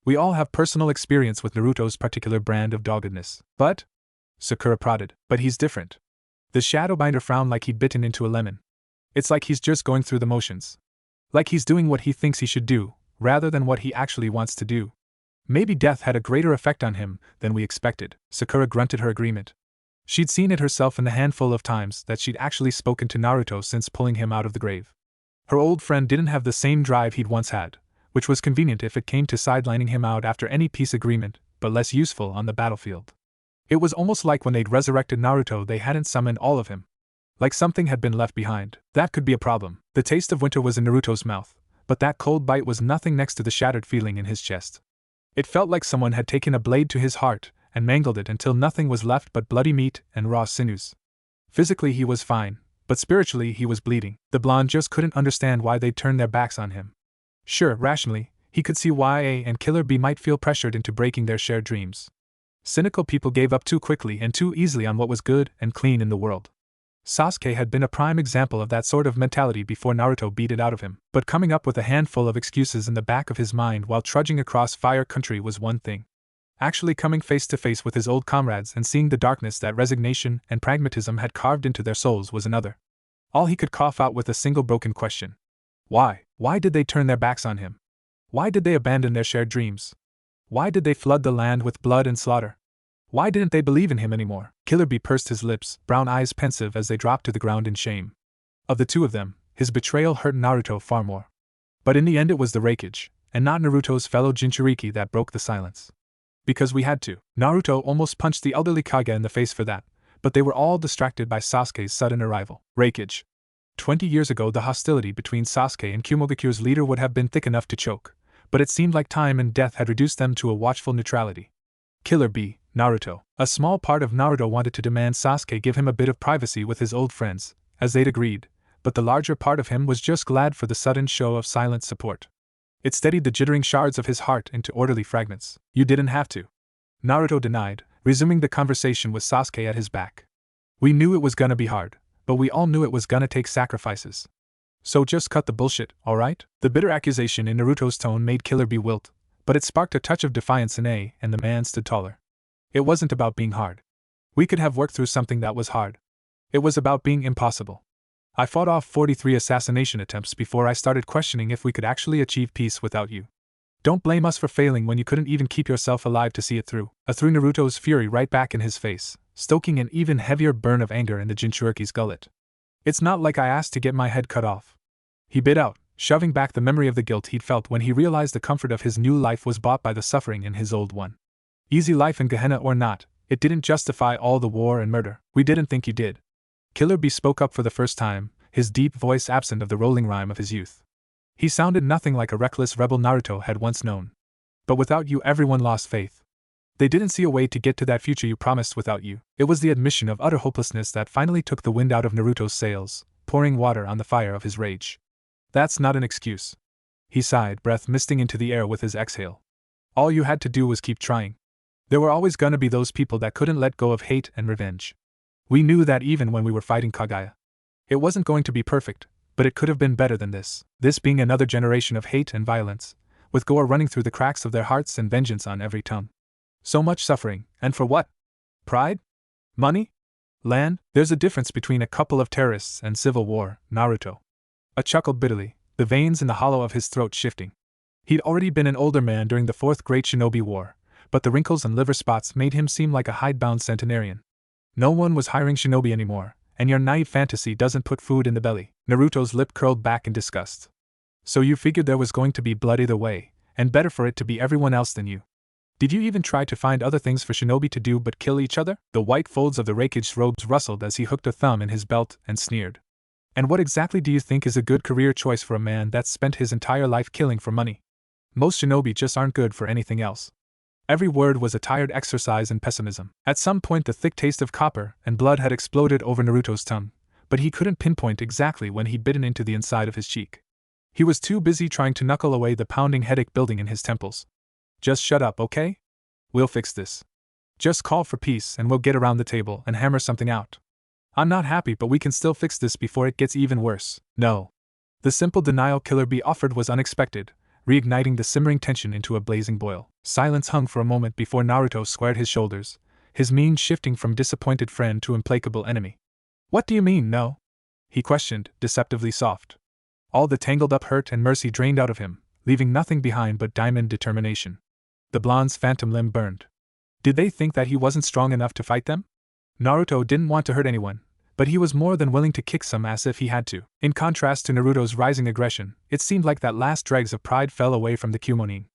We all have personal experience with Naruto's particular brand of doggedness. But? Sakura prodded. But he's different. The Shadowbinder frowned like he'd bitten into a lemon. It's like he's just going through the motions. Like he's doing what he thinks he should do, rather than what he actually wants to do. Maybe death had a greater effect on him than we expected. Sakura grunted her agreement. She'd seen it herself in the handful of times that she'd actually spoken to Naruto since pulling him out of the grave. Her old friend didn't have the same drive he'd once had, which was convenient if it came to sidelining him out after any peace agreement, but less useful on the battlefield. It was almost like when they'd resurrected Naruto they hadn't summoned all of him. Like something had been left behind. That could be a problem. The taste of winter was in Naruto's mouth, but that cold bite was nothing next to the shattered feeling in his chest. It felt like someone had taken a blade to his heart and mangled it until nothing was left but bloody meat and raw sinews. Physically he was fine, but spiritually he was bleeding. The blonde just couldn't understand why they'd turned their backs on him. Sure, rationally, he could see why A and Killer B might feel pressured into breaking their shared dreams. Cynical people gave up too quickly and too easily on what was good and clean in the world. Sasuke had been a prime example of that sort of mentality before Naruto beat it out of him, but coming up with a handful of excuses in the back of his mind while trudging across Fire Country was one thing. Actually coming face to face with his old comrades and seeing the darkness that resignation and pragmatism had carved into their souls was another. All he could cough out with a single broken question. Why? Why did they turn their backs on him? Why did they abandon their shared dreams? Why did they flood the land with blood and slaughter? Why didn't they believe in him anymore? Killer B pursed his lips, brown eyes pensive as they dropped to the ground in shame. Of the two of them, his betrayal hurt Naruto far more. But in the end it was the Raikage, and not Naruto's fellow Jinchuriki, that broke the silence. Because we had to. Naruto almost punched the elderly Kage in the face for that, but they were all distracted by Sasuke's sudden arrival. Raikage. 20 years ago the hostility between Sasuke and Kumogakure's leader would have been thick enough to choke, but it seemed like time and death had reduced them to a watchful neutrality. Killer B, Naruto. A small part of Naruto wanted to demand Sasuke give him a bit of privacy with his old friends, as they'd agreed, but the larger part of him was just glad for the sudden show of silent support. It steadied the jittering shards of his heart into orderly fragments. You didn't have to, Naruto denied, resuming the conversation with Sasuke at his back. We knew it was gonna be hard, but we all knew it was gonna take sacrifices. So just cut the bullshit, alright? The bitter accusation in Naruto's tone made Killer Bee wilt, but it sparked a touch of defiance in A, and the man stood taller. It wasn't about being hard. We could have worked through something that was hard. It was about being impossible. I fought off 43 assassination attempts before I started questioning if we could actually achieve peace without you. Don't blame us for failing when you couldn't even keep yourself alive to see it through. I threw Naruto's fury right back in his face, stoking an even heavier burn of anger in the Jinchuriki's gullet. It's not like I asked to get my head cut off. He bit out, shoving back the memory of the guilt he'd felt when he realized the comfort of his new life was bought by the suffering in his old one. Easy life in Gehenna or not, it didn't justify all the war and murder. We didn't think you did. Killer Bee spoke up for the first time, his deep voice absent of the rolling rhyme of his youth. He sounded nothing like a reckless rebel Naruto had once known. But without you, everyone lost faith. They didn't see a way to get to that future you promised without you. It was the admission of utter hopelessness that finally took the wind out of Naruto's sails, pouring water on the fire of his rage. That's not an excuse. He sighed, breath misting into the air with his exhale. All you had to do was keep trying. There were always gonna be those people that couldn't let go of hate and revenge. We knew that even when we were fighting Kaguya. It wasn't going to be perfect, but it could have been better than this. This being another generation of hate and violence, with gore running through the cracks of their hearts and vengeance on every tongue. So much suffering, and for what? Pride? Money? Land? There's a difference between a couple of terrorists and civil war, Naruto. I chuckled bitterly, the veins in the hollow of his throat shifting. He'd already been an older man during the Fourth Great Shinobi War, but the wrinkles and liver spots made him seem like a hidebound centenarian. No one was hiring shinobi anymore, and your naive fantasy doesn't put food in the belly. Naruto's lip curled back in disgust. So you figured there was going to be blood either way, and better for it to be everyone else than you. Did you even try to find other things for shinobi to do but kill each other? The white folds of the Reikige's robes rustled as he hooked a thumb in his belt and sneered. And what exactly do you think is a good career choice for a man that's spent his entire life killing for money? Most shinobi just aren't good for anything else. Every word was a tired exercise in pessimism. At some point the thick taste of copper and blood had exploded over Naruto's tongue, but he couldn't pinpoint exactly when he'd bitten into the inside of his cheek. He was too busy trying to knuckle away the pounding headache building in his temples. Just shut up, okay? We'll fix this. Just call for peace and we'll get around the table and hammer something out. I'm not happy, but we can still fix this before it gets even worse. No. The simple denial Killer Bee offered was unexpected, reigniting the simmering tension into a blazing boil. Silence hung for a moment before Naruto squared his shoulders, his mien shifting from disappointed friend to implacable enemy. What do you mean, no? He questioned, deceptively soft. All the tangled-up hurt and mercy drained out of him, leaving nothing behind but diamond determination. The blonde's phantom limb burned. Did they think that he wasn't strong enough to fight them? Naruto didn't want to hurt anyone, but he was more than willing to kick some ass if he had to. In contrast to Naruto's rising aggression, it seemed like that last dregs of pride fell away from the Kumonin.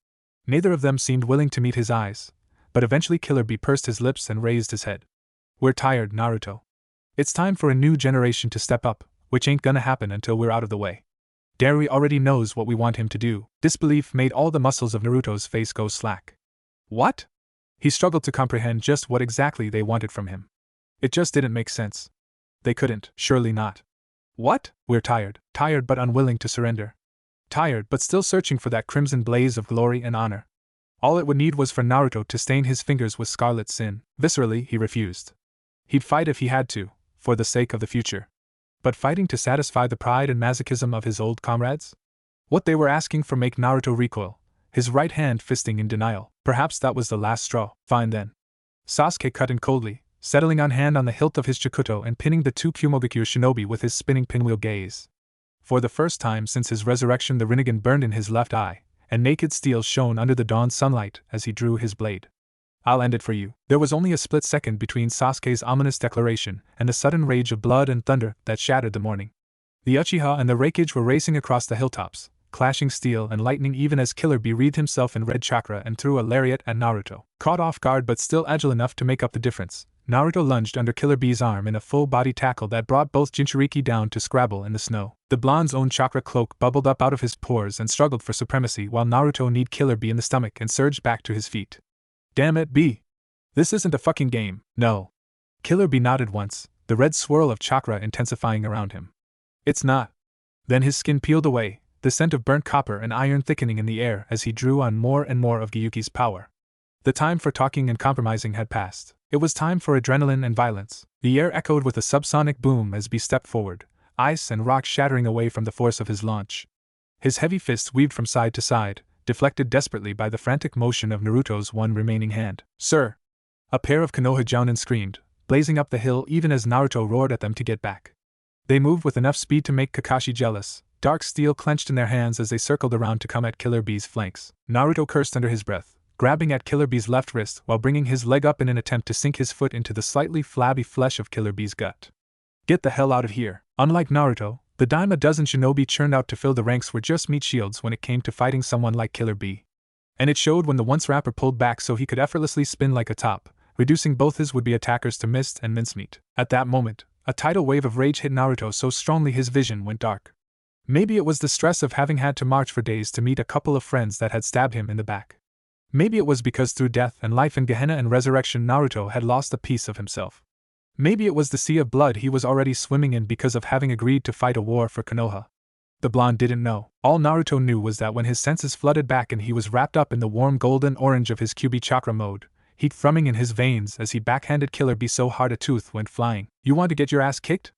Neither of them seemed willing to meet his eyes, but eventually Killer Bee pursed his lips and raised his head. We're tired, Naruto. It's time for a new generation to step up, which ain't gonna happen until we're out of the way. Darui already knows what we want him to do. Disbelief made all the muscles of Naruto's face go slack. What? He struggled to comprehend just what exactly they wanted from him. It just didn't make sense. They couldn't, surely not. What? We're tired but unwilling to surrender. Tired but still searching for that crimson blaze of glory and honor. All it would need was for Naruto to stain his fingers with scarlet sin. Viscerally, he refused. He'd fight if he had to, for the sake of the future. But fighting to satisfy the pride and masochism of his old comrades? What they were asking for made Naruto recoil, his right hand fisting in denial. Perhaps that was the last straw. Fine then. Sasuke cut in coldly, settling on hand on the hilt of his Chikuto and pinning the two Kumogakure shinobi with his spinning pinwheel gaze. For the first time since his resurrection the Rinnegan burned in his left eye, and naked steel shone under the dawn sunlight as he drew his blade. I'll end it for you. There was only a split second between Sasuke's ominous declaration and the sudden rage of blood and thunder that shattered the morning. The Uchiha and the Reikage were racing across the hilltops, clashing steel and lightning even as Killer Bee wreathed himself in red chakra and threw a lariat at Naruto. Caught off guard but still agile enough to make up the difference, Naruto lunged under Killer Bee's arm in a full-body tackle that brought both Jinchuriki down to scrabble in the snow. The blonde's own chakra cloak bubbled up out of his pores and struggled for supremacy while Naruto kneed Killer Bee in the stomach and surged back to his feet. Damn it, Bee! This isn't a fucking game, no. Killer Bee nodded once, the red swirl of chakra intensifying around him. It's not. Then his skin peeled away, the scent of burnt copper and iron thickening in the air as he drew on more and more of Gyuki's power. The time for talking and compromising had passed. It was time for adrenaline and violence. The air echoed with a subsonic boom as Bee stepped forward, ice and rock shattering away from the force of his launch. His heavy fists weaved from side to side, deflected desperately by the frantic motion of Naruto's one remaining hand. Sir! A pair of Konoha Jounin screamed, blazing up the hill even as Naruto roared at them to get back. They moved with enough speed to make Kakashi jealous, dark steel clenched in their hands as they circled around to come at Killer Bee's flanks. Naruto cursed under his breath, grabbing at Killer Bee's left wrist while bringing his leg up in an attempt to sink his foot into the slightly flabby flesh of Killer Bee's gut. Get the hell out of here. Unlike Naruto, the dime a dozen shinobi churned out to fill the ranks were just meat shields when it came to fighting someone like Killer Bee. And it showed when the once rapper pulled back so he could effortlessly spin like a top, reducing both his would-be attackers to mist and mincemeat. At that moment, a tidal wave of rage hit Naruto so strongly his vision went dark. Maybe it was the stress of having had to march for days to meet a couple of friends that had stabbed him in the back. Maybe it was because through death and life in Gehenna and resurrection Naruto had lost a piece of himself. Maybe it was the sea of blood he was already swimming in because of having agreed to fight a war for Konoha. The blonde didn't know. All Naruto knew was that when his senses flooded back and he was wrapped up in the warm golden orange of his QB chakra mode, heat thrumming in his veins as he backhanded Killer Bee so hard a tooth went flying. You want to get your ass kicked?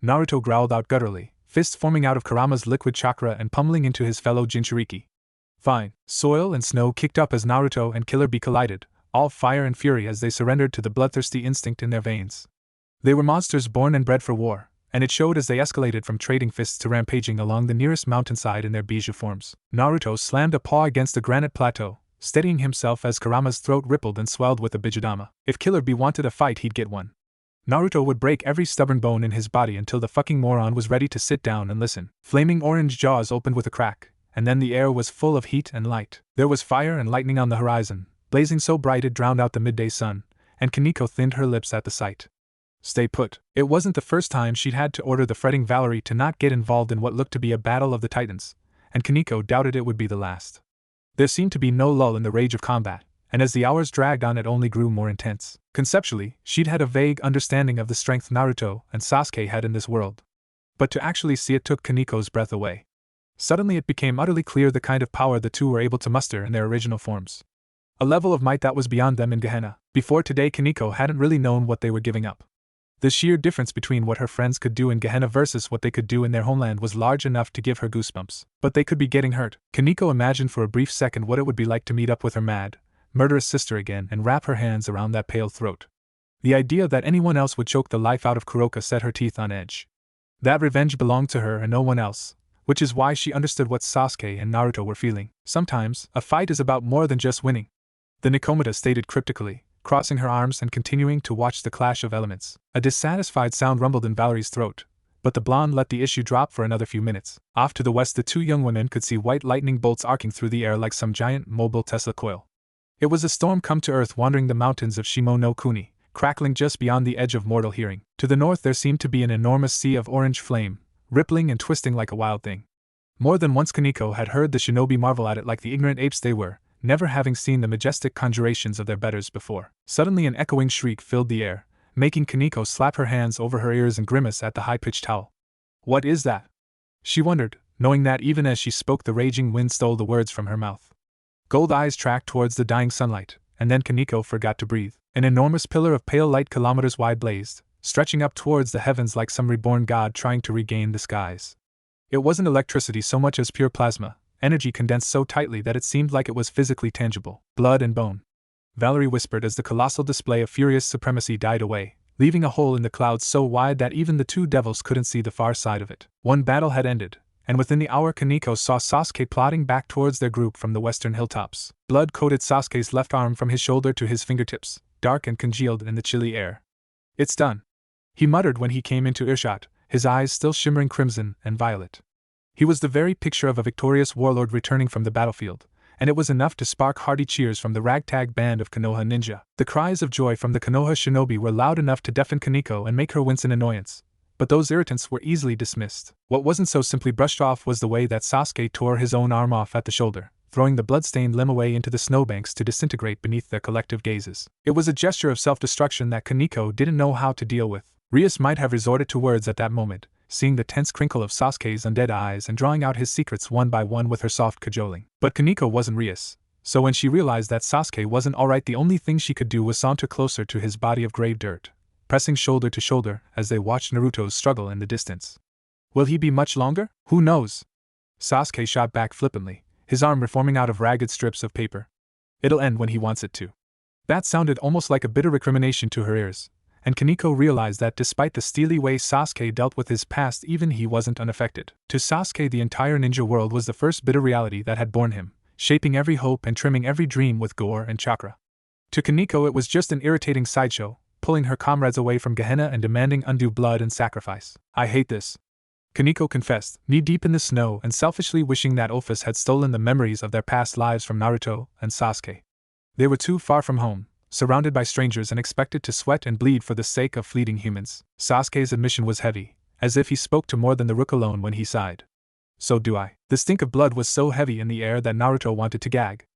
Naruto growled out gutturally, fists forming out of Kurama's liquid chakra and pummeling into his fellow Jinchuriki. Fine. Soil and snow kicked up as Naruto and Killer Bee collided, all fire and fury as they surrendered to the bloodthirsty instinct in their veins. They were monsters born and bred for war, and it showed as they escalated from trading fists to rampaging along the nearest mountainside in their bijou forms. Naruto slammed a paw against the granite plateau, steadying himself as Kurama's throat rippled and swelled with a bijudama. If Killer Bee wanted a fight, he'd get one. Naruto would break every stubborn bone in his body until the fucking moron was ready to sit down and listen. Flaming orange jaws opened with a crack, and then the air was full of heat and light. There was fire and lightning on the horizon, blazing so bright it drowned out the midday sun, and Kaneko thinned her lips at the sight. Stay put. It wasn't the first time she'd had to order the fretting Valerie to not get involved in what looked to be a battle of the titans, and Kaneko doubted it would be the last. There seemed to be no lull in the rage of combat, and as the hours dragged on it only grew more intense. Conceptually, she'd had a vague understanding of the strength Naruto and Sasuke had in this world. But to actually see it took Kaneko's breath away. Suddenly it became utterly clear the kind of power the two were able to muster in their original forms. A level of might that was beyond them in Gehenna. Before today Kaneko hadn't really known what they were giving up. The sheer difference between what her friends could do in Gehenna versus what they could do in their homeland was large enough to give her goosebumps. But they could be getting hurt. Kaneko imagined for a brief second what it would be like to meet up with her mad, murderous sister again and wrap her hands around that pale throat. The idea that anyone else would choke the life out of Kuroka set her teeth on edge. That revenge belonged to her and no one else, which is why she understood what Sasuke and Naruto were feeling. Sometimes, a fight is about more than just winning, the Nikomata stated cryptically, crossing her arms and continuing to watch the clash of elements. A dissatisfied sound rumbled in Valerie's throat, but the blonde let the issue drop for another few minutes. Off to the west the two young women could see white lightning bolts arcing through the air like some giant mobile Tesla coil. It was a storm come to earth wandering the mountains of Shimo no Kuni, crackling just beyond the edge of mortal hearing. To the north there seemed to be an enormous sea of orange flame, rippling and twisting like a wild thing. More than once Kaneko had heard the shinobi marvel at it like the ignorant apes they were, never having seen the majestic conjurations of their betters before. Suddenly an echoing shriek filled the air, making Kaneko slap her hands over her ears and grimace at the high-pitched howl. What is that? She wondered, knowing that even as she spoke the raging wind stole the words from her mouth. Gold eyes tracked towards the dying sunlight, and then Kaneko forgot to breathe. An enormous pillar of pale light kilometers wide blazed, stretching up towards the heavens like some reborn god trying to regain the skies. It wasn't electricity so much as pure plasma, energy condensed so tightly that it seemed like it was physically tangible. Blood and bone. Valerie whispered as the colossal display of furious supremacy died away, leaving a hole in the clouds so wide that even the two devils couldn't see the far side of it. One battle had ended, and within the hour Kaneko saw Sasuke plodding back towards their group from the western hilltops. Blood coated Sasuke's left arm from his shoulder to his fingertips, dark and congealed in the chilly air. It's done, he muttered when he came into earshot, his eyes still shimmering crimson and violet. He was the very picture of a victorious warlord returning from the battlefield, and it was enough to spark hearty cheers from the ragtag band of Konoha ninja. The cries of joy from the Konoha shinobi were loud enough to deafen Kaneko and make her wince in annoyance, but those irritants were easily dismissed. What wasn't so simply brushed off was the way that Sasuke tore his own arm off at the shoulder, throwing the blood-stained limb away into the snowbanks to disintegrate beneath their collective gazes. It was a gesture of self-destruction that Kaneko didn't know how to deal with. Rias might have resorted to words at that moment, seeing the tense crinkle of Sasuke's undead eyes and drawing out his secrets one by one with her soft cajoling. But Kaneko wasn't Rias, so when she realized that Sasuke wasn't alright, the only thing she could do was saunter closer to his body of grave dirt, pressing shoulder to shoulder as they watched Naruto's struggle in the distance. Will he be much longer? Who knows? Sasuke shot back flippantly, his arm reforming out of ragged strips of paper. It'll end when he wants it to. That sounded almost like a bitter recrimination to her ears, and Kaneko realized that despite the steely way Sasuke dealt with his past, even he wasn't unaffected. To Sasuke, the entire ninja world was the first bitter reality that had born him, shaping every hope and trimming every dream with gore and chakra. To Kaneko it was just an irritating sideshow, pulling her comrades away from Gehenna and demanding undue blood and sacrifice. I hate this, Kaneko confessed, knee-deep in the snow and selfishly wishing that Office had stolen the memories of their past lives from Naruto and Sasuke. They were too far from home, surrounded by strangers and expected to sweat and bleed for the sake of fleeting humans. Sasuke's admission was heavy, as if he spoke to more than the rook alone when he sighed. So do I. The stink of blood was so heavy in the air that Naruto wanted to gag.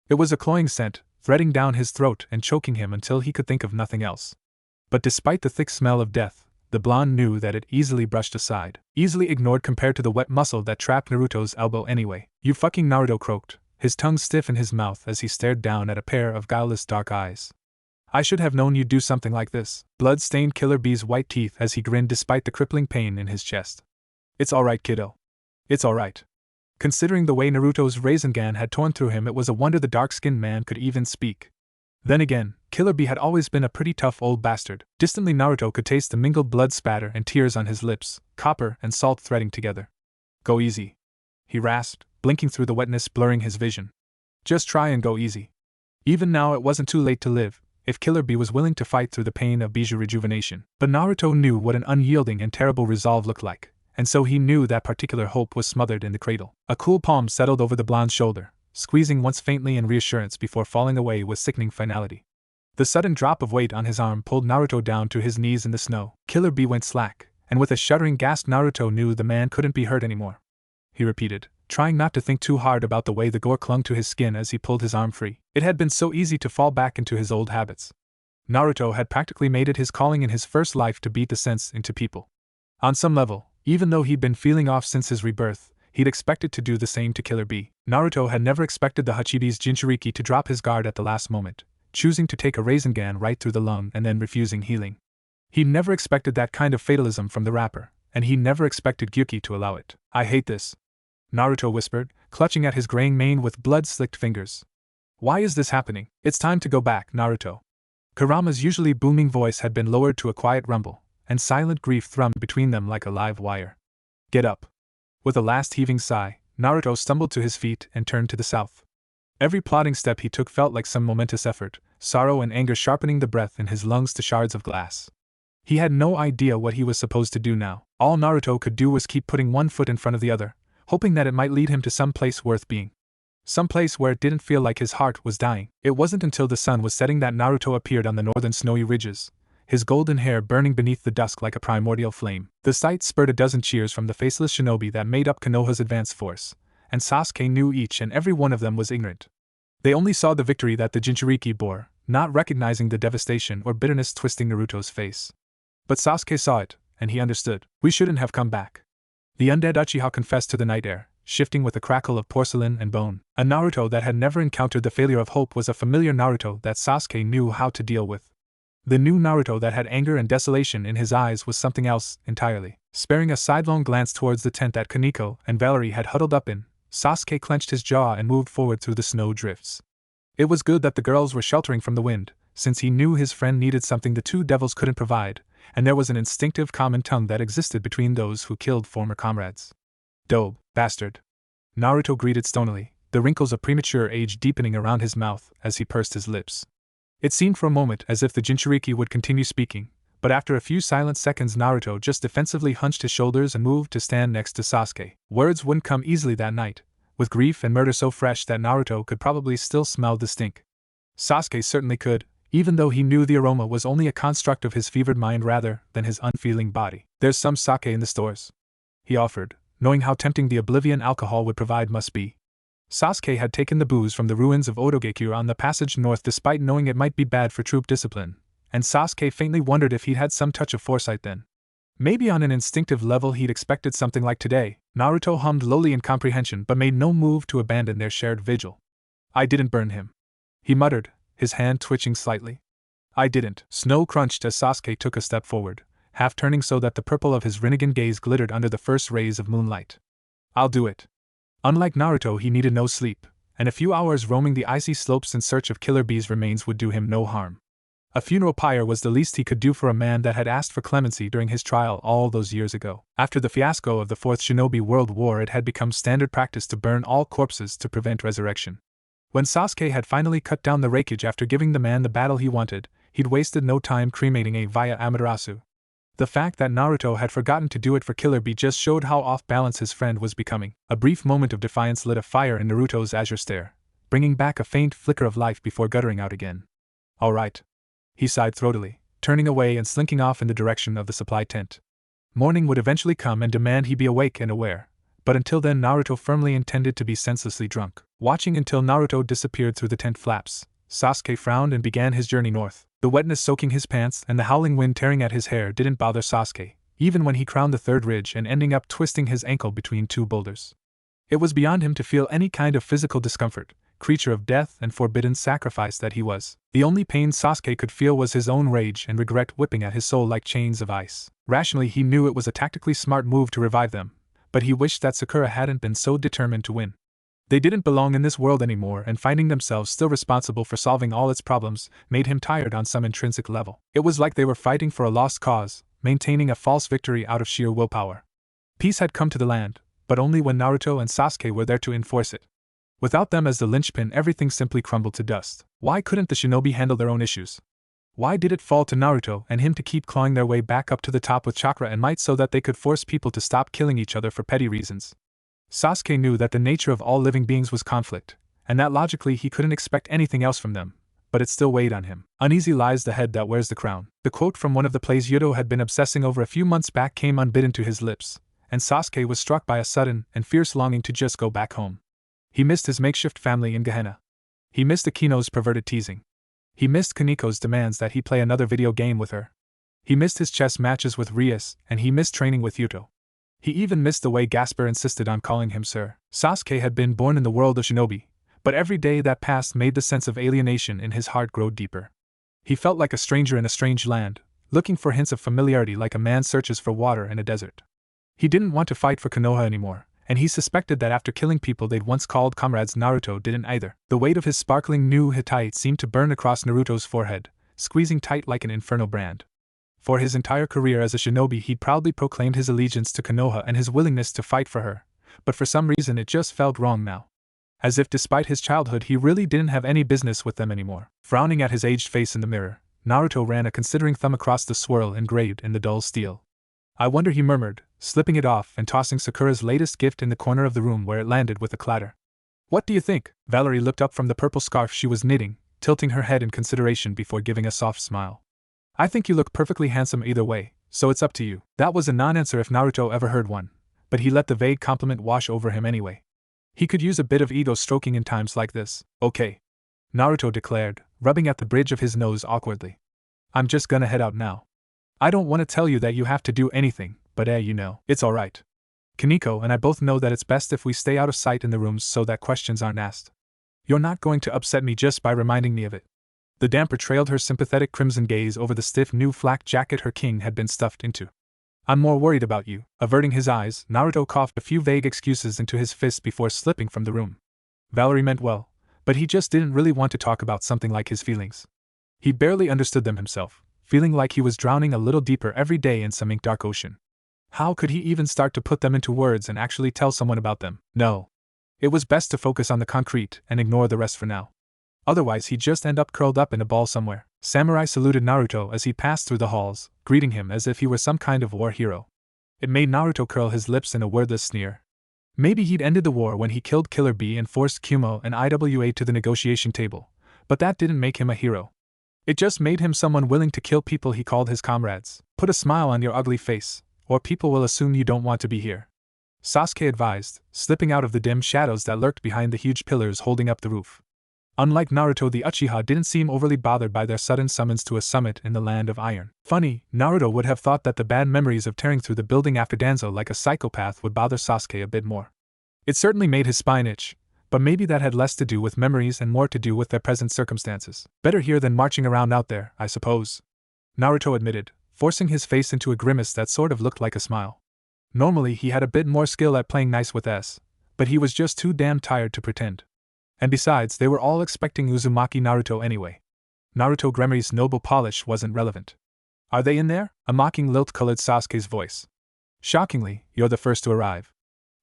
It was a cloying scent, threading down his throat and choking him until he could think of nothing else. But despite the thick smell of death, the blonde knew that it easily brushed aside, easily ignored compared to the wet muscle that trapped Naruto's elbow anyway. You fucking Naruto croaked, his tongue stiff in his mouth as he stared down at a pair of guileless dark eyes. I should have known you'd do something like this. Blood stained Killer Bee's white teeth as he grinned despite the crippling pain in his chest. It's alright, kiddo. It's alright. Considering the way Naruto's Rasengan had torn through him, it was a wonder the dark-skinned man could even speak. Then again, Killer Bee had always been a pretty tough old bastard. Distantly, Naruto could taste the mingled blood spatter and tears on his lips, copper and salt threading together. Go easy, he rasped, blinking through the wetness blurring his vision. Just try and go easy. Even now it wasn't too late to live, if Killer Bee was willing to fight through the pain of Bijou rejuvenation. But Naruto knew what an unyielding and terrible resolve looked like, and so he knew that particular hope was smothered in the cradle. A cool palm settled over the blonde's shoulder, squeezing once faintly in reassurance before falling away with sickening finality. The sudden drop of weight on his arm pulled Naruto down to his knees in the snow. Killer Bee went slack, and with a shuddering gasp Naruto knew the man couldn't be hurt anymore. He repeated, trying not to think too hard about the way the gore clung to his skin as he pulled his arm free. It had been so easy to fall back into his old habits. Naruto had practically made it his calling in his first life to beat the sense into people. On some level, even though he'd been feeling off since his rebirth, he'd expected to do the same to Killer Bee. Naruto had never expected the Hachibi's Jinchuriki to drop his guard at the last moment, choosing to take a Rasengan right through the lung and then refusing healing. He never expected that kind of fatalism from the rapper, and he never expected Gyuki to allow it. I hate this, Naruto whispered, clutching at his graying mane with blood-slicked fingers. Why is this happening? It's time to go back, Naruto. Kurama's usually booming voice had been lowered to a quiet rumble, and silent grief thrummed between them like a live wire. Get up. With a last heaving sigh, Naruto stumbled to his feet and turned to the south. Every plodding step he took felt like some momentous effort, sorrow and anger sharpening the breath in his lungs to shards of glass. He had no idea what he was supposed to do now. All Naruto could do was keep putting one foot in front of the other, hoping that it might lead him to some place worth being. Some place where it didn't feel like his heart was dying. It wasn't until the sun was setting that Naruto appeared on the northern snowy ridges, his golden hair burning beneath the dusk like a primordial flame. The sight spurred a dozen cheers from the faceless shinobi that made up Konoha's advance force, and Sasuke knew each and every one of them was ignorant. They only saw the victory that the Jinchuriki bore, not recognizing the devastation or bitterness twisting Naruto's face. But Sasuke saw it, and he understood. We shouldn't have come back. The undead Uchiha confessed to the night air, shifting with a crackle of porcelain and bone. A Naruto that had never encountered the failure of hope was a familiar Naruto that Sasuke knew how to deal with. The new Naruto that had anger and desolation in his eyes was something else entirely. Sparing a sidelong glance towards the tent that Kaneko and Valerie had huddled up in, Sasuke clenched his jaw and moved forward through the snow drifts. It was good that the girls were sheltering from the wind, since he knew his friend needed something the two devils couldn't provide, and there was an instinctive common tongue that existed between those who killed former comrades. Dope, bastard. Naruto greeted stonily, the wrinkles of premature age deepening around his mouth as he pursed his lips. It seemed for a moment as if the Jinchuriki would continue speaking, but after a few silent seconds Naruto just defensively hunched his shoulders and moved to stand next to Sasuke. Words wouldn't come easily that night, with grief and murder so fresh that Naruto could probably still smell the stink. Sasuke certainly could, even though he knew the aroma was only a construct of his fevered mind rather than his unfeeling body. There's some sake in the stores, he offered, knowing how tempting the oblivion alcohol would provide must be. Sasuke had taken the booze from the ruins of Odogekure on the passage north despite knowing it might be bad for troop discipline, and Sasuke faintly wondered if he'd had some touch of foresight then. Maybe on an instinctive level he'd expected something like today. Naruto hummed lowly in comprehension but made no move to abandon their shared vigil. I didn't burn him, he muttered, his hand twitching slightly. I didn't. Snow crunched as Sasuke took a step forward, half turning so that the purple of his Rinnegan gaze glittered under the first rays of moonlight. I'll do it. Unlike Naruto, he needed no sleep, and a few hours roaming the icy slopes in search of Killer Bee's remains would do him no harm. A funeral pyre was the least he could do for a man that had asked for clemency during his trial all those years ago. After the fiasco of the Fourth Shinobi World War, it had become standard practice to burn all corpses to prevent resurrection. When Sasuke had finally cut down the rakeage after giving the man the battle he wanted, he'd wasted no time cremating a via Amaterasu. The fact that Naruto had forgotten to do it for Killer Bee just showed how off balance his friend was becoming. A brief moment of defiance lit a fire in Naruto's azure stare, bringing back a faint flicker of life before guttering out again. All right, he sighed throatily, turning away and slinking off in the direction of the supply tent. Morning would eventually come and demand he be awake and aware, but until then Naruto firmly intended to be senselessly drunk. Watching until Naruto disappeared through the tent flaps, Sasuke frowned and began his journey north. The wetness soaking his pants and the howling wind tearing at his hair didn't bother Sasuke, even when he crowned the third ridge and ending up twisting his ankle between two boulders. It was beyond him to feel any kind of physical discomfort, creature of death and forbidden sacrifice that he was. The only pain Sasuke could feel was his own rage and regret whipping at his soul like chains of ice. Rationally, he knew it was a tactically smart move to revive them, but he wished that Sakura hadn't been so determined to win. They didn't belong in this world anymore, and finding themselves still responsible for solving all its problems made him tired on some intrinsic level. It was like they were fighting for a lost cause, maintaining a false victory out of sheer willpower. Peace had come to the land, but only when Naruto and Sasuke were there to enforce it. Without them as the linchpin, everything simply crumbled to dust. Why couldn't the shinobi handle their own issues? Why did it fall to Naruto and him to keep clawing their way back up to the top with chakra and might so that they could force people to stop killing each other for petty reasons? Sasuke knew that the nature of all living beings was conflict, and that logically he couldn't expect anything else from them, but it still weighed on him. Uneasy lies the head that wears the crown. The quote from one of the plays Yuto had been obsessing over a few months back came unbidden to his lips, and Sasuke was struck by a sudden and fierce longing to just go back home. He missed his makeshift family in Gehenna. He missed Akino's perverted teasing. He missed Kaniko's demands that he play another video game with her. He missed his chess matches with Rias, and he missed training with Yuto. He even missed the way Gasper insisted on calling him sir. Sasuke had been born in the world of shinobi, but every day that passed made the sense of alienation in his heart grow deeper. He felt like a stranger in a strange land, looking for hints of familiarity like a man searches for water in a desert. He didn't want to fight for Konoha anymore, and he suspected that after killing people they'd once called comrades, Naruto didn't either. The weight of his sparkling new Hittite seemed to burn across Naruto's forehead, squeezing tight like an inferno brand. For his entire career as a shinobi he'd proudly proclaimed his allegiance to Konoha and his willingness to fight for her, but for some reason it just felt wrong now. As if despite his childhood he really didn't have any business with them anymore. Frowning at his aged face in the mirror, Naruto ran a considering thumb across the swirl engraved in the dull steel. I wonder, he murmured, slipping it off and tossing Sakura's latest gift in the corner of the room where it landed with a clatter. What do you think? Valerie looked up from the purple scarf she was knitting, tilting her head in consideration before giving a soft smile. I think you look perfectly handsome either way, so it's up to you. That was a non-answer if Naruto ever heard one, but he let the vague compliment wash over him anyway. He could use a bit of ego stroking in times like this. Okay, Naruto declared, rubbing at the bridge of his nose awkwardly. I'm just gonna head out now. I don't want to tell you that you have to do anything, but you know, it's alright. Kaniko and I both know that it's best if we stay out of sight in the rooms so that questions aren't asked. You're not going to upset me just by reminding me of it. The damper trailed her sympathetic crimson gaze over the stiff new flak jacket her king had been stuffed into. I'm more worried about you. Averting his eyes, Naruto coughed a few vague excuses into his fist before slipping from the room. Valerie meant well, but he just didn't really want to talk about something like his feelings. He barely understood them himself, feeling like he was drowning a little deeper every day in some ink-dark ocean. How could he even start to put them into words and actually tell someone about them? No. It was best to focus on the concrete and ignore the rest for now. Otherwise he'd just end up curled up in a ball somewhere. Samurai saluted Naruto as he passed through the halls, greeting him as if he were some kind of war hero. It made Naruto curl his lips in a wordless sneer. Maybe he'd ended the war when he killed Killer Bee and forced Kumo and IWA to the negotiation table, but that didn't make him a hero. It just made him someone willing to kill people he called his comrades. Put a smile on your ugly face, or people will assume you don't want to be here. Sasuke advised, slipping out of the dim shadows that lurked behind the huge pillars holding up the roof. Unlike Naruto, the Uchiha didn't seem overly bothered by their sudden summons to a summit in the land of iron. Funny, Naruto would have thought that the bad memories of tearing through the building after Danzo like a psychopath would bother Sasuke a bit more. It certainly made his spine itch, but maybe that had less to do with memories and more to do with their present circumstances. Better here than marching around out there, I suppose, Naruto admitted, forcing his face into a grimace that sort of looked like a smile. Normally he had a bit more skill at playing nice with S, but he was just too damn tired to pretend. And besides, they were all expecting Uzumaki Naruto anyway. Naruto Gremory's noble polish wasn't relevant. Are they in there? A mocking lilt colored Sasuke's voice. Shockingly, you're the first to arrive.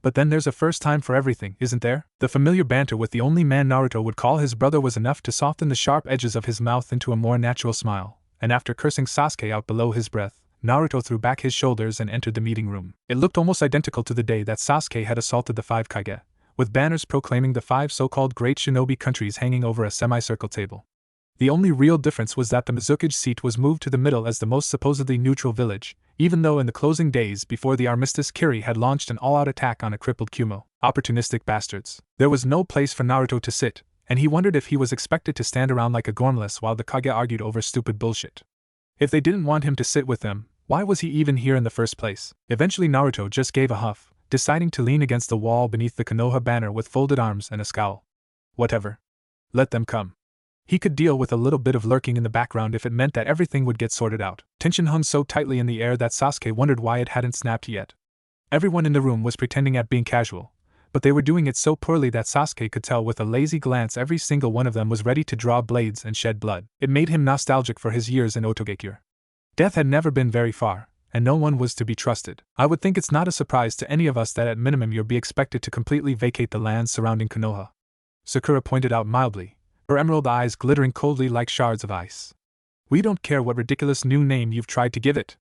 But then there's a first time for everything, isn't there? The familiar banter with the only man Naruto would call his brother was enough to soften the sharp edges of his mouth into a more natural smile, and after cursing Sasuke out below his breath, Naruto threw back his shoulders and entered the meeting room. It looked almost identical to the day that Sasuke had assaulted the 5 Kage, with banners proclaiming the 5 so-called great shinobi countries hanging over a semicircle table. The only real difference was that the Mizukage seat was moved to the middle as the most supposedly neutral village, even though in the closing days before the armistice Kiri had launched an all-out attack on a crippled Kumo. Opportunistic bastards. There was no place for Naruto to sit, and he wondered if he was expected to stand around like a gormless while the Kage argued over stupid bullshit. If they didn't want him to sit with them, why was he even here in the first place? Eventually Naruto just gave a huff, deciding to lean against the wall beneath the Konoha banner with folded arms and a scowl. Whatever. Let them come. He could deal with a little bit of lurking in the background if it meant that everything would get sorted out. Tension hung so tightly in the air that Sasuke wondered why it hadn't snapped yet. Everyone in the room was pretending at being casual, but they were doing it so poorly that Sasuke could tell with a lazy glance every single one of them was ready to draw blades and shed blood. It made him nostalgic for his years in Otogekure. Death had never been very far, and no one was to be trusted. I would think it's not a surprise to any of us that at minimum you'll be expected to completely vacate the lands surrounding Konoha, Sakura pointed out mildly, her emerald eyes glittering coldly like shards of ice. We don't care what ridiculous new name you've tried to give it.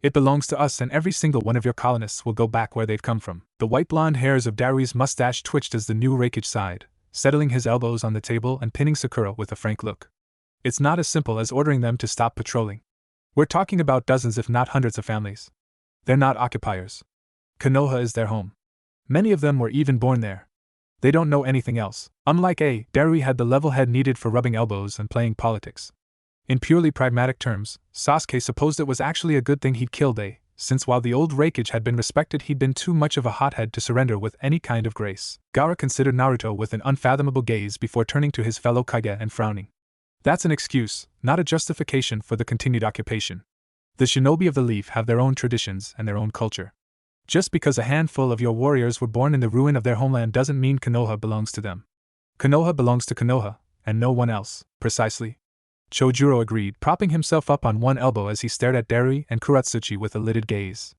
It belongs to us, and every single one of your colonists will go back where they've come from. The white blonde hairs of Darui's mustache twitched as the new Raikage sighed, settling his elbows on the table and pinning Sakura with a frank look. It's not as simple as ordering them to stop patrolling. We're talking about dozens if not hundreds of families. They're not occupiers. Konoha is their home. Many of them were even born there. They don't know anything else. Unlike Darui had the level head needed for rubbing elbows and playing politics. In purely pragmatic terms, Sasuke supposed it was actually a good thing he'd killed since while the old Raikage had been respected, he'd been too much of a hothead to surrender with any kind of grace. Gaara considered Naruto with an unfathomable gaze before turning to his fellow Kage and frowning. That's an excuse, not a justification for the continued occupation. The shinobi of the leaf have their own traditions and their own culture. Just because a handful of your warriors were born in the ruin of their homeland doesn't mean Konoha belongs to them. Konoha belongs to Konoha, and no one else. Precisely. Chojuro agreed, propping himself up on one elbow as he stared at Darui and Kuratsuchi with a lidded gaze.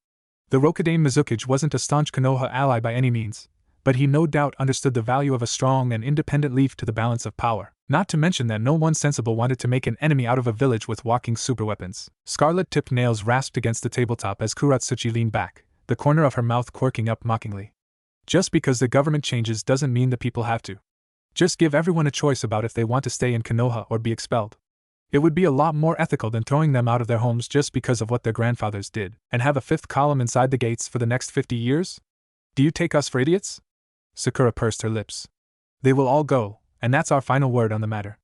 The Rokudain Mizukage wasn't a staunch Konoha ally by any means, but he no doubt understood the value of a strong and independent leaf to the balance of power. Not to mention that no one sensible wanted to make an enemy out of a village with walking superweapons. Scarlet-tipped nails rasped against the tabletop as Kuratsuchi leaned back, the corner of her mouth quirking up mockingly. Just because the government changes doesn't mean the people have to. Just give everyone a choice about if they want to stay in Konoha or be expelled. It would be a lot more ethical than throwing them out of their homes just because of what their grandfathers did, and have a fifth column inside the gates for the next 50 years? Do you take us for idiots? Sakura pursed her lips. They will all go, and that's our final word on the matter.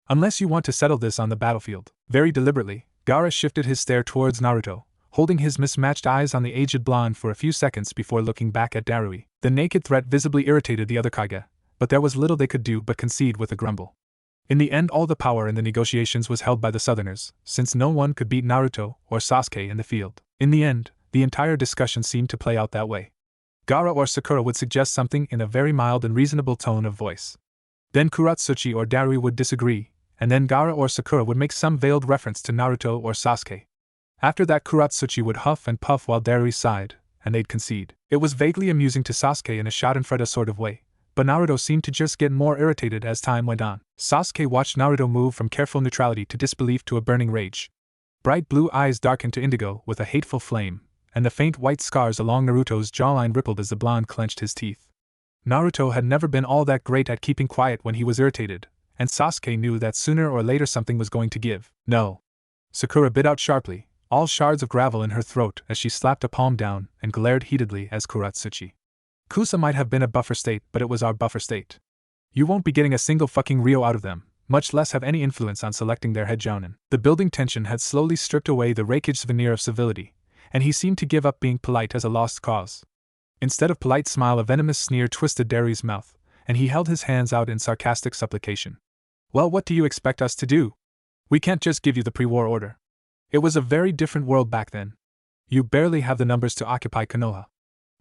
Unless you want to settle this on the battlefield. Very deliberately, Gaara shifted his stare towards Naruto, holding his mismatched eyes on the aged blonde for a few seconds before looking back at Darui. The naked threat visibly irritated the other Kage, but there was little they could do but concede with a grumble. In the end, all the power in the negotiations was held by the Southerners, since no one could beat Naruto or Sasuke in the field. In the end, the entire discussion seemed to play out that way. Gaara or Sakura would suggest something in a very mild and reasonable tone of voice. Then Kuratsuchi or Darui would disagree, and then Gaara or Sakura would make some veiled reference to Naruto or Sasuke. After that, Kuratsuchi would huff and puff while Darui sighed, and they'd concede. It was vaguely amusing to Sasuke in a schadenfreude sort of way, but Naruto seemed to just get more irritated as time went on. Sasuke watched Naruto move from careful neutrality to disbelief to a burning rage. Bright blue eyes darkened to indigo with a hateful flame, and the faint white scars along Naruto's jawline rippled as the blonde clenched his teeth. Naruto had never been all that great at keeping quiet when he was irritated, and Sasuke knew that sooner or later something was going to give. No. Sakura bit out sharply, all shards of gravel in her throat as she slapped a palm down and glared heatedly as Kuratsuchi. Kusa might have been a buffer state, but it was our buffer state. You won't be getting a single fucking Rio out of them, much less have any influence on selecting their head jounin. The building tension had slowly stripped away the rakish veneer of civility, and he seemed to give up being polite as a lost cause. Instead of polite smile, a venomous sneer twisted Dary's mouth, and he held his hands out in sarcastic supplication. Well, what do you expect us to do? We can't just give you the pre-war order. It was a very different world back then. You barely have the numbers to occupy Konoha.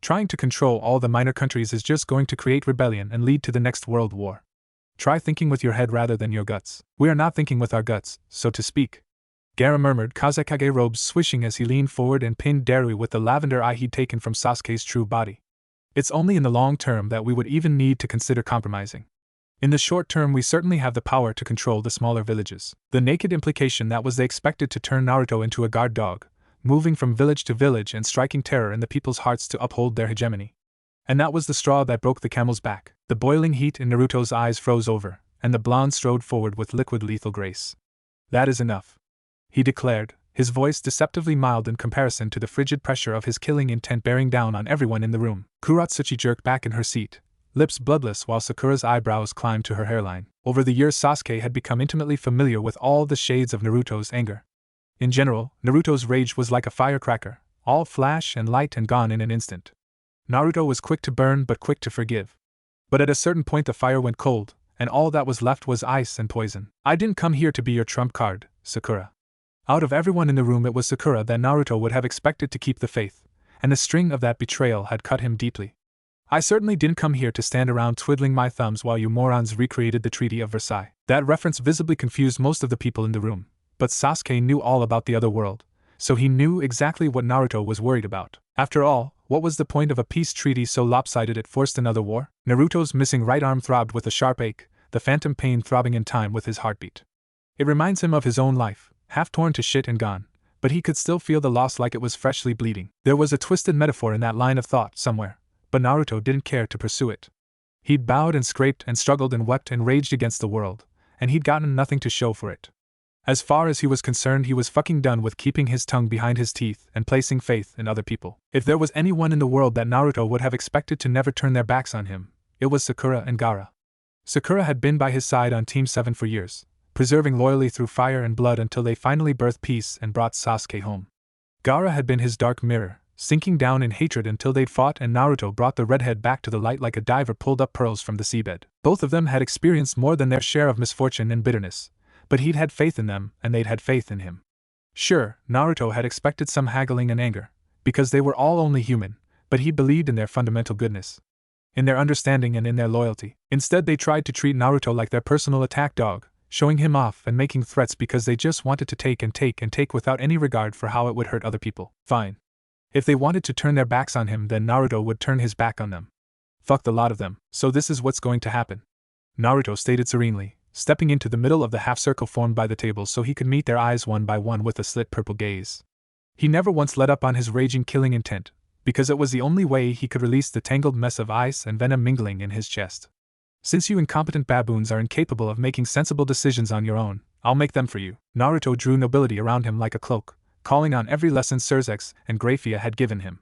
Trying to control all the minor countries is just going to create rebellion and lead to the next world war. Try thinking with your head rather than your guts. We are not thinking with our guts, so to speak. Gaara murmured, Kazekage robes swishing as he leaned forward and pinned Daru with the lavender eye he'd taken from Sasuke's true body. It's only in the long term that we would even need to consider compromising. In the short term, we certainly have the power to control the smaller villages. The naked implication that was they expected to turn Naruto into a guard dog, moving from village to village and striking terror in the people's hearts to uphold their hegemony. And that was the straw that broke the camel's back. The boiling heat in Naruto's eyes froze over, and the blonde strode forward with liquid lethal grace. That is enough, he declared, his voice deceptively mild in comparison to the frigid pressure of his killing intent bearing down on everyone in the room. Kuratsuchi jerked back in her seat, lips bloodless while Sakura's eyebrows climbed to her hairline. Over the years, Sasuke had become intimately familiar with all the shades of Naruto's anger. In general, Naruto's rage was like a firecracker, all flash and light and gone in an instant. Naruto was quick to burn but quick to forgive. But at a certain point the fire went cold, and all that was left was ice and poison. I didn't come here to be your trump card, Sakura. Out of everyone in the room, it was Sakura that Naruto would have expected to keep the faith, and the sting of that betrayal had cut him deeply. I certainly didn't come here to stand around twiddling my thumbs while you morons recreated the Treaty of Versailles. That reference visibly confused most of the people in the room, but Sasuke knew all about the other world, so he knew exactly what Naruto was worried about. After all, what was the point of a peace treaty so lopsided it forced another war? Naruto's missing right arm throbbed with a sharp ache, the phantom pain throbbing in time with his heartbeat. It reminds him of his own life, half torn to shit and gone, but he could still feel the loss like it was freshly bleeding. There was a twisted metaphor in that line of thought somewhere, but Naruto didn't care to pursue it. He'd bowed and scraped and struggled and wept and raged against the world, and he'd gotten nothing to show for it. As far as he was concerned, he was fucking done with keeping his tongue behind his teeth and placing faith in other people. If there was anyone in the world that Naruto would have expected to never turn their backs on him, it was Sakura and Gaara. Sakura had been by his side on Team 7 for years, preserving loyalty through fire and blood until they finally birthed peace and brought Sasuke home. Gaara had been his dark mirror, sinking down in hatred until they'd fought, and Naruto brought the redhead back to the light like a diver pulled up pearls from the seabed. Both of them had experienced more than their share of misfortune and bitterness, but he'd had faith in them, and they'd had faith in him. Sure, Naruto had expected some haggling and anger, because they were all only human, but he believed in their fundamental goodness, in their understanding and in their loyalty. Instead, they tried to treat Naruto like their personal attack dog, showing him off and making threats because they just wanted to take and take and take without any regard for how it would hurt other people. Fine. If they wanted to turn their backs on him, then Naruto would turn his back on them. Fuck the lot of them. So this is what's going to happen, Naruto stated serenely, stepping into the middle of the half-circle formed by the table so he could meet their eyes one by one with a slit purple gaze. He never once let up on his raging killing intent, because it was the only way he could release the tangled mess of ice and venom mingling in his chest. Since you incompetent baboons are incapable of making sensible decisions on your own, I'll make them for you. Naruto drew nobility around him like a cloak, calling on every lesson Surzex and Grafia had given him.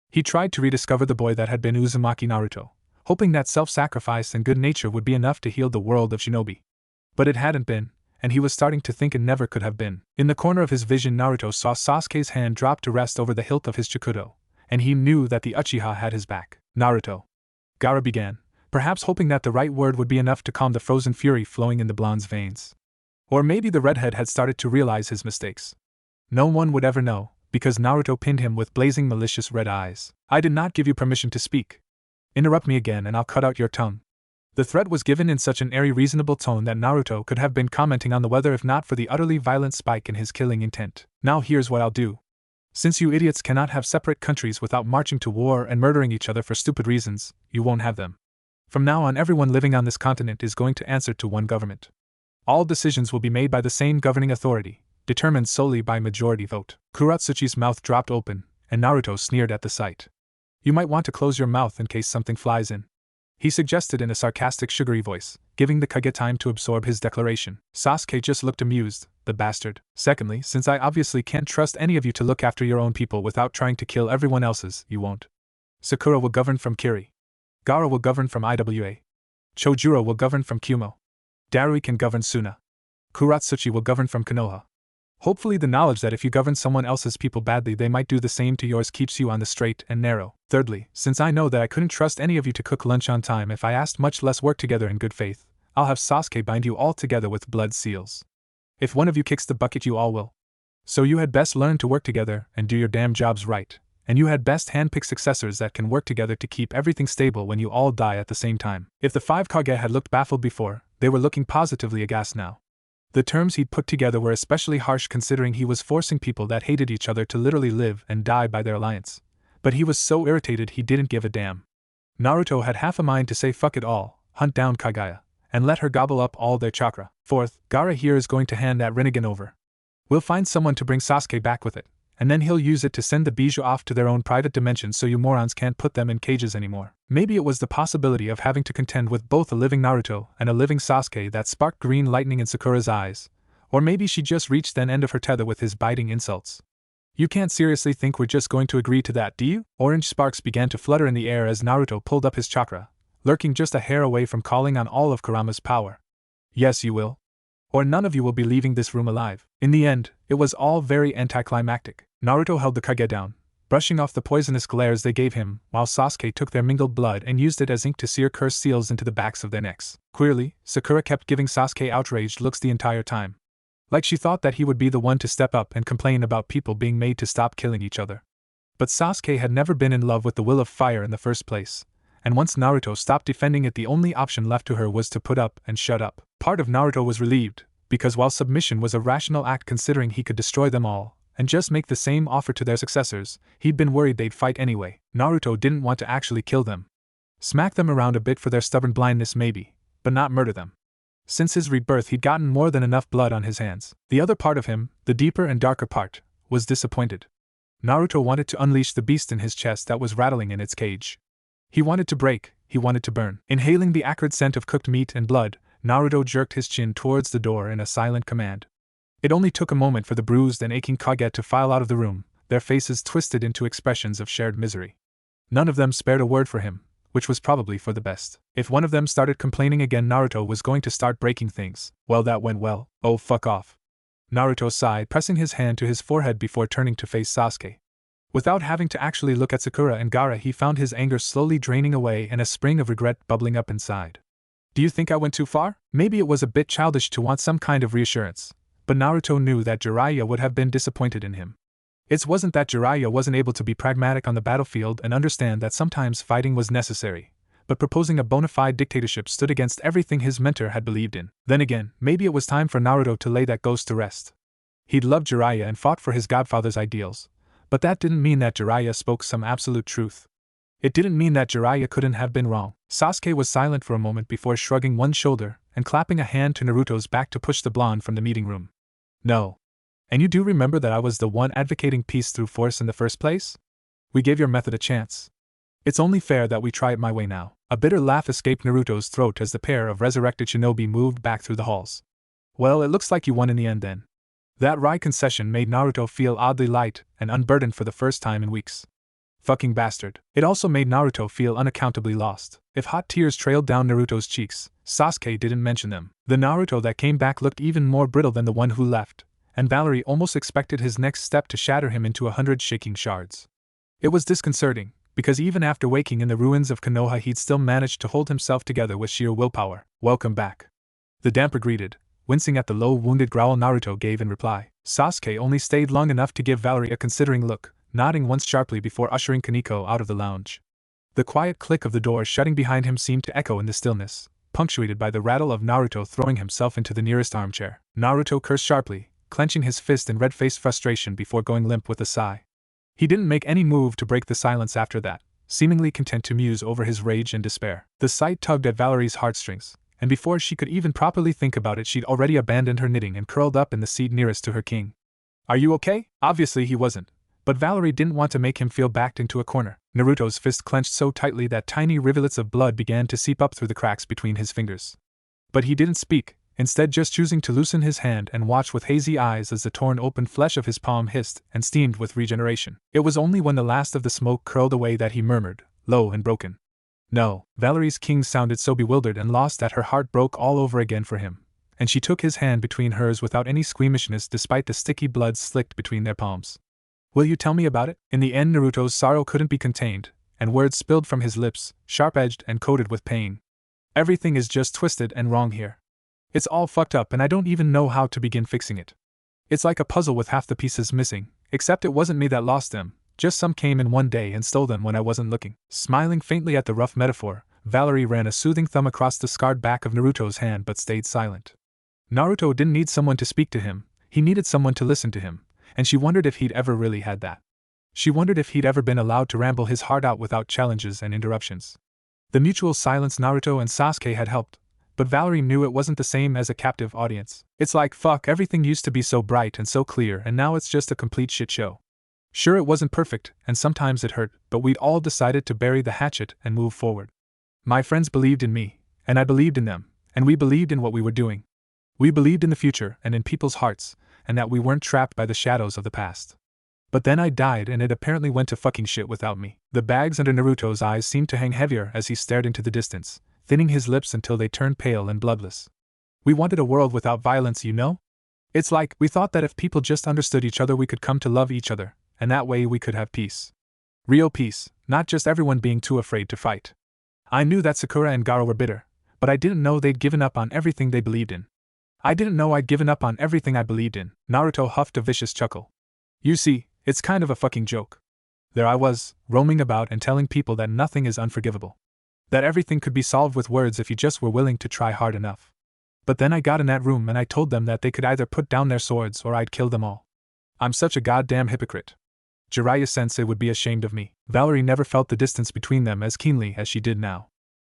He tried to rediscover the boy that had been Uzumaki Naruto, hoping that self-sacrifice and good nature would be enough to heal the world of shinobi. But it hadn't been, and he was starting to think it never could have been. In the corner of his vision, Naruto saw Sasuke's hand drop to rest over the hilt of his Chikudo, and he knew that the Uchiha had his back. Naruto, Gaara began, perhaps hoping that the right word would be enough to calm the frozen fury flowing in the blonde's veins. Or maybe the redhead had started to realize his mistakes. No one would ever know, because Naruto pinned him with blazing malicious red eyes. I did not give you permission to speak. Interrupt me again and I'll cut out your tongue. The threat was given in such an airy, reasonable tone that Naruto could have been commenting on the weather if not for the utterly violent spike in his killing intent. Now here's what I'll do. Since you idiots cannot have separate countries without marching to war and murdering each other for stupid reasons, you won't have them. From now on, everyone living on this continent is going to answer to one government. All decisions will be made by the same governing authority, determined solely by majority vote. Kuratsuchi's mouth dropped open, and Naruto sneered at the sight. You might want to close your mouth in case something flies in, he suggested in a sarcastic, sugary voice, giving the Kage time to absorb his declaration. Sasuke just looked amused, the bastard. Secondly, since I obviously can't trust any of you to look after your own people without trying to kill everyone else's, you won't. Sakura will govern from Kiri. Gaara will govern from Iwa. Chojuro will govern from Kumo. Darui can govern Suna. Kuratsuchi will govern from Konoha. Hopefully the knowledge that if you govern someone else's people badly they might do the same to yours keeps you on the straight and narrow. Thirdly, since I know that I couldn't trust any of you to cook lunch on time if I asked, much less work together in good faith, I'll have Sasuke bind you all together with blood seals. If one of you kicks the bucket you all will. So you had best learn to work together and do your damn jobs right, and you had best handpick successors that can work together to keep everything stable when you all die at the same time. If the 5 Kage had looked baffled before, they were looking positively aghast now. The terms he'd put together were especially harsh considering he was forcing people that hated each other to literally live and die by their alliance. But he was so irritated he didn't give a damn. Naruto had half a mind to say fuck it all, hunt down Kagaya, and let her gobble up all their chakra. Fourth, Gaara here is going to hand that Rinnegan over. We'll find someone to bring Sasuke back with it, and then he'll use it to send the Bijou off to their own private dimension so you morons can't put them in cages anymore. Maybe it was the possibility of having to contend with both a living Naruto and a living Sasuke that sparked green lightning in Sakura's eyes, or maybe she just reached the end of her tether with his biting insults. You can't seriously think we're just going to agree to that, do you? Orange sparks began to flutter in the air as Naruto pulled up his chakra, lurking just a hair away from calling on all of Kurama's power. Yes, you will. Or none of you will be leaving this room alive. In the end, it was all very anticlimactic. Naruto held the Kage down, brushing off the poisonous glares they gave him, while Sasuke took their mingled blood and used it as ink to sear cursed seals into the backs of their necks. Queerly, Sakura kept giving Sasuke outraged looks the entire time. Like she thought that he would be the one to step up and complain about people being made to stop killing each other. But Sasuke had never been in love with the will of fire in the first place, and once Naruto stopped defending it the only option left to her was to put up and shut up. Part of Naruto was relieved, because while submission was a rational act considering he could destroy them all, and just make the same offer to their successors, he'd been worried they'd fight anyway. Naruto didn't want to actually kill them. Smack them around a bit for their stubborn blindness maybe, but not murder them. Since his rebirth he'd gotten more than enough blood on his hands. The other part of him, the deeper and darker part, was disappointed. Naruto wanted to unleash the beast in his chest that was rattling in its cage. He wanted to break, he wanted to burn. Inhaling the acrid scent of cooked meat and blood, Naruto jerked his chin towards the door in a silent command. It only took a moment for the bruised and aching Kage to file out of the room, their faces twisted into expressions of shared misery. None of them spared a word for him, which was probably for the best. If one of them started complaining again, Naruto was going to start breaking things. Well, that went well. Oh, fuck off. Naruto sighed, pressing his hand to his forehead before turning to face Sasuke. Without having to actually look at Sakura and Gaara, he found his anger slowly draining away and a spring of regret bubbling up inside. Do you think I went too far? Maybe it was a bit childish to want some kind of reassurance, but Naruto knew that Jiraiya would have been disappointed in him. It wasn't that Jiraiya wasn't able to be pragmatic on the battlefield and understand that sometimes fighting was necessary, but proposing a bona fide dictatorship stood against everything his mentor had believed in. Then again, maybe it was time for Naruto to lay that ghost to rest. He'd loved Jiraiya and fought for his godfather's ideals, but that didn't mean that Jiraiya spoke some absolute truth. It didn't mean that Jiraiya couldn't have been wrong. Sasuke was silent for a moment before shrugging one shoulder and clapping a hand to Naruto's back to push the blonde from the meeting room. No. And you do remember that I was the one advocating peace through force in the first place? We gave your method a chance. It's only fair that we try it my way now. A bitter laugh escaped Naruto's throat as the pair of resurrected shinobi moved back through the halls. Well, it looks like you won in the end then. That wry concession made Naruto feel oddly light and unburdened for the first time in weeks. Fucking bastard. It also made Naruto feel unaccountably lost. If hot tears trailed down Naruto's cheeks, Sasuke didn't mention them. The Naruto that came back looked even more brittle than the one who left, and Valerie almost expected his next step to shatter him into 100 shaking shards. It was disconcerting, because even after waking in the ruins of Konoha he'd still managed to hold himself together with sheer willpower. Welcome back. The damper greeted, wincing at the low wounded growl Naruto gave in reply. Sasuke only stayed long enough to give Valerie a considering look, nodding once sharply before ushering Kaneko out of the lounge. The quiet click of the door shutting behind him seemed to echo in the stillness, punctuated by the rattle of Naruto throwing himself into the nearest armchair. Naruto cursed sharply, clenching his fist in red-faced frustration before going limp with a sigh. He didn't make any move to break the silence after that, seemingly content to muse over his rage and despair. The sight tugged at Valerie's heartstrings, and before she could even properly think about it she'd already abandoned her knitting and curled up in the seat nearest to her king. Are you okay? Obviously he wasn't, but Valerie didn't want to make him feel backed into a corner. Naruto's fist clenched so tightly that tiny rivulets of blood began to seep up through the cracks between his fingers. But he didn't speak, instead just choosing to loosen his hand and watch with hazy eyes as the torn open flesh of his palm hissed and steamed with regeneration. It was only when the last of the smoke curled away that he murmured, low and broken. No, Valerie's king sounded so bewildered and lost that her heart broke all over again for him, and she took his hand between hers without any squeamishness despite the sticky blood slicked between their palms. Will you tell me about it? In the end, Naruto's sorrow couldn't be contained, and words spilled from his lips, sharp-edged and coated with pain. Everything is just twisted and wrong here. It's all fucked up and I don't even know how to begin fixing it. It's like a puzzle with half the pieces missing, except it wasn't me that lost them, just some came in one day and stole them when I wasn't looking. Smiling faintly at the rough metaphor, Valerie ran a soothing thumb across the scarred back of Naruto's hand but stayed silent. Naruto didn't need someone to speak to him, he needed someone to listen to him, and she wondered if he'd ever really had that. She wondered if he'd ever been allowed to ramble his heart out without challenges and interruptions. The mutual silence Naruto and Sasuke had helped, but Valerie knew it wasn't the same as a captive audience. It's like, fuck, everything used to be so bright and so clear and now it's just a complete shit show. Sure, it wasn't perfect, and sometimes it hurt, but we'd all decided to bury the hatchet and move forward. My friends believed in me, and I believed in them, and we believed in what we were doing. We believed in the future and in people's hearts, and that we weren't trapped by the shadows of the past. But then I died and it apparently went to fucking shit without me. The bags under Naruto's eyes seemed to hang heavier as he stared into the distance, thinning his lips until they turned pale and bloodless. We wanted a world without violence, you know? It's like, we thought that if people just understood each other we could come to love each other, and that way we could have peace. Real peace, not just everyone being too afraid to fight. I knew that Sakura and Gaara were bitter, but I didn't know they'd given up on everything they believed in. I didn't know I'd given up on everything I believed in. Naruto huffed a vicious chuckle. You see, it's kind of a fucking joke. There I was, roaming about and telling people that nothing is unforgivable. That everything could be solved with words if you just were willing to try hard enough. But then I got in that room and I told them that they could either put down their swords or I'd kill them all. I'm such a goddamn hypocrite. Jiraiya-sensei would be ashamed of me. Valerie never felt the distance between them as keenly as she did now.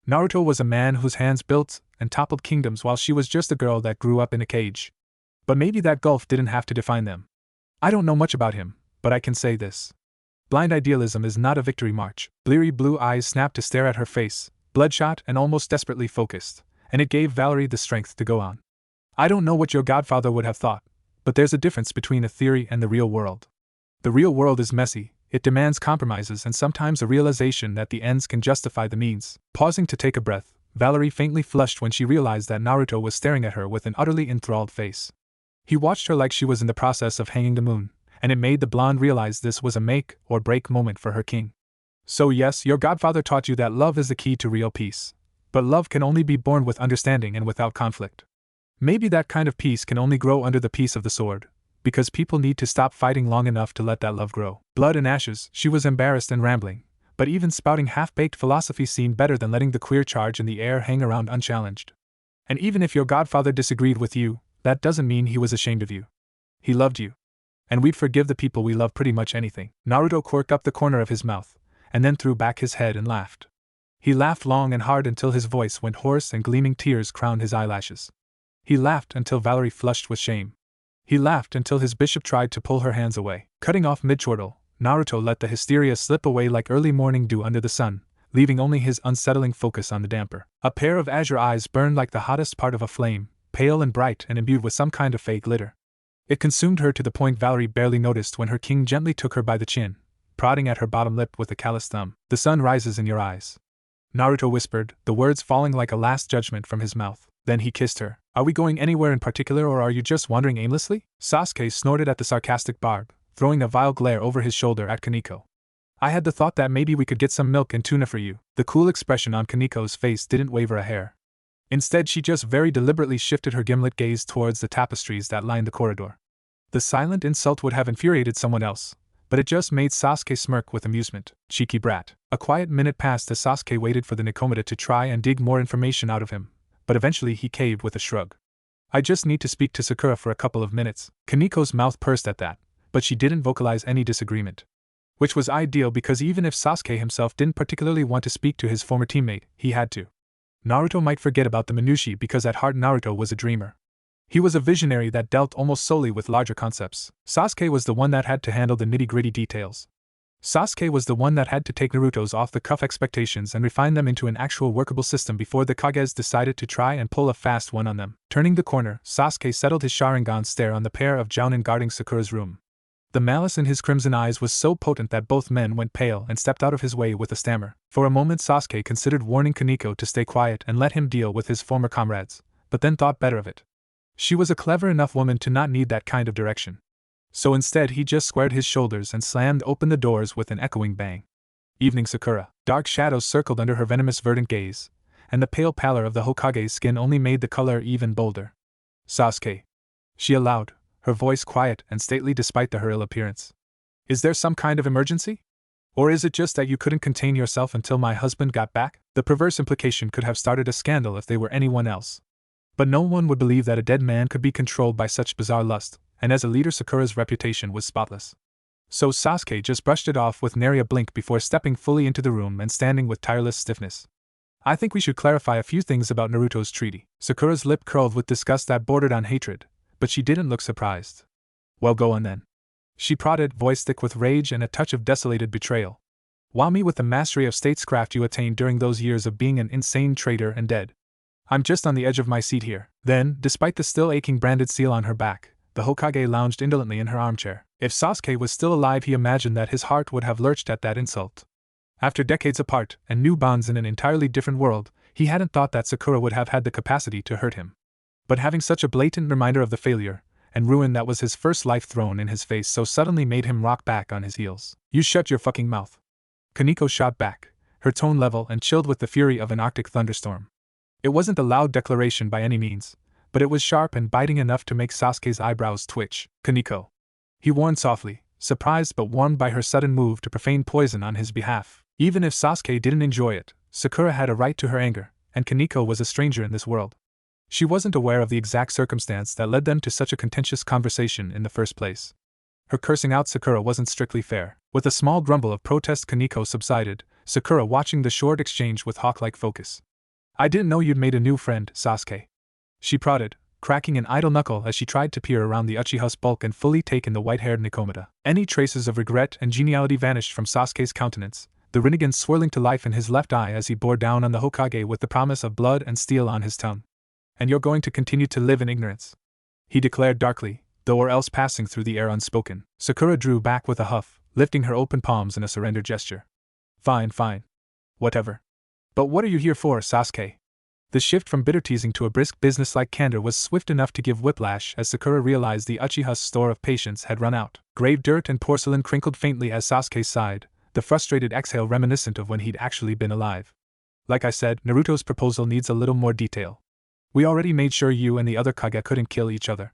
Naruto was a man whose hands built and toppled kingdoms while she was just a girl that grew up in a cage. But maybe that gulf didn't have to define them. I don't know much about him, but I can say this. Blind idealism is not a victory march. Bleary blue eyes snapped to stare at her face, bloodshot and almost desperately focused, and it gave Valerie the strength to go on. I don't know what your godfather would have thought, but there's a difference between a theory and the real world. The real world is messy, it demands compromises and sometimes a realization that the ends can justify the means. Pausing to take a breath, Valerie faintly flushed when she realized that Naruto was staring at her with an utterly enthralled face. He watched her like she was in the process of hanging the moon, and it made the blonde realize this was a make-or-break moment for her king. So yes, your godfather taught you that love is the key to real peace. But love can only be born with understanding and without conflict. Maybe that kind of peace can only grow under the peace of the sword, because people need to stop fighting long enough to let that love grow. Blood and ashes, she was embarrassed and rambling, but even spouting half-baked philosophy seemed better than letting the queer charge in the air hang around unchallenged. And even if your godfather disagreed with you, that doesn't mean he was ashamed of you. He loved you. And we'd forgive the people we love pretty much anything. Naruto quirked up the corner of his mouth, and then threw back his head and laughed. He laughed long and hard until his voice went hoarse and gleaming tears crowned his eyelashes. He laughed until Valerie flushed with shame. He laughed until his bishop tried to pull her hands away. Cutting off mid-chortle, Naruto let the hysteria slip away like early morning dew under the sun, leaving only his unsettling focus on the damper. A pair of azure eyes burned like the hottest part of a flame, pale and bright and imbued with some kind of fake glitter. It consumed her to the point Valerie barely noticed when her king gently took her by the chin, prodding at her bottom lip with a calloused thumb. The sun rises in your eyes, Naruto whispered, the words falling like a last judgment from his mouth. Then he kissed her. Are we going anywhere in particular or are you just wandering aimlessly? Sasuke snorted at the sarcastic barb, throwing a vile glare over his shoulder at Kaneko. I had the thought that maybe we could get some milk and tuna for you. The cool expression on Kaneko's face didn't waver a hair. Instead, she just very deliberately shifted her gimlet gaze towards the tapestries that lined the corridor. The silent insult would have infuriated someone else, but it just made Sasuke smirk with amusement. Cheeky brat. A quiet minute passed as Sasuke waited for the Nikomata to try and dig more information out of him, but eventually he caved with a shrug. I just need to speak to Sakura for a couple of minutes. Kaneko's mouth pursed at that, but she didn't vocalize any disagreement. Which was ideal because even if Sasuke himself didn't particularly want to speak to his former teammate, he had to. Naruto might forget about the minutiae because at heart Naruto was a dreamer. He was a visionary that dealt almost solely with larger concepts. Sasuke was the one that had to handle the nitty-gritty details. Sasuke was the one that had to take Naruto's off-the-cuff expectations and refine them into an actual workable system before the Kages decided to try and pull a fast one on them. Turning the corner, Sasuke settled his Sharingan stare on the pair of Jounin guarding Sakura's room. The malice in his crimson eyes was so potent that both men went pale and stepped out of his way with a stammer. For a moment Sasuke considered warning Kaneko to stay quiet and let him deal with his former comrades, but then thought better of it. She was a clever enough woman to not need that kind of direction. So instead he just squared his shoulders and slammed open the doors with an echoing bang. Evening Sakura. Dark shadows circled under her venomous verdant gaze, and the pale pallor of the Hokage's skin only made the color even bolder. Sasuke, she allowed, her voice quiet and stately despite her ill appearance. Is there some kind of emergency? Or is it just that you couldn't contain yourself until my husband got back? The perverse implication could have started a scandal if they were anyone else. But no one would believe that a dead man could be controlled by such bizarre lust, and as a leader Sakura's reputation was spotless. So Sasuke just brushed it off with nary a blink before stepping fully into the room and standing with tireless stiffness. I think we should clarify a few things about Naruto's treaty. Sakura's lip curled with disgust that bordered on hatred, but she didn't look surprised. Well, go on then. She prodded, voice thick with rage and a touch of desolated betrayal. Wow me with the mastery of statescraft you attained during those years of being an insane traitor and dead. I'm just on the edge of my seat here. Then, despite the still aching branded seal on her back, the Hokage lounged indolently in her armchair. If Sasuke was still alive, he imagined that his heart would have lurched at that insult. After decades apart and new bonds in an entirely different world, he hadn't thought that Sakura would have had the capacity to hurt him. But having such a blatant reminder of the failure and ruin that was his first life thrown in his face so suddenly made him rock back on his heels. You shut your fucking mouth. Kaneko shot back, her tone level and chilled with the fury of an Arctic thunderstorm. It wasn't a loud declaration by any means, but it was sharp and biting enough to make Sasuke's eyebrows twitch. Kaneko, he warned softly, surprised but warmed by her sudden move to profane poison on his behalf. Even if Sasuke didn't enjoy it, Sakura had a right to her anger, and Kaneko was a stranger in this world. She wasn't aware of the exact circumstance that led them to such a contentious conversation in the first place. Her cursing out Sakura wasn't strictly fair. With a small grumble of protest, Kaneko subsided, Sakura watching the short exchange with hawk-like focus. I didn't know you'd made a new friend, Sasuke. She prodded, cracking an idle knuckle as she tried to peer around the Uchiha's bulk and fully take in the white-haired Nikomata. Any traces of regret and geniality vanished from Sasuke's countenance, the Rinnegan swirling to life in his left eye as he bore down on the Hokage with the promise of blood and steel on his tongue. And you're going to continue to live in ignorance, he declared darkly, though or else passing through the air unspoken. Sakura drew back with a huff, lifting her open palms in a surrender gesture. Fine. Whatever. But what are you here for, Sasuke? The shift from bitter teasing to a brisk business-like candor was swift enough to give whiplash as Sakura realized the Uchiha's store of patience had run out. Grave dirt and porcelain crinkled faintly as Sasuke sighed, the frustrated exhale reminiscent of when he'd actually been alive. Like I said, Naruto's proposal needs a little more detail. We already made sure you and the other Kage couldn't kill each other.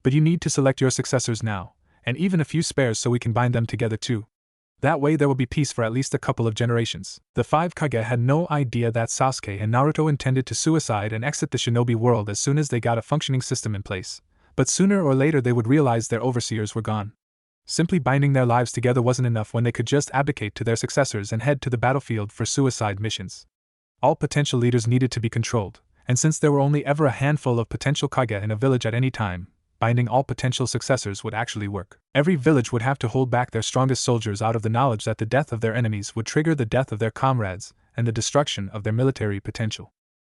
But you need to select your successors now, and even a few spares so we can bind them together too. That way there will be peace for at least a couple of generations. The 5 Kage had no idea that Sasuke and Naruto intended to suicide and exit the shinobi world as soon as they got a functioning system in place, but sooner or later they would realize their overseers were gone. Simply binding their lives together wasn't enough when they could just abdicate to their successors and head to the battlefield for suicide missions. All potential leaders needed to be controlled, and since there were only ever a handful of potential Kage in a village at any time, binding all potential successors would actually work. Every village would have to hold back their strongest soldiers out of the knowledge that the death of their enemies would trigger the death of their comrades and the destruction of their military potential.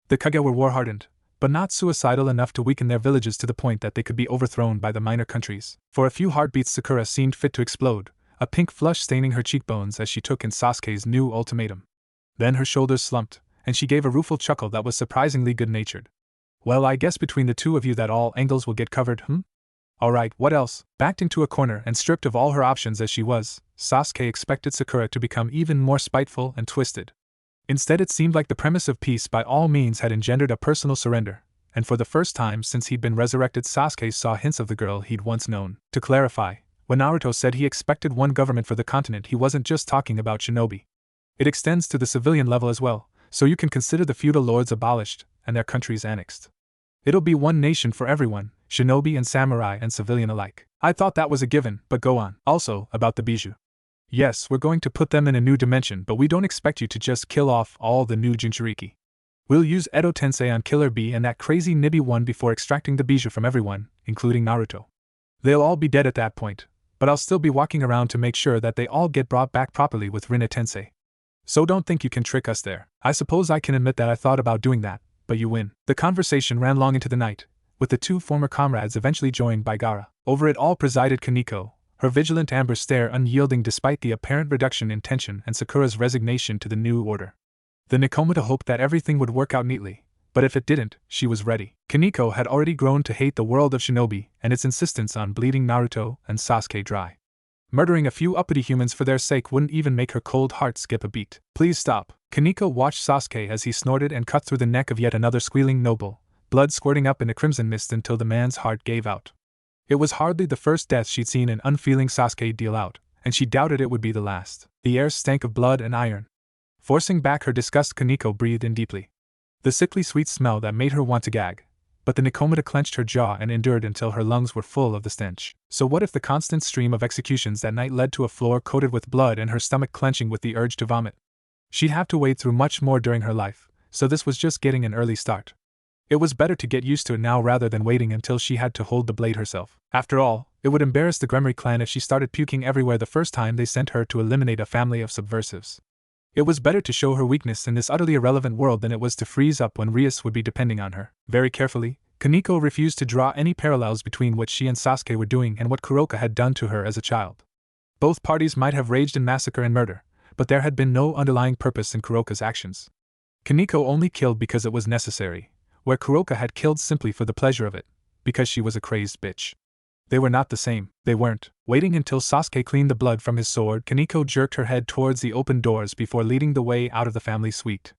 The Kage were war-hardened, but not suicidal enough to weaken their villages to the point that they could be overthrown by the minor countries. For a few heartbeats Sakura seemed fit to explode, a pink flush staining her cheekbones as she took in Sasuke's new ultimatum. Then her shoulders slumped, and she gave a rueful chuckle that was surprisingly good-natured. Well, I guess between the two of you that all angles will get covered, Alright, what else? Backed into a corner and stripped of all her options as she was, Sasuke expected Sakura to become even more spiteful and twisted. Instead, it seemed like the premise of peace by all means had engendered a personal surrender, and for the first time since he'd been resurrected Sasuke saw hints of the girl he'd once known. To clarify, when Naruto said he expected one government for the continent, he wasn't just talking about shinobi. It extends to the civilian level as well, so you can consider the feudal lords abolished and their countries annexed. It'll be one nation for everyone, shinobi and samurai and civilian alike. I thought that was a given, but go on. Also, about the bijou. Yes, we're going to put them in a new dimension, but we don't expect you to just kill off all the new Jinchuriki. We'll use Edo Tensei on Killer Bee and that crazy Nibi one before extracting the bijou from everyone, including Naruto. They'll all be dead at that point, but I'll still be walking around to make sure that they all get brought back properly with Rinne Tensei. So don't think you can trick us there. I suppose I can admit that I thought about doing that, but you win. The conversation ran long into the night, with the two former comrades eventually joined by Gaara. Over it all presided Kaneko, her vigilant amber stare unyielding despite the apparent reduction in tension and Sakura's resignation to the new order. The Nikomata hoped that everything would work out neatly, but if it didn't, she was ready. Kaneko had already grown to hate the world of shinobi and its insistence on bleeding Naruto and Sasuke dry. Murdering a few uppity humans for their sake wouldn't even make her cold heart skip a beat. Please stop. Kaneko watched Sasuke as he snorted and cut through the neck of yet another squealing noble, blood squirting up in a crimson mist until the man's heart gave out. It was hardly the first death she'd seen an unfeeling Sasuke deal out, and she doubted it would be the last. The air stank of blood and iron. Forcing back her disgust, Kaneko breathed in deeply. The sickly sweet smell that made her want to gag, but the Nikomata clenched her jaw and endured until her lungs were full of the stench. So what if the constant stream of executions that night led to a floor coated with blood and her stomach clenching with the urge to vomit? She'd have to wade through much more during her life, so this was just getting an early start. It was better to get used to it now rather than waiting until she had to hold the blade herself. After all, it would embarrass the Gremory clan if she started puking everywhere the first time they sent her to eliminate a family of subversives. It was better to show her weakness in this utterly irrelevant world than it was to freeze up when Rias would be depending on her. Very carefully, Kaneko refused to draw any parallels between what she and Sasuke were doing and what Kuroka had done to her as a child. Both parties might have raged in massacre and murder, but there had been no underlying purpose in Kuroka's actions. Kaneko only killed because it was necessary, where Kuroka had killed simply for the pleasure of it, because she was a crazed bitch. They were not the same, they weren't. Waiting until Sasuke cleaned the blood from his sword, Kaneko jerked her head towards the open doors before leading the way out of the family suite.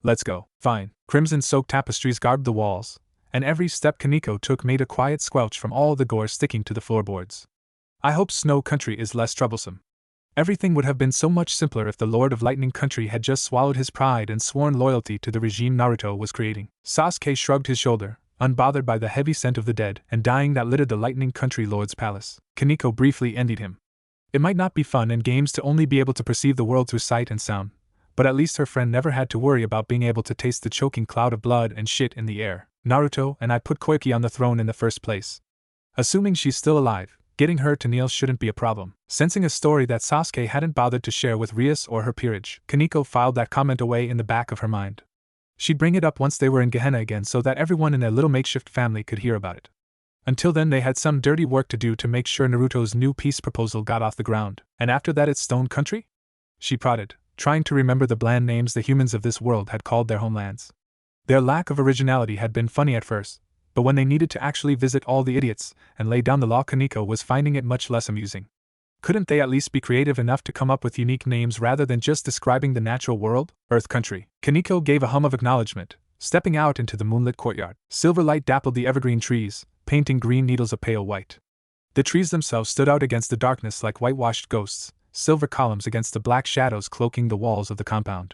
Let's go. Fine. Crimson-soaked tapestries garbed the walls, and every step Kaneko took made a quiet squelch from all the gore sticking to the floorboards. I hope Snow Country is less troublesome. Everything would have been so much simpler if the Lord of Lightning Country had just swallowed his pride and sworn loyalty to the regime Naruto was creating. Sasuke shrugged his shoulder, unbothered by the heavy scent of the dead and dying that littered the Lightning Country Lord's palace. Kaneko briefly envied him. It might not be fun and games to only be able to perceive the world through sight and sound, but at least her friend never had to worry about being able to taste the choking cloud of blood and shit in the air. Naruto and I put Koiki on the throne in the first place. Assuming she's still alive, getting her to kneel shouldn't be a problem. Sensing a story that Sasuke hadn't bothered to share with Rias or her peerage, Kaneko filed that comment away in the back of her mind. She'd bring it up once they were in Gehenna again so that everyone in their little makeshift family could hear about it. Until then they had some dirty work to do to make sure Naruto's new peace proposal got off the ground. And after that it's Stone Country? She prodded, trying to remember the bland names the humans of this world had called their homelands. Their lack of originality had been funny at first, but when they needed to actually visit all the idiots and lay down the law, Kaneko was finding it much less amusing. Couldn't they at least be creative enough to come up with unique names rather than just describing the natural world? Earth Country. Kaneko gave a hum of acknowledgement, stepping out into the moonlit courtyard. Silver light dappled the evergreen trees, painting green needles a pale white. The trees themselves stood out against the darkness like whitewashed ghosts, silver columns against the black shadows cloaking the walls of the compound.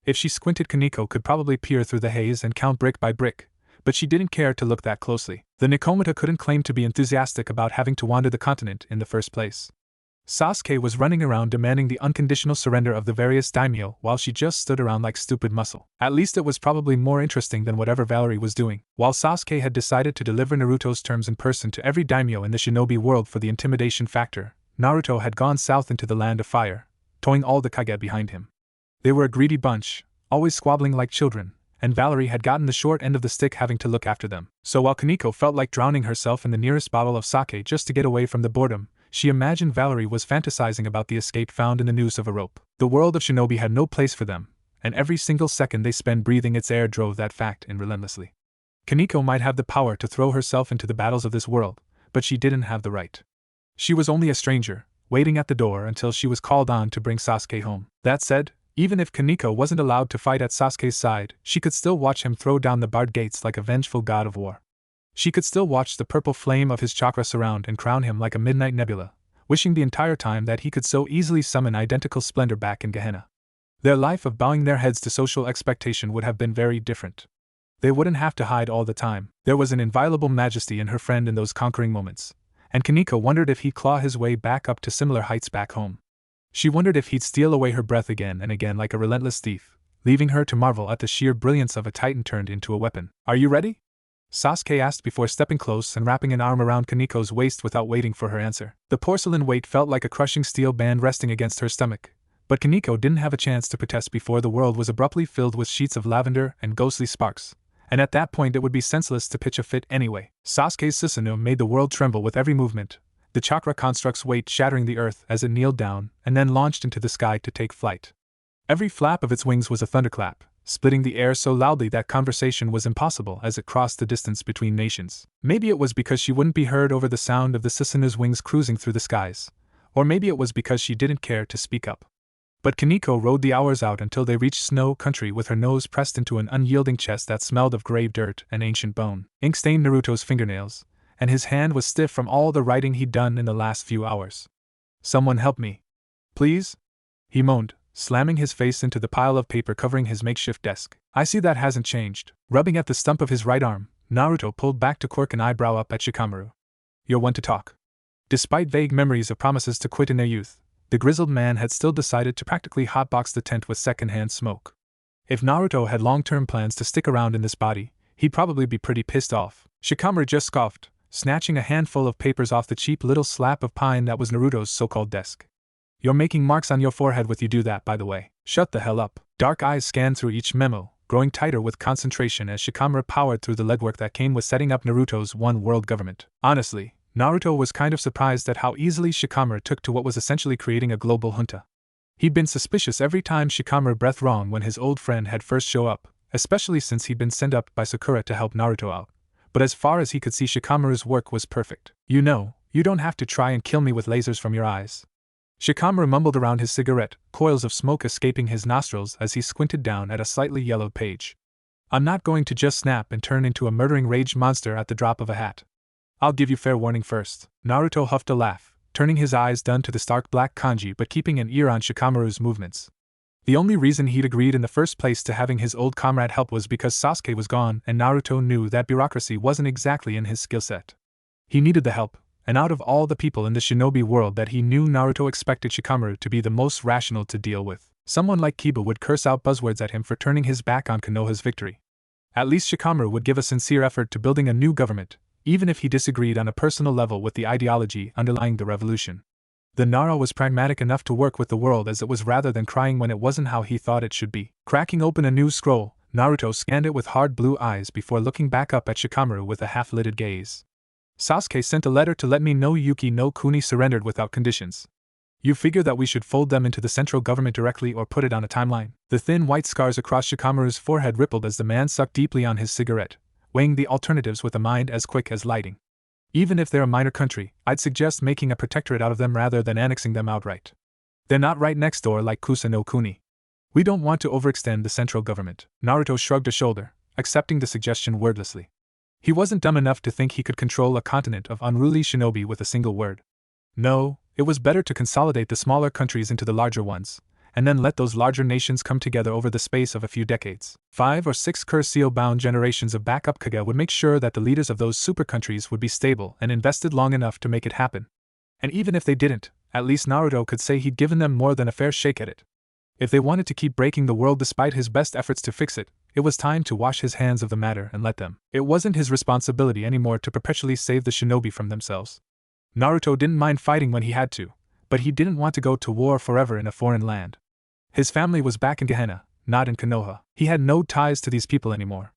If she squinted, Kaneko could probably peer through the haze and count brick by brick, but she didn't care to look that closely. The Nikomata couldn't claim to be enthusiastic about having to wander the continent in the first place. Sasuke was running around demanding the unconditional surrender of the various daimyo while she just stood around like stupid muscle. At least it was probably more interesting than whatever Valerie was doing. While Sasuke had decided to deliver Naruto's terms in person to every daimyo in the shinobi world for the intimidation factor, Naruto had gone south into the land of fire, towing all the Kage behind him. They were a greedy bunch, always squabbling like children, and Valerie had gotten the short end of the stick having to look after them. So while Kaneko felt like drowning herself in the nearest bottle of sake just to get away from the boredom, she imagined Valerie was fantasizing about the escape found in the noose of a rope. The world of shinobi had no place for them, and every single second they spent breathing its air drove that fact in relentlessly. Kaneko might have the power to throw herself into the battles of this world, but she didn't have the right. She was only a stranger, waiting at the door until she was called on to bring Sasuke home. That said, even if Kaneko wasn't allowed to fight at Sasuke's side, she could still watch him throw down the barred gates like a vengeful god of war. She could still watch the purple flame of his chakra surround and crown him like a midnight nebula, wishing the entire time that he could so easily summon identical splendor back in Gehenna. Their life of bowing their heads to social expectation would have been very different. They wouldn't have to hide all the time. There was an inviolable majesty in her friend in those conquering moments, and Kaneko wondered if he'd claw his way back up to similar heights back home. She wondered if he'd steal away her breath again and again like a relentless thief, leaving her to marvel at the sheer brilliance of a titan turned into a weapon. "Are you ready?" Sasuke asked before stepping close and wrapping an arm around Kaneko's waist without waiting for her answer. The porcelain weight felt like a crushing steel band resting against her stomach, but Kaneko didn't have a chance to protest before the world was abruptly filled with sheets of lavender and ghostly sparks, and at that point it would be senseless to pitch a fit anyway. Sasuke's Susanoo made the world tremble with every movement, the chakra construct's weight shattering the earth as it kneeled down and then launched into the sky to take flight. Every flap of its wings was a thunderclap, splitting the air so loudly that conversation was impossible as it crossed the distance between nations. Maybe it was because she wouldn't be heard over the sound of the Susanu's wings cruising through the skies, or maybe it was because she didn't care to speak up. But Kaneko rode the hours out until they reached snow country with her nose pressed into an unyielding chest that smelled of grave dirt and ancient bone. Ink stained Naruto's fingernails, and his hand was stiff from all the writing he'd done in the last few hours. "Someone help me. Please?" he moaned, slamming his face into the pile of paper covering his makeshift desk. "I see that hasn't changed." Rubbing at the stump of his right arm, Naruto pulled back to quirk an eyebrow up at Shikamaru. "You're one to talk." Despite vague memories of promises to quit in their youth, the grizzled man had still decided to practically hotbox the tent with secondhand smoke. If Naruto had long-term plans to stick around in this body, he'd probably be pretty pissed off. Shikamaru just scoffed, snatching a handful of papers off the cheap little slab of pine that was Naruto's so-called desk. "You're making marks on your forehead with you do that, by the way." "Shut the hell up." Dark eyes scanned through each memo, growing tighter with concentration as Shikamaru powered through the legwork that came with setting up Naruto's one-world government. Honestly, Naruto was kind of surprised at how easily Shikamaru took to what was essentially creating a global junta. He'd been suspicious every time Shikamaru breathed wrong when his old friend had first shown up, especially since he'd been sent up by Sakura to help Naruto out. But as far as he could see, Shikamaru's work was perfect. "You know, you don't have to try and kill me with lasers from your eyes." Shikamaru mumbled around his cigarette, coils of smoke escaping his nostrils as he squinted down at a slightly yellowed page. "I'm not going to just snap and turn into a murdering rage monster at the drop of a hat. I'll give you fair warning first." Naruto huffed a laugh, turning his eyes dun to the stark black kanji but keeping an ear on Shikamaru's movements. The only reason he'd agreed in the first place to having his old comrade help was because Sasuke was gone and Naruto knew that bureaucracy wasn't exactly in his skill set. He needed the help, and out of all the people in the shinobi world that he knew, Naruto expected Shikamaru to be the most rational to deal with. Someone like Kiba would curse out buzzwords at him for turning his back on Konoha's victory. At least Shikamaru would give a sincere effort to building a new government, even if he disagreed on a personal level with the ideology underlying the revolution. The Nara was pragmatic enough to work with the world as it was rather than crying when it wasn't how he thought it should be. Cracking open a new scroll, Naruto scanned it with hard blue eyes before looking back up at Shikamaru with a half-lidded gaze. "Sasuke sent a letter to let me know Yuki no Kuni surrendered without conditions. You figure that we should fold them into the central government directly or put it on a timeline?" The thin white scars across Shikamaru's forehead rippled as the man sucked deeply on his cigarette, weighing the alternatives with a mind as quick as lightning. "Even if they're a minor country, I'd suggest making a protectorate out of them rather than annexing them outright. They're not right next door like Kusa no Kuni. We don't want to overextend the central government." Naruto shrugged a shoulder, accepting the suggestion wordlessly. He wasn't dumb enough to think he could control a continent of unruly shinobi with a single word. No, it was better to consolidate the smaller countries into the larger ones, and then let those larger nations come together over the space of a few decades. 5 or 6 Kurseo-bound generations of backup Kage would make sure that the leaders of those super countries would be stable and invested long enough to make it happen. And even if they didn't, at least Naruto could say he'd given them more than a fair shake at it. If they wanted to keep breaking the world despite his best efforts to fix it, it was time to wash his hands of the matter and let them. It wasn't his responsibility anymore to perpetually save the shinobi from themselves. Naruto didn't mind fighting when he had to, but he didn't want to go to war forever in a foreign land. His family was back in Gehenna, not in Konoha. He had no ties to these people anymore.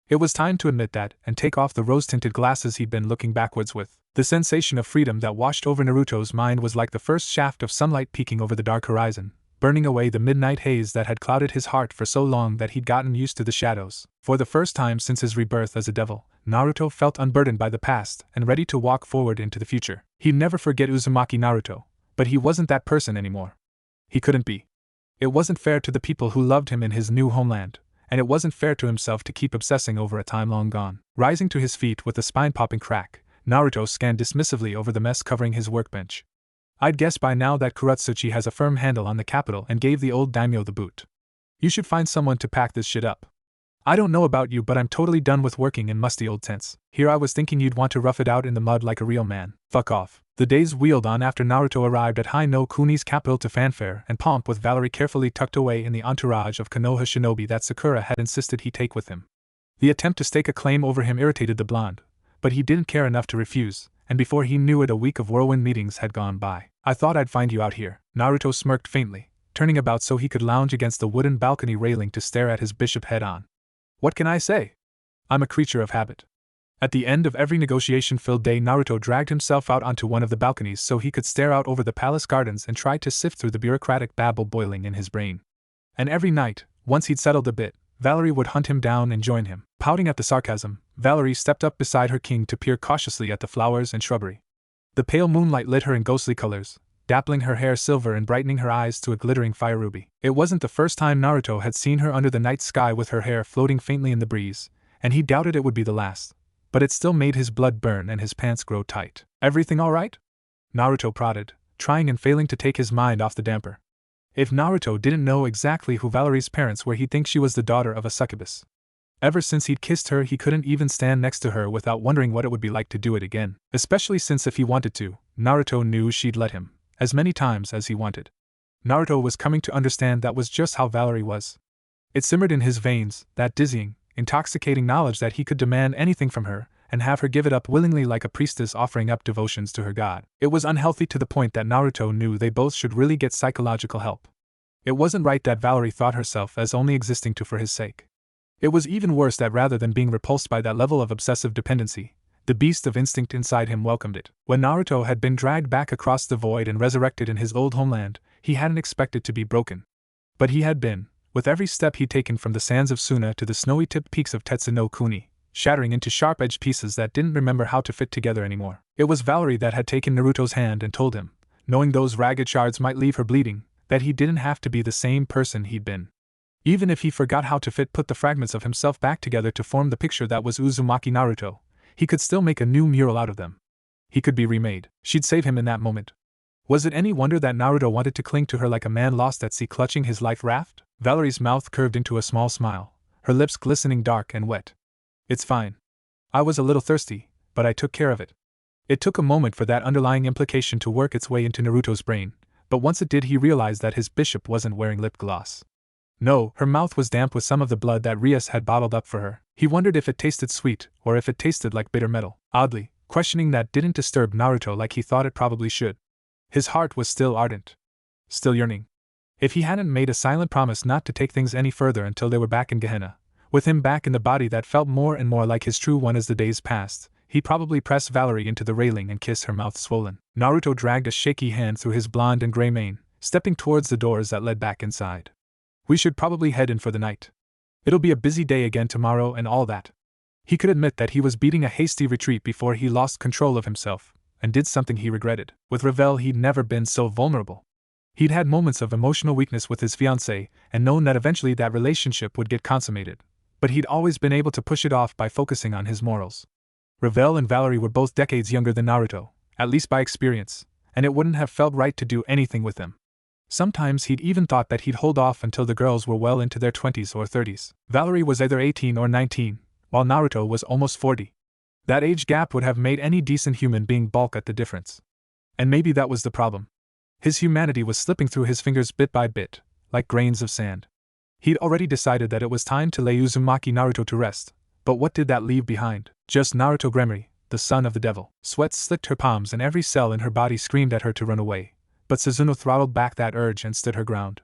It was time to admit that and take off the rose-tinted glasses he'd been looking backwards with. The sensation of freedom that washed over Naruto's mind was like the first shaft of sunlight peeking over the dark horizon, burning away the midnight haze that had clouded his heart for so long that he'd gotten used to the shadows. For the first time since his rebirth as a devil, Naruto felt unburdened by the past and ready to walk forward into the future. He'd never forget Uzumaki Naruto, but he wasn't that person anymore. He couldn't be. It wasn't fair to the people who loved him in his new homeland, and it wasn't fair to himself to keep obsessing over a time long gone. Rising to his feet with a spine-popping crack, Naruto scanned dismissively over the mess covering his workbench. "I'd guess by now that Kuratsuchi has a firm handle on the capital and gave the old daimyo the boot. You should find someone to pack this shit up. I don't know about you, but I'm totally done with working in musty old tents. Here I was thinking you'd want to rough it out in the mud like a real man. Fuck off." The days wheeled on after Naruto arrived at High no Kuni's capital to fanfare and pomp with Valerie carefully tucked away in the entourage of Konoha shinobi that Sakura had insisted he take with him. The attempt to stake a claim over him irritated the blonde, but he didn't care enough to refuse, and before he knew it a week of whirlwind meetings had gone by. "I thought I'd find you out here." Naruto smirked faintly, turning about so he could lounge against the wooden balcony railing to stare at his bishop head on. "What can I say? I'm a creature of habit. At the end of every negotiation-filled day, Naruto dragged himself out onto one of the balconies so he could stare out over the palace gardens and try to sift through the bureaucratic babble boiling in his brain. And every night, once he'd settled a bit, Valerie would hunt him down and join him. Pouting at the sarcasm, Valerie stepped up beside her king to peer cautiously at the flowers and shrubbery. The pale moonlight lit her in ghostly colors, dappling her hair silver and brightening her eyes to a glittering fire ruby. It wasn't the first time Naruto had seen her under the night sky with her hair floating faintly in the breeze, and he doubted it would be the last. But it still made his blood burn and his pants grow tight. "Everything all right?" Naruto prodded, trying and failing to take his mind off the damper. If Naruto didn't know exactly who Valerie's parents were, he'd think she was the daughter of a succubus. Ever since he'd kissed her, he couldn't even stand next to her without wondering what it would be like to do it again. Especially since if he wanted to, Naruto knew she'd let him, as many times as he wanted. Naruto was coming to understand that was just how Valerie was. It simmered in his veins, that dizzying, intoxicating knowledge that he could demand anything from her, and have her give it up willingly like a priestess offering up devotions to her god. It was unhealthy to the point that Naruto knew they both should really get psychological help. It wasn't right that Valerie thought herself as only existing for his sake. It was even worse that rather than being repulsed by that level of obsessive dependency, the beast of instinct inside him welcomed it. When Naruto had been dragged back across the void and resurrected in his old homeland, he hadn't expected to be broken. But he had been, with every step he'd taken from the sands of Suna to the snowy-tipped peaks of Tetsu no Kuni, shattering into sharp-edged pieces that didn't remember how to fit together anymore. It was Valerie that had taken Naruto's hand and told him, knowing those ragged shards might leave her bleeding, that he didn't have to be the same person he'd been. Even if he forgot how to put the fragments of himself back together to form the picture that was Uzumaki Naruto, he could still make a new mural out of them. He could be remade. She'd save him in that moment. Was it any wonder that Naruto wanted to cling to her like a man lost at sea clutching his life raft? Valerie's mouth curved into a small smile, her lips glistening dark and wet. "It's fine. I was a little thirsty, but I took care of it." It took a moment for that underlying implication to work its way into Naruto's brain, but once it did, he realized that his bishop wasn't wearing lip gloss. No, her mouth was damp with some of the blood that Rias had bottled up for her. He wondered if it tasted sweet, or if it tasted like bitter metal. Oddly, questioning that didn't disturb Naruto like he thought it probably should. His heart was still ardent. Still yearning. If he hadn't made a silent promise not to take things any further until they were back in Gehenna, with him back in the body that felt more and more like his true one as the days passed, he'd probably press Valerie into the railing and kiss her mouth swollen. Naruto dragged a shaky hand through his blonde and gray mane, stepping towards the doors that led back inside. "We should probably head in for the night. It'll be a busy day again tomorrow and all that." He could admit that he was beating a hasty retreat before he lost control of himself, and did something he regretted. With Ravel, he'd never been so vulnerable. He'd had moments of emotional weakness with his fiancée, and known that eventually that relationship would get consummated, but he'd always been able to push it off by focusing on his morals. Ravel and Valerie were both decades younger than Naruto, at least by experience, and it wouldn't have felt right to do anything with them. Sometimes he'd even thought that he'd hold off until the girls were well into their 20s or 30s. Valerie was either 18 or 19, while Naruto was almost 40. That age gap would have made any decent human being balk at the difference. And maybe that was the problem. His humanity was slipping through his fingers bit by bit, like grains of sand. He'd already decided that it was time to lay Uzumaki Naruto to rest, but what did that leave behind? Just Naruto Gremory, the son of the devil. Sweat slicked her palms and every cell in her body screamed at her to run away, but Suzuno throttled back that urge and stood her ground.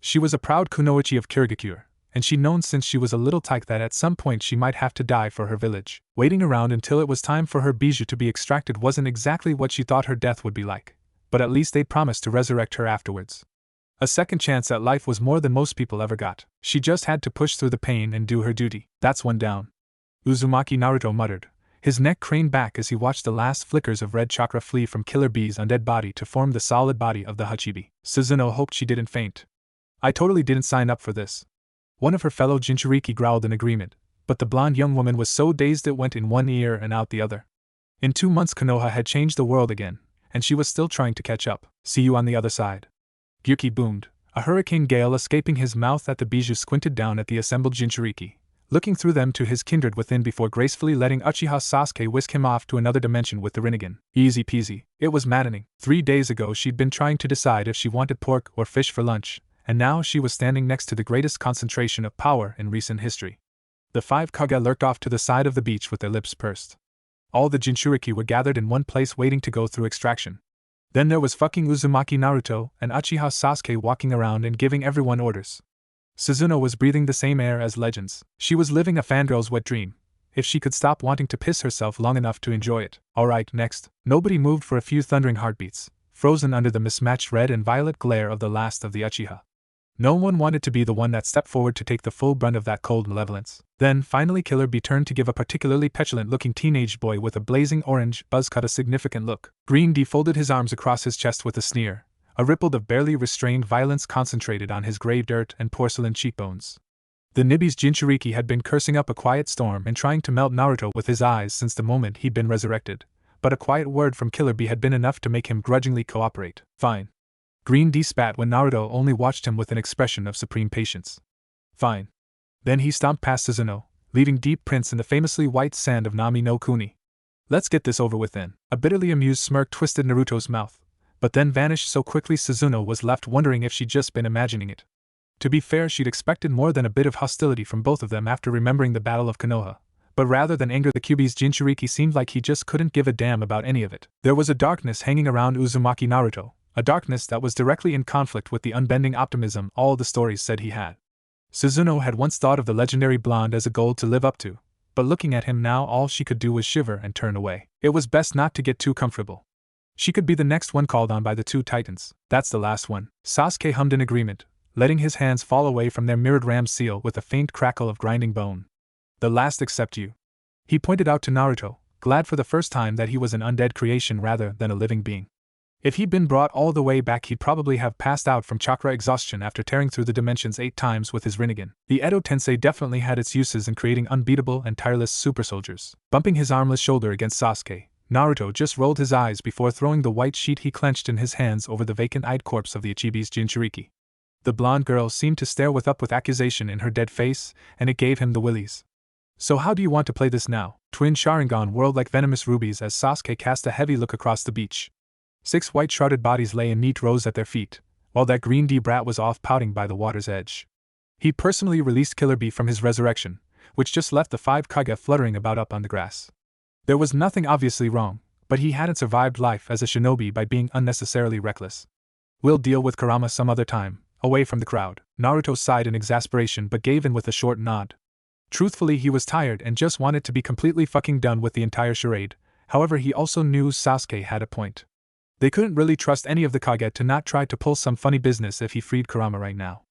She was a proud kunoichi of Kirigakure, and she'd known since she was a little tyke that at some point she might have to die for her village. Waiting around until it was time for her bijou to be extracted wasn't exactly what she thought her death would be like, but at least they'd promised to resurrect her afterwards. A second chance at life was more than most people ever got. She just had to push through the pain and do her duty. "That's one down," Uzumaki Naruto muttered, his neck craned back as he watched the last flickers of red chakra flee from Killer Bee's undead body to form the solid body of the Hachibi. Suzuno hoped she didn't faint. "I totally didn't sign up for this." One of her fellow Jinchuriki growled in agreement, but the blonde young woman was so dazed it went in one ear and out the other. In 2 months Konoha had changed the world again, and she was still trying to catch up. "See you on the other side." Gyuki boomed, a hurricane gale escaping his mouth at the bijou squinted down at the assembled Jinchuriki, looking through them to his kindred within before gracefully letting Uchiha Sasuke whisk him off to another dimension with the Rinnegan. Easy peasy. It was maddening. 3 days ago she'd been trying to decide if she wanted pork or fish for lunch, and now she was standing next to the greatest concentration of power in recent history. The 5 Kage lurked off to the side of the beach with their lips pursed. All the Jinchuriki were gathered in one place waiting to go through extraction. Then there was fucking Uzumaki Naruto and Uchiha Sasuke walking around and giving everyone orders. Suzuno was breathing the same air as legends. She was living a fangirl's wet dream, if she could stop wanting to piss herself long enough to enjoy it. Alright, next. Nobody moved for a few thundering heartbeats, frozen under the mismatched red and violet glare of the last of the Uchiha. No one wanted to be the one that stepped forward to take the full brunt of that cold malevolence. Then, finally, Killer Bee turned to give a particularly petulant-looking teenage boy with a blazing orange buzz cut a significant look. Green D folded his arms across his chest with a sneer, a ripple of barely restrained violence concentrated on his gray dirt and porcelain cheekbones. The Nibi's Jinchuriki had been cursing up a quiet storm and trying to melt Naruto with his eyes since the moment he'd been resurrected, but a quiet word from Killer Bee had been enough to make him grudgingly cooperate. Fine. Green D spat when Naruto only watched him with an expression of supreme patience. Fine. Then he stomped past Suzuno, leaving deep prints in the famously white sand of Nami no Kuni. Let's get this over with then. A bitterly amused smirk twisted Naruto's mouth, but then vanished so quickly Suzuno was left wondering if she'd just been imagining it. To be fair, she'd expected more than a bit of hostility from both of them after remembering the Battle of Konoha, but rather than anger the Kyuubi's Jinchuriki seemed like he just couldn't give a damn about any of it. There was a darkness hanging around Uzumaki Naruto, a darkness that was directly in conflict with the unbending optimism all the stories said he had. Suzuno had once thought of the legendary blonde as a goal to live up to, but looking at him now all she could do was shiver and turn away. It was best not to get too comfortable. She could be the next one called on by the two titans. That's the last one. Sasuke hummed in agreement, letting his hands fall away from their mirrored ram seal with a faint crackle of grinding bone. The last except you. He pointed out to Naruto, glad for the first time that he was an undead creation rather than a living being. If he'd been brought all the way back, he'd probably have passed out from chakra exhaustion after tearing through the dimensions 8 times with his Rinnegan. The Edo Tensei definitely had its uses in creating unbeatable and tireless super soldiers. Bumping his armless shoulder against Sasuke, Naruto just rolled his eyes before throwing the white sheet he clenched in his hands over the vacant-eyed corpse of the Ichibi's Jinchuriki. The blonde girl seemed to stare with accusation in her dead face, and it gave him the willies. So how do you want to play this now? Twin Sharingan whirled like venomous rubies as Sasuke cast a heavy look across the beach. 6 white shrouded bodies lay in neat rows at their feet, while that green D brat was off pouting by the water's edge. He'd personally released Killer Bee from his resurrection, which just left the 5 Kage fluttering about up on the grass. There was nothing obviously wrong, but he hadn't survived life as a shinobi by being unnecessarily reckless. We'll deal with Kurama some other time, away from the crowd. Naruto sighed in exasperation but gave in with a short nod. Truthfully, he was tired and just wanted to be completely fucking done with the entire charade. However, he also knew Sasuke had a point. They couldn't really trust any of the Kage to not try to pull some funny business if he freed Kurama right now.